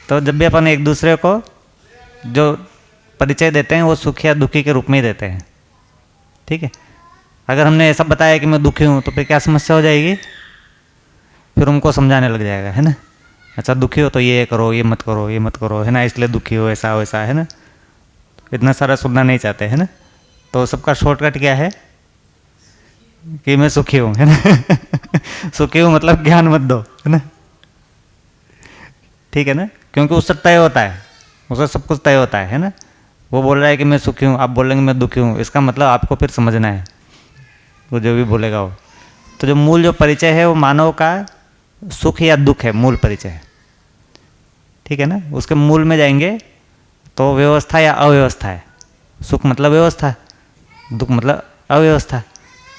तो जब भी अपन एक दूसरे को जो परिचय देते हैं वो सुखी या दुखी के रूप में ही देते हैं, ठीक है। अगर हमने ऐसा बताया कि मैं दुखी हूँ तो फिर क्या समस्या हो जाएगी, फिर उनको समझाने लग जाएगा, है ना। अच्छा दुखी हो तो ये करो, ये मत करो, ये मत करो, है ना, इसलिए दुखी हो, ऐसा वैसा, है ना। इतना सारा सुनना नहीं चाहते, है ना। तो सबका शॉर्टकट क्या है कि मैं सुखी हूँ, है ना। सुखी हूँ मतलब ज्ञान मत दो, है ना, ठीक है ना। क्योंकि उससे तय होता है, उससे सब कुछ तय होता है ना। वो बोल रहा है कि मैं सुखी हूँ, आप बोलेंगे मैं दुखी हूँ, इसका मतलब आपको फिर समझना है वो जो भी बोलेगा वो। तो जो मूल जो परिचय है वो मानव का सुख या दुख है, मूल परिचय है, ठीक है ना। उसके मूल में जाएंगे तो व्यवस्था या अव्यवस्था है। सुख मतलब व्यवस्था, दुख मतलब अव्यवस्था।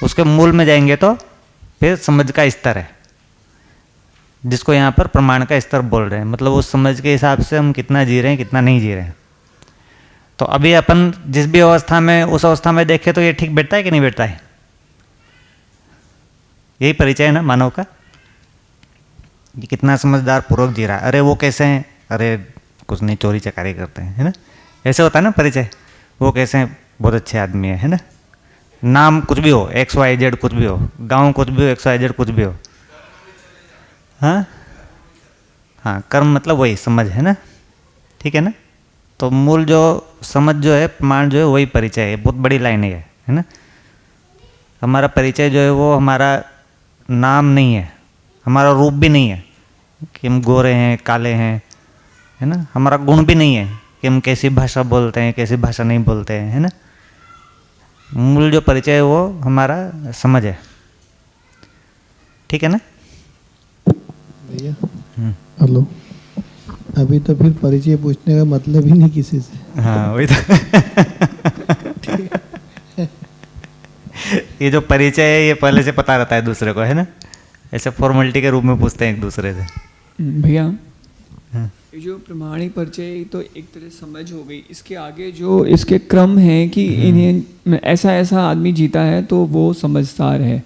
उसके मूल में जाएंगे तो फिर समझ का स्तर है, जिसको यहाँ पर प्रमाण का स्तर बोल रहे हैं। मतलब उस समझ के हिसाब से हम कितना जी रहे हैं, कितना नहीं जी रहे हैं। तो अभी अपन जिस भी अवस्था में, उस अवस्था में देखें तो ये ठीक बैठता है कि नहीं बैठता है। यही परिचय है ना मानव का, ये कितना समझदार पूर्वक जी रहा है। अरे वो कैसे हैं, अरे कुछ नहीं, चोरी चकारी करते हैं, है ना। ऐसे होता है ना परिचय। वो कैसे हैं, बहुत अच्छे आदमी है ना। नाम कुछ भी हो, XYZ कुछ भी हो, गांव कुछ भी हो, XYZ कुछ भी हो, हाँ हाँ, कर्म मतलब वही समझ, है ना, ठीक है ना। तो मूल जो समझ जो है, प्रमाण जो है, वही परिचय है। बहुत बड़ी लाइन है ना। हमारा परिचय जो है वो हमारा नाम नहीं है, हमारा रूप भी नहीं है कि हम गोरे हैं, काले हैं, है ना। हमारा गुण भी नहीं है कि हम कैसी भाषा बोलते हैं, कैसी भाषा नहीं बोलते हैं, है ना। मूल जो परिचय है वो हमारा समझ है, ठीक है ना
भैया। हेलो, अभी तो फिर परिचय पूछने का मतलब ही नहीं किसी से।
हाँ वही तो। ये जो परिचय है ये पहले से पता रहता है दूसरे को, है ना। ऐसे फॉर्मेलिटी के रूप में पूछते हैं एक दूसरे से।
भैया ये जो प्रमाणिक परिचय तो एक तरह समझ हो गई, इसके आगे जो इसके क्रम है कि इन्हें ऐसा ऐसा आदमी जीता है तो वो समझदार है,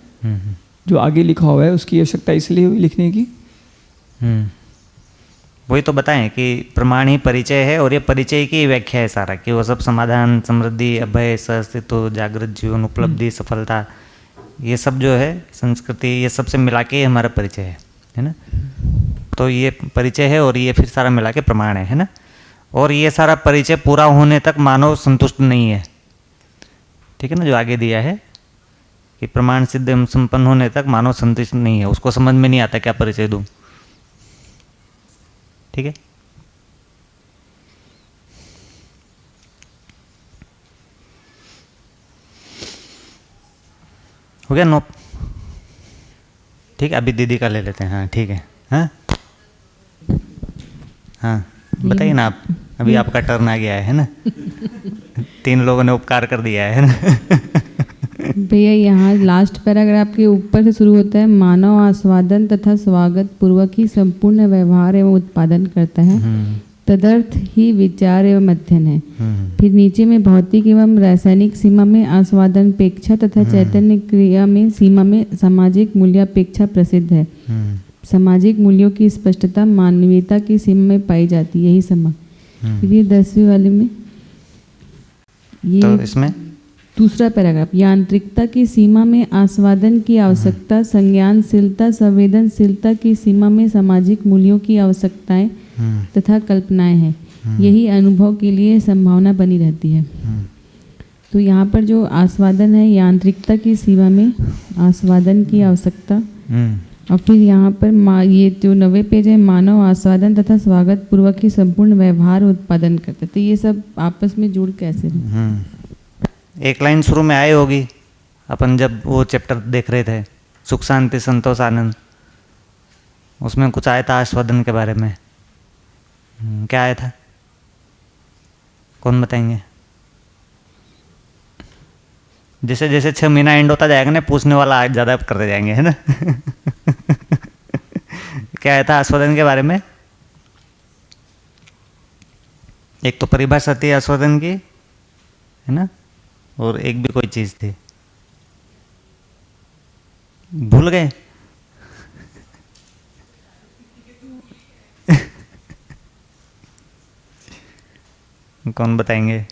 जो आगे लिखा हुआ है उसकी आवश्यकता इसलिए हुई लिखने की।
वही तो बताएं कि प्रमाण ही परिचय है, और ये परिचय की व्याख्या है सारा, कि वो सब समाधान, समृद्धि, अभय, सहअस्तित्व, जागृत जीवन, उपलब्धि, सफलता, ये सब जो है संस्कृति, ये सब से मिला के हमारा परिचय है ना। तो ये परिचय है और ये फिर सारा मिला के प्रमाण है ना। और ये सारा परिचय पूरा होने तक मानव संतुष्ट नहीं है, ठीक है ना। जो आगे दिया है कि प्रमाण सिद्ध एवं संपन्न होने तक मानव संतुष्ट नहीं है, उसको समझ में नहीं आता क्या परिचय दूं, ठीक है। हो गया नो, ठीक है। अभी दीदी का ले लेते हैं, हाँ ठीक है। हाँ हाँ बताइए ना आप, अभी आपका टर्न आ गया है ना। 3 लोगों ने उपकार कर दिया है ना।
भैया यहाँ लास्ट पैराग्राफ के ऊपर से शुरू होता है, मानव आस्वादन तथा स्वागत पूर्वक ही संपूर्ण व्यवहार एवं उत्पादन करता है, तदर्थ ही विचार एवं अध्ययन है। फिर नीचे में भौतिक एवं रासायनिक सीमा में आस्वादनपेक्षा तथा चैतन्य क्रिया में सीमा में सामाजिक मूल्यापेक्षा प्रसिद्ध है। सामाजिक मूल्यों की स्पष्टता मानवीयता की सीमा में पाई जाती है, यही समझ। फिर ये 10वीं वाले में ये
तो इसमें
दूसरा पैराग्राफ, यांत्रिकता की सीमा में आस्वादन की आवश्यकता, संज्ञानशीलता संवेदनशीलता की सीमा में सामाजिक मूल्यों की आवश्यकताएं तथा कल्पनाएं हैं, यही अनुभव के लिए संभावना बनी रहती है। तो यहाँ पर जो आस्वादन है, यांत्रिकता की सीमा में आस्वादन की आवश्यकता, और फिर यहाँ पर ये जो 90 पेज है, मानव आस्वादन तथा स्वागत पूर्वक ही संपूर्ण व्यवहार उत्पादन करते। तो ये सब आपस में जुड़ कैसे
एक लाइन शुरू में आई होगी, अपन जब वो चैप्टर देख रहे थे, सुख शांति संतोष आनंद, उसमें कुछ आया था आस्वादन के बारे में। क्या आया था, कौन बताएंगे? जैसे जैसे 6 महीना एंड होता जाएगा ना, पूछने वाला ज़्यादा करते जाएंगे, है ना। क्या आया था आस्वादन के बारे में? एक तो परिभाषा थी आस्वादन की, है ना, और एक भी कोई चीज़ थी, भूल गए? कौन बताएंगे?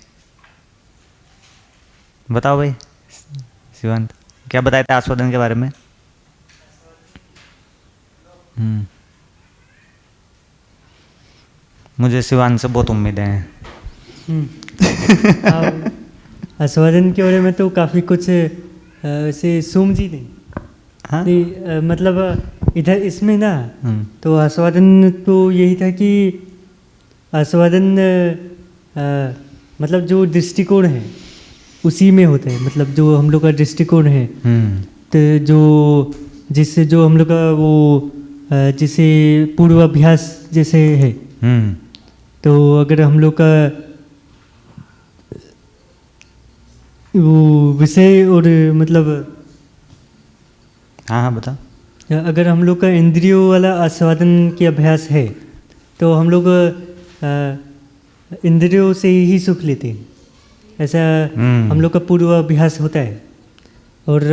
बताओ भाई शिवांत, क्या बताए थे आस्वादन के बारे में? मुझे शिवांत से बहुत उम्मीदें हैं।
आस्वादन के बारे में तो काफ़ी कुछ ऐसे सूम जी नहीं।
हाँ?
नहीं मतलब इधर इसमें ना तो आस्वादन तो यही था कि आस्वादन मतलब जो दृष्टिकोण है उसी में होता है, मतलब जो हम लोग का दृष्टिकोण है तो जो जिससे जो हम लोग का वो जैसे पूर्वाभ्यास जैसे है, तो अगर हम लोग का वो विषय और मतलब
हाँ बता,
अगर हम लोग का इंद्रियों वाला आस्वादन के अभ्यास है तो हम लोग इंद्रियों से ही सुख लेते हैं, ऐसा हम लोग का पूर्वाभ्यास होता है और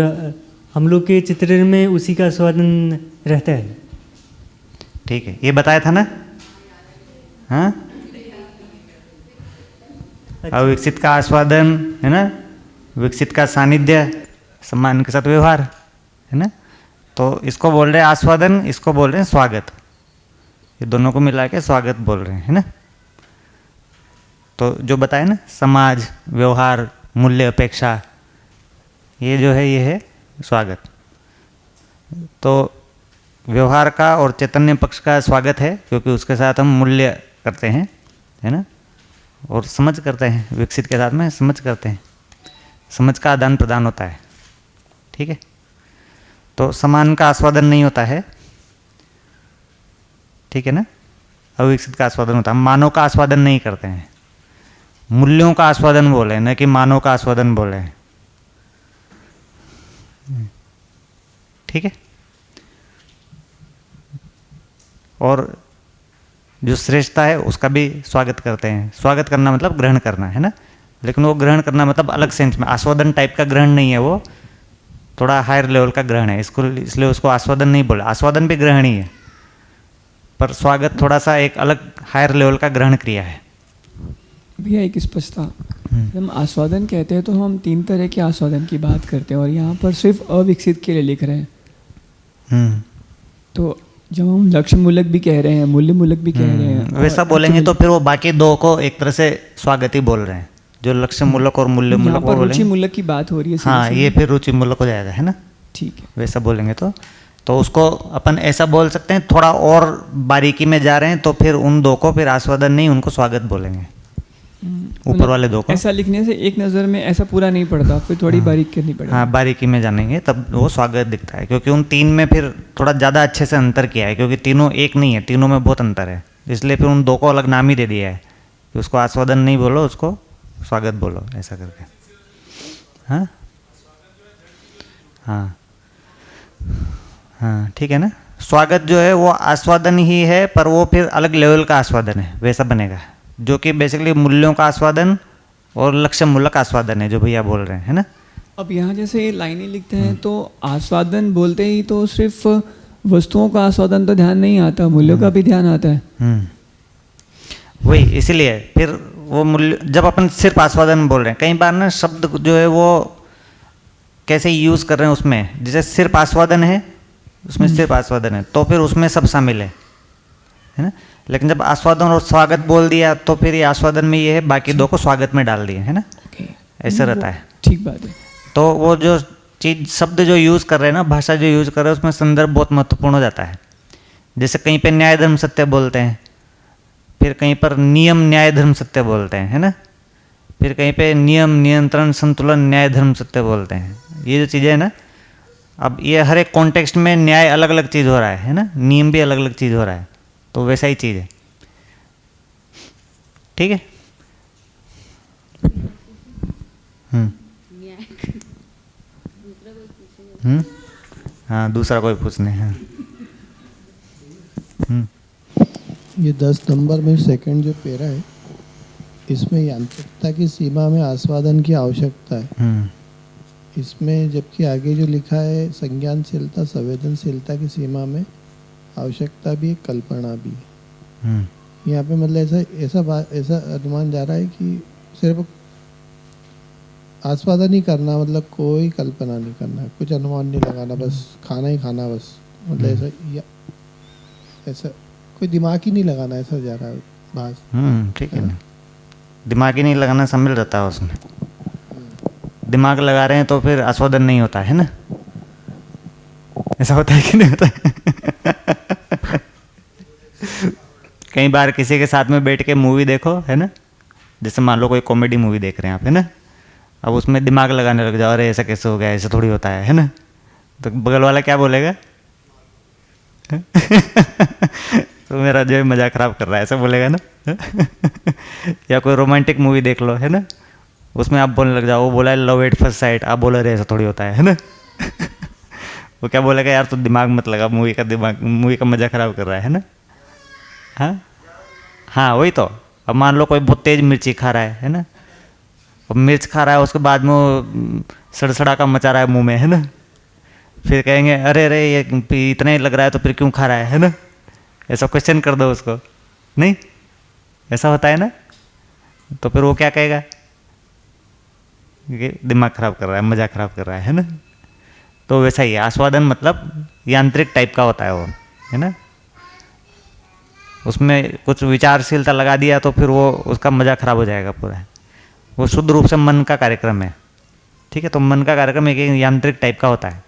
हम लोग के चित्रण में उसी का आस्वादन रहता है।
ठीक है, ये बताया था ना? हाँ, अविकसित का आस्वादन है ना, विकसित का सानिध्य, सम्मान के साथ व्यवहार है ना, तो इसको बोल रहे हैं आस्वादन, इसको बोल रहे हैं स्वागत, ये दोनों को मिला के स्वागत बोल रहे हैं, है ना। तो जो बताए ना समाज, व्यवहार, मूल्य, अपेक्षा, ये जो है ये है स्वागत। तो व्यवहार का और चैतन्य पक्ष का स्वागत है क्योंकि उसके साथ हम मूल्य करते हैं, है ना, और समझ करते हैं, विकसित के साथ में समझ करते हैं, समझ का आदान प्रदान होता है, ठीक है। तो समान का आस्वादन नहीं होता है, ठीक है ना, अविकसित का आस्वादन होता है। मानव का आस्वादन नहीं करते हैं, मूल्यों का आस्वादन बोले, न कि मानव का आस्वादन बोले, ठीक है। और जो श्रेष्ठता है उसका भी स्वागत करते हैं। स्वागत करना मतलब ग्रहण करना, है ना, लेकिन वो ग्रहण करना मतलब अलग सेंस में, आस्वादन टाइप का ग्रहण नहीं है, वो थोड़ा हायर लेवल का ग्रहण है, इसको इसलिए उसको आस्वादन नहीं बोला। आस्वादन भी ग्रहण ही है, पर स्वागत थोड़ा सा एक अलग हायर लेवल का ग्रहण क्रिया है।
भैया एक स्पष्टता, हम आस्वादन कहते हैं तो हम 3 तरह के आस्वादन की बात करते हैं और यहाँ पर सिर्फ अविकसित के लिए लिख रहे हैं। तो जब हम लक्ष्य मूलक भी कह रहे हैं, मूल्य मूलक भी कह रहे हैं,
वैसा बोलेंगे तो फिर वो बाकी दो को एक तरह से स्वागत ही बोल रहे हैं, जो लक्ष्य मूलक और मूल्य मूलक
पर रुचि मूलक की बात हो रही है।
हाँ, ये फिर रुचि मूलक हो जाएगा, है ना,
ठीक है।
वैसा बोलेंगे तो उसको अपन ऐसा बोल सकते हैं, थोड़ा और बारीकी में जा रहे हैं तो फिर उन दो को फिर आस्वादन नहीं, उनको स्वागत बोलेंगे, ऊपर वाले दो को।
ऐसा लिखने से एक नज़र में ऐसा पूरा नहीं पड़ता, फिर थोड़ी बारीक करनी पड़ेगी।
हाँ, बारीकी में जानेंगे तब वो स्वागत दिखता है, क्योंकि उन 3 में फिर थोड़ा ज़्यादा अच्छे से अंतर किया है, क्योंकि तीनों एक नहीं है, तीनों में बहुत अंतर है, इसलिए फिर उन 2 को अलग नाम ही दे दिया है कि उसको आस्वादन नहीं बोलो, उसको स्वागत बोलो, ऐसा करके। हाँ हाँ हाँ, ठीक है ना। स्वागत जो है वो आस्वादन ही है, पर वो फिर अलग लेवल का आस्वादन है, वैसा बनेगा, जो कि बेसिकली मूल्यों का आस्वादन और लक्ष्य मूलक आस्वादन है, जो भैया बोल रहे हैं, है ना।
अब यहाँ जैसे ये लाइनें लिखते हैं तो आस्वादन बोलते ही तो सिर्फ वस्तुओं का आस्वादन तो ध्यान नहीं आता, मूल्यों का भी ध्यान आता है।
वही, इसीलिए फिर वो मूल्य, जब अपन सिर्फ आस्वादन बोल रहे हैं, कई बार ना शब्द जो है वो कैसे यूज़ कर रहे हैं उसमें, जैसे सिर्फ आस्वादन है, उसमें सिर्फ आस्वादन है तो फिर उसमें सब शामिल है ना, लेकिन जब आस्वादन और स्वागत बोल दिया तो फिर ये आस्वादन में ये है, बाकी 2 को स्वागत में डाल दिए, है ना, ऐसा रहता है।
ठीक बात है।
तो वो जो चीज़, शब्द जो यूज़ कर रहे हैं ना, भाषा जो यूज़ कर रहे हैं, उसमें संदर्भ बहुत महत्वपूर्ण हो जाता है। जैसे कहीं पे न्याय धर्म सत्य बोलते हैं, फिर कहीं पर नियम न्याय धर्म सत्य बोलते हैं, है ना, फिर कहीं पे नियम नियंत्रण संतुलन न्याय धर्म सत्य बोलते हैं। ये जो चीज़ें है ना, अब ये हर एक कॉन्टेक्स्ट में न्याय अलग अलग चीज़ हो रहा है ना, नियम भी अलग अलग चीज़ हो रहा है, तो वैसा ही चीज़ है, ठीक है। हाँ, दूसरा कोई पूछने हैं।
ये 10 नंबर में सेकंड जो पेरा है इसमें यांत्रिकता की सीमा में आस्वादन की आवश्यकता है। इसमें जबकि आगे जो लिखा है संज्ञानशीलता संवेदनशीलता की सीमा में आवश्यकता भी है, कल्पना भी है। यहाँ पे मतलब ऐसा अनुमान जा रहा है कि सिर्फ आस्वादन ही करना, मतलब कोई कल्पना नहीं करना, कुछ अनुमान नहीं लगाना, बस खाना ही खाना बस, मतलब ऐसा कोई दिमाग ही नहीं लगाना, ऐसा जा रहा है भास।
ठीक है ना, दिमाग ही नहीं लगाना शामिल रहता है उसमें। दिमाग लगा रहे हैं तो फिर आस्वादन नहीं होता है ना, ऐसा होता है कि नहीं होता है? कई बार किसी के साथ में बैठ के मूवी देखो, है ना, जैसे मान लो कोई कॉमेडी मूवी देख रहे हैं आप, है ना, अब उसमें दिमाग लगाने लग जाओ, अरे ऐसा कैसे हो गया, ऐसा थोड़ी होता है ना, तो बगल वाला क्या बोलेगा? तो मेरा जो है मजाक खराब कर रहा है, ऐसा बोलेगा ना। या कोई रोमांटिक मूवी देख लो, है ना, उसमें आप बोलने लग जाओ, वो बोला है लव एट फर्स्ट साइट, आप बोलो अरे ऐसा थोड़ी होता है ना। वो क्या बोलेगा, यार तू दिमाग मत लगा, मूवी का मजा खराब कर रहा है ना। हाँ वही तो। अब मान लो कोई बहुत तेज मिर्ची खा रहा है ना, अब मिर्च खा रहा है, उसके बाद में वो सड़सड़ा का मचा रहा है मुंह में, है ना, फिर कहेंगे अरे अरे ये इतना ही लग रहा है तो फिर क्यों खा रहा है ना, ऐसा क्वेश्चन कर दो उसको, नहीं ऐसा होता है ना, तो फिर वो क्या कहेगा कि दिमाग खराब कर रहा है, मजा खराब कर रहा है ना। तो वैसा ही आस्वादन मतलब यांत्रिक टाइप का होता है वो, है ना, उसमें कुछ विचारशीलता लगा दिया तो फिर वो उसका मजा खराब हो जाएगा पूरा। वो शुद्ध रूप से मन का कार्यक्रम है, ठीक है। तो मन का कार्यक्रम एक यांत्रिक टाइप का होता है।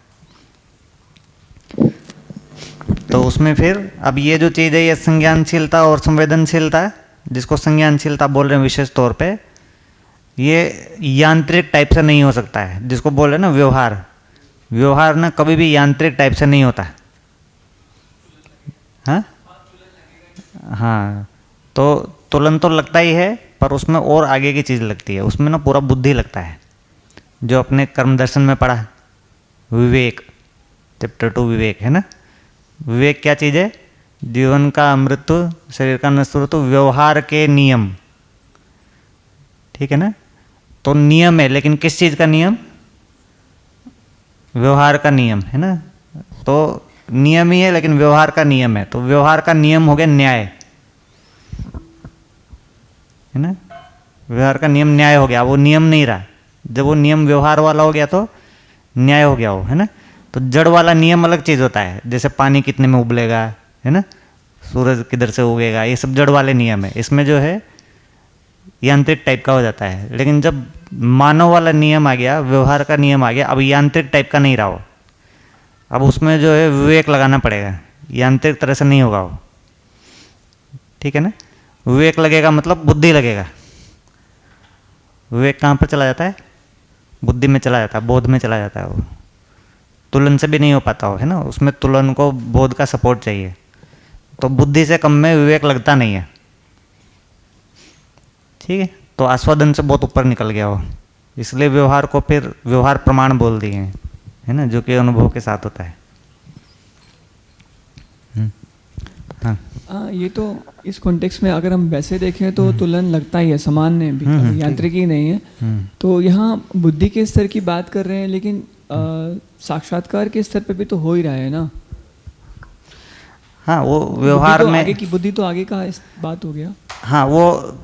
तो उसमें फिर अब ये जो चीज़ है, ये संज्ञानशीलता और संवेदनशीलता, जिसको संज्ञानशीलता बोल रहे हैं विशेष तौर पे, ये यांत्रिक टाइप से नहीं हो सकता है। जिसको बोल रहे हैं ना व्यवहार, व्यवहार ना कभी भी यांत्रिक टाइप से नहीं होता। हाँ, तो तुलन तो लगता ही है, पर उसमें और आगे की चीज़ लगती है, उसमें ना पूरा बुद्धि लगता है, जो अपने कर्म दर्शन में पढ़ा, विवेक, चैप्टर 2 विवेक, है ना। विवेक क्या चीज़ है? जीवन का अमृत, शरीर का नश्वर, व्यवहार के नियम, ठीक है ना। तो नियम है, लेकिन किस चीज़ का नियम? व्यवहार का नियम, है ना। तो नियम ही है लेकिन व्यवहार का नियम है। तो व्यवहार का नियम हो गया न्याय, है ना। व्यवहार का नियम न्याय हो गया, वो नियम नहीं रहा। जब वो नियम व्यवहार वाला हो गया तो न्याय हो गया वो, है ना। तो जड़ वाला नियम अलग चीज़ होता है, जैसे पानी कितने में उबलेगा, है ना, सूरज किधर से उगेगा, ये सब जड़ वाले नियम है। इसमें जो है यांत्रिक टाइप का हो जाता है। लेकिन जब मानव वाला नियम आ गया, व्यवहार का नियम आ गया, अब यांत्रिक टाइप का नहीं रहा वो, अब उसमें जो है विवेक लगाना पड़ेगा, यांत्रिक तरह से नहीं होगा वो, ठीक है ना। विवेक लगेगा मतलब बुद्धि लगेगा। विवेक कहाँ पर चला जाता है? बुद्धि में चला जाता है, बोध में चला जाता है। वो तुलन से भी नहीं हो पाता हो, है ना, उसमें तुलन को बोध का सपोर्ट चाहिए। तो बुद्धि से कम में विवेक लगता नहीं है, ठीक है। तो आस्वादन से बहुत ऊपर निकल गया वो, इसलिए व्यवहार को फिर व्यवहार प्रमाण बोल दिए हैं, है ना, जो कि अनुभव के साथ होता है।
हाँ, ये तो इस कॉन्टेक्स्ट में अगर हम वैसे देखें तो तुलन लगता ही है, सामान्य भी, यांत्रिक ही नहीं है। तो यहाँ बुद्धि के स्तर की बात कर रहे हैं, लेकिन साक्षात्कार के स्तर पे भी तो हो ही रहा है ना।
हाँ, वो व्यवहार में
आगे की बुद्धि तो आगे का बात हो गया।
हाँ, वो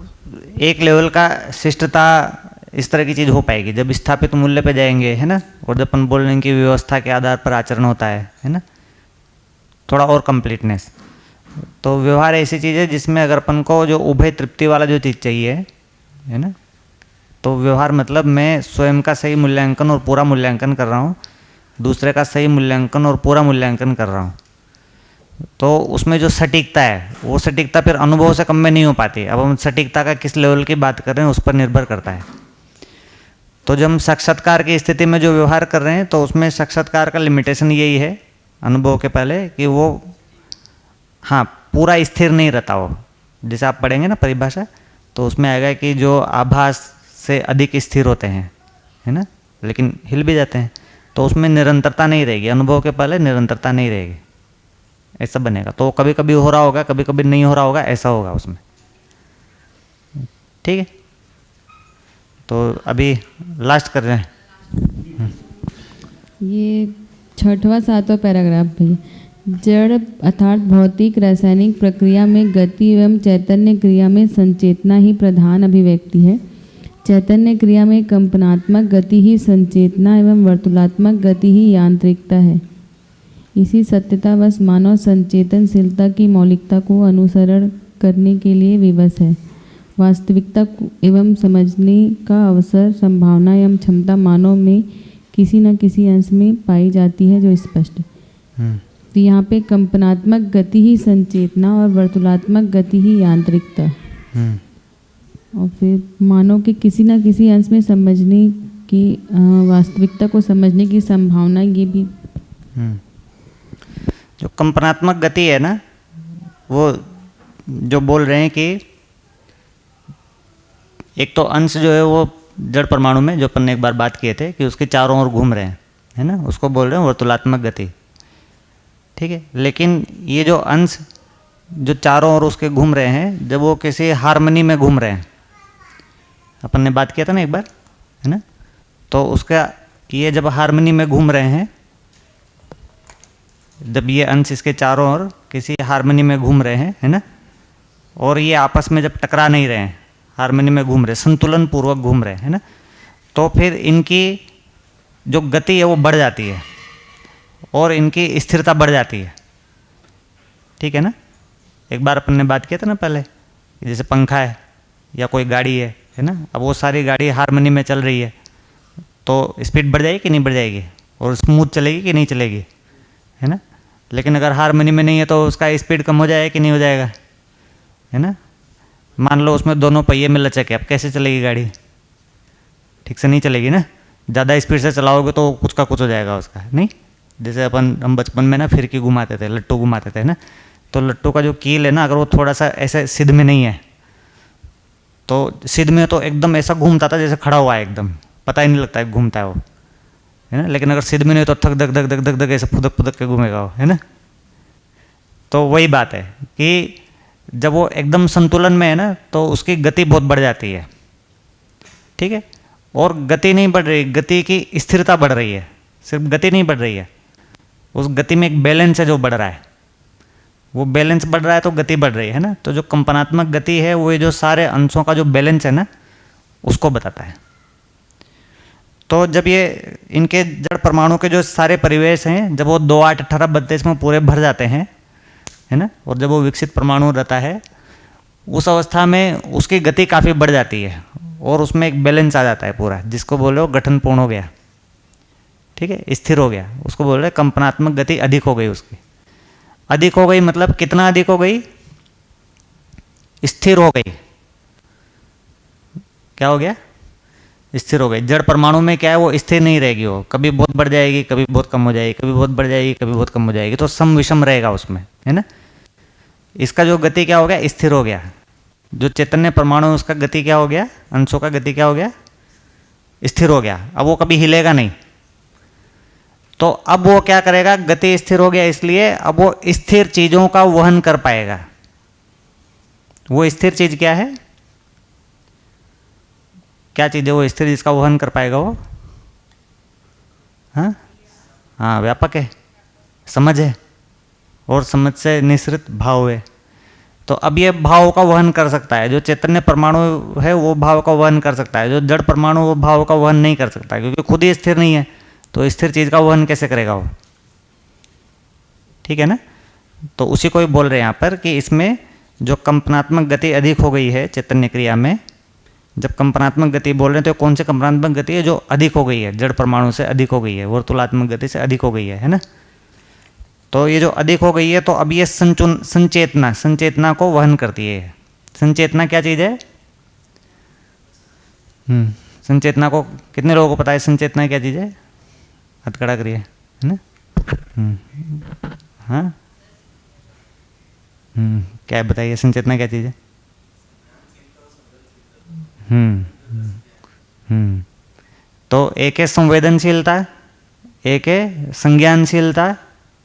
एक लेवल का शिष्टता इस तरह की चीज़ हो पाएगी जब स्थापित मूल्य पे जाएंगे, है ना। और जब अपन बोल रहे हैं कि व्यवस्था के आधार पर आचरण होता है ना, थोड़ा और कंप्लीटनेस। तो व्यवहार ऐसी चीज़ है जिसमें अगर अपन को जो उभय तृप्ति वाला जो चीज़ चाहिए, है ना, तो व्यवहार मतलब मैं स्वयं का सही मूल्यांकन और पूरा मूल्यांकन कर रहा हूँ, दूसरे का सही मूल्यांकन और पूरा मूल्यांकन कर रहा हूँ। तो उसमें जो सटीकता है, वो सटीकता फिर अनुभव से कम में नहीं हो पाती। अब हम सटीकता का किस लेवल की बात कर रहे हैं उस पर निर्भर करता है। तो जब हम साक्षात्कार की स्थिति में जो व्यवहार कर रहे हैं, तो उसमें साक्षात्कार का लिमिटेशन यही है अनुभव के पहले, कि वो हाँ पूरा स्थिर नहीं रहता हो। जैसे आप पढ़ेंगे ना परिभाषा, तो उसमें आएगा कि जो आभास से अधिक स्थिर होते हैं, है ना, लेकिन हिल भी जाते हैं, तो उसमें निरंतरता नहीं रहेगी। अनुभव के पहले निरंतरता नहीं रहेगी, ऐसा बनेगा। तो कभी कभी हो रहा होगा, कभी कभी नहीं हो रहा होगा, ऐसा होगा उसमें, ठीक है। तो अभी लास्ट कर रहे हैं।
ये 6वां 7वां पैराग्राफ भैया। जड़ अर्थात भौतिक रासायनिक प्रक्रिया में गति एवं चैतन्य क्रिया में संचेतना ही प्रधान अभिव्यक्ति है। चैतन्य क्रिया में कंपनात्मक गति ही संचेतना एवं वर्तुलात्मक गति ही यांत्रिकता है। इसी सत्यतावश मानव संचेतनशीलता की मौलिकता को अनुसरण करने के लिए विवश है। वास्तविकता एवं समझने का अवसर, संभावना एवं क्षमता मानव में किसी न किसी अंश में पाई जाती है जो स्पष्ट है। तो यहाँ पे कंपनात्मक गति ही संचेतना और वर्तुलात्मक गति ही यांत्रिकता, और फिर मानव के किसी न किसी अंश में समझने की वास्तविकता को समझने की संभावना, ये भी
जो कंपनात्मक गति है ना, वो जो बोल रहे हैं कि एक तो अंश जो है वो जड़ परमाणु में, जो अपन ने एक बार बात किए थे कि उसके चारों ओर घूम रहे हैं, है ना, उसको बोल रहे हैं वर्तुलात्मक गति। ठीक है, लेकिन ये जो अंश जो चारों ओर उसके घूम रहे हैं, जब वो किसी हार्मनी में घूम रहे हैं, अपन ने बात किया था ना एक बार, है ना, तो उसका ये जब हार्मनी में घूम रहे हैं, जब ये अंश इसके चारों ओर किसी हार्मनी में घूम रहे हैं, है ना, और ये आपस में जब टकरा नहीं रहे हैं, हार्मनी में घूम रहे, संतुलन पूर्वक घूम रहे हैं ना, तो फिर इनकी जो गति है वो बढ़ जाती है और इनकी स्थिरता बढ़ जाती है। ठीक है ना, एक बार अपन ने बात किया था ना पहले, जैसे पंखा है या कोई गाड़ी है ना, अब वो सारी गाड़ी हार्मनी में चल रही है तो स्पीड बढ़ जाएगी कि नहीं बढ़ जाएगी, और स्मूथ चलेगी कि नहीं चलेगी, है ना। लेकिन अगर हार्मनी में नहीं है तो उसका स्पीड कम हो जाएगा कि नहीं हो जाएगा, है ना। मान लो उसमें दोनों पहिए में लचक है, अब कैसे चलेगी गाड़ी, ठीक से नहीं चलेगी ना। ज़्यादा स्पीड से चलाओगे तो कुछ का कुछ हो जाएगा उसका, नहीं। जैसे हम बचपन में ना फिरकी घुमाते थे, लट्टू घुमाते थे ना, तो लट्टू का जो कील है ना, अगर वो थोड़ा सा ऐसे सिद्ध में नहीं है तो सिद्ध में तो एकदम ऐसा घूमता था जैसे खड़ा हुआ है, एकदम पता ही नहीं लगता है घूमता है वो, है ना। लेकिन अगर सिद्ध में नहीं तो थक धक धक धक धक धक ऐसे फुदक फुदक के घूमेगा वो, है ना। तो वही बात है कि जब वो एकदम संतुलन में है ना तो उसकी गति बहुत बढ़ जाती है। ठीक है, और गति नहीं बढ़ रही, गति की स्थिरता बढ़ रही है, सिर्फ गति नहीं बढ़ रही है, उस गति में एक बैलेंस है जो बढ़ रहा है, वो बैलेंस बढ़ रहा है तो गति बढ़ रही है ना। तो जो कंपनात्मक गति है वो ये जो सारे अंशों का जो बैलेंस है ना उसको बताता है। तो जब ये इनके जड़ परमाणु के जो सारे परिवेश हैं, जब वो 2, 8, 18, 32 में पूरे भर जाते हैं, है ना, और जब वो विकसित परमाणु रहता है, उस अवस्था में उसकी गति काफ़ी बढ़ जाती है और उसमें एक बैलेंस आ जाता है पूरा, जिसको बोल रहे हो गठन पूर्ण हो गया। ठीक है, स्थिर हो गया, उसको बोल रहे कंपनात्मक गति अधिक हो गई उसकी। अधिक हो गई मतलब कितना अधिक हो गई, स्थिर हो गई। क्या हो गया, स्थिर हो गई। जड़ परमाणु में क्या है, वो स्थिर नहीं रहेगी, वो कभी बहुत बढ़ जाएगी, कभी बहुत कम हो जाएगी, कभी बहुत बढ़ जाएगी, कभी बहुत कम हो जाएगी, तो सम विषम रहेगा उसमें, है ना। इसका जो गति क्या हो गया, स्थिर हो गया। जो चैतन्य परमाणु उसका गति क्या हो गया, अंशों का गति क्या हो गया, स्थिर हो गया। अब वो कभी हिलेगा नहीं, तो अब वो क्या करेगा, गति स्थिर हो गया इसलिए अब वो स्थिर चीजों का वहन कर पाएगा। वो स्थिर चीज क्या है, क्या चीज है वो स्थिर जिसका वहन कर पाएगा वो, हाँ व्यापक है, समझ है, और समझ से निश्रित भाव है। तो अब ये भाव का वहन कर सकता है। जो चैतन्य परमाणु है वो भाव का वहन कर सकता है, जो जड़ परमाणु वो भाव का वहन नहीं कर सकता, क्योंकि खुद ही स्थिर नहीं है, तो स्थिर चीज का वहन कैसे करेगा वो। ठीक है ना। तो उसी को ही बोल रहे हैं यहाँ पर कि इसमें जो कंपनात्मक गति अधिक हो गई है चैतन्य क्रिया में, जब कंपनात्मक गति बोल रहे हैं तो कौन सी कंपनात्मक गति है, जो अधिक हो गई है, जड़ परमाणु से अधिक हो गई है, वर्तुलात्मक गति से अधिक हो गई है ना। तो ये जो अधिक हो गई है, तो अब ये संचेतना को वहन करती है। संचेतना क्या चीज़ है, संचेतना को कितने लोगों को पता है, संचेतना क्या चीज़ है, हाथ खड़ा करिए, है ना। हाँ, क्या बताइए, संचेतना क्या चीज़ है। तो एक है संवेदनशीलता, एक है संज्ञानशीलता,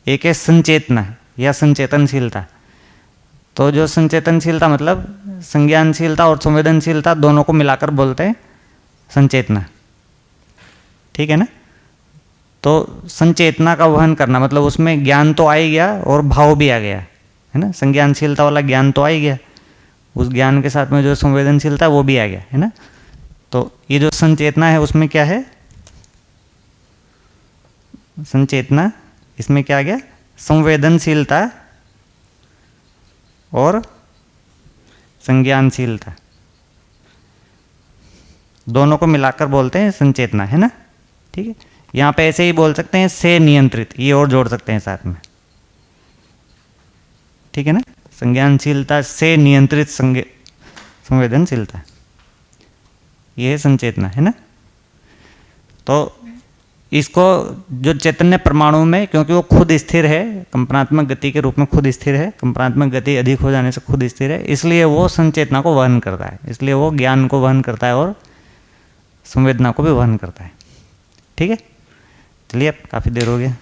एक है संचेतना या संचेतनशीलता। तो जो संचेतनशीलता मतलब संज्ञानशीलता और संवेदनशीलता दोनों को मिलाकर बोलते हैं संचेतना, ठीक है ना। तो संचेतना का वहन करना मतलब उसमें ज्ञान तो आ ही गया और भाव भी आ गया, है ना। संज्ञानशीलता वाला ज्ञान तो आ ही गया, उस ज्ञान के साथ में जो संवेदनशीलता वो भी आ गया, है ना। तो ये जो संचेतना है उसमें क्या है, संचेतना, इसमें क्या आ गया, संवेदनशीलता और संज्ञानशीलता, दोनों को मिलाकर बोलते हैं संचेतना, है ना। ठीक है, यहाँ पे ऐसे ही बोल सकते हैं से नियंत्रित, ये और जोड़ सकते हैं साथ में, ठीक है ना। संज्ञानशीलता से नियंत्रित संवेदनशीलता, ये है संचेतना, है ना। तो इसको जो चैतन्य परमाणु में, क्योंकि वो खुद स्थिर है, कंपनात्मक गति के रूप में खुद स्थिर है, कंपनात्मक गति अधिक हो जाने से खुद स्थिर है, इसलिए वो संचेतना को वहन करता है, इसलिए वो ज्ञान को वहन करता है और संवेदना को भी वहन करता है। ठीक है, चलिए अब काफ़ी देर हो गया।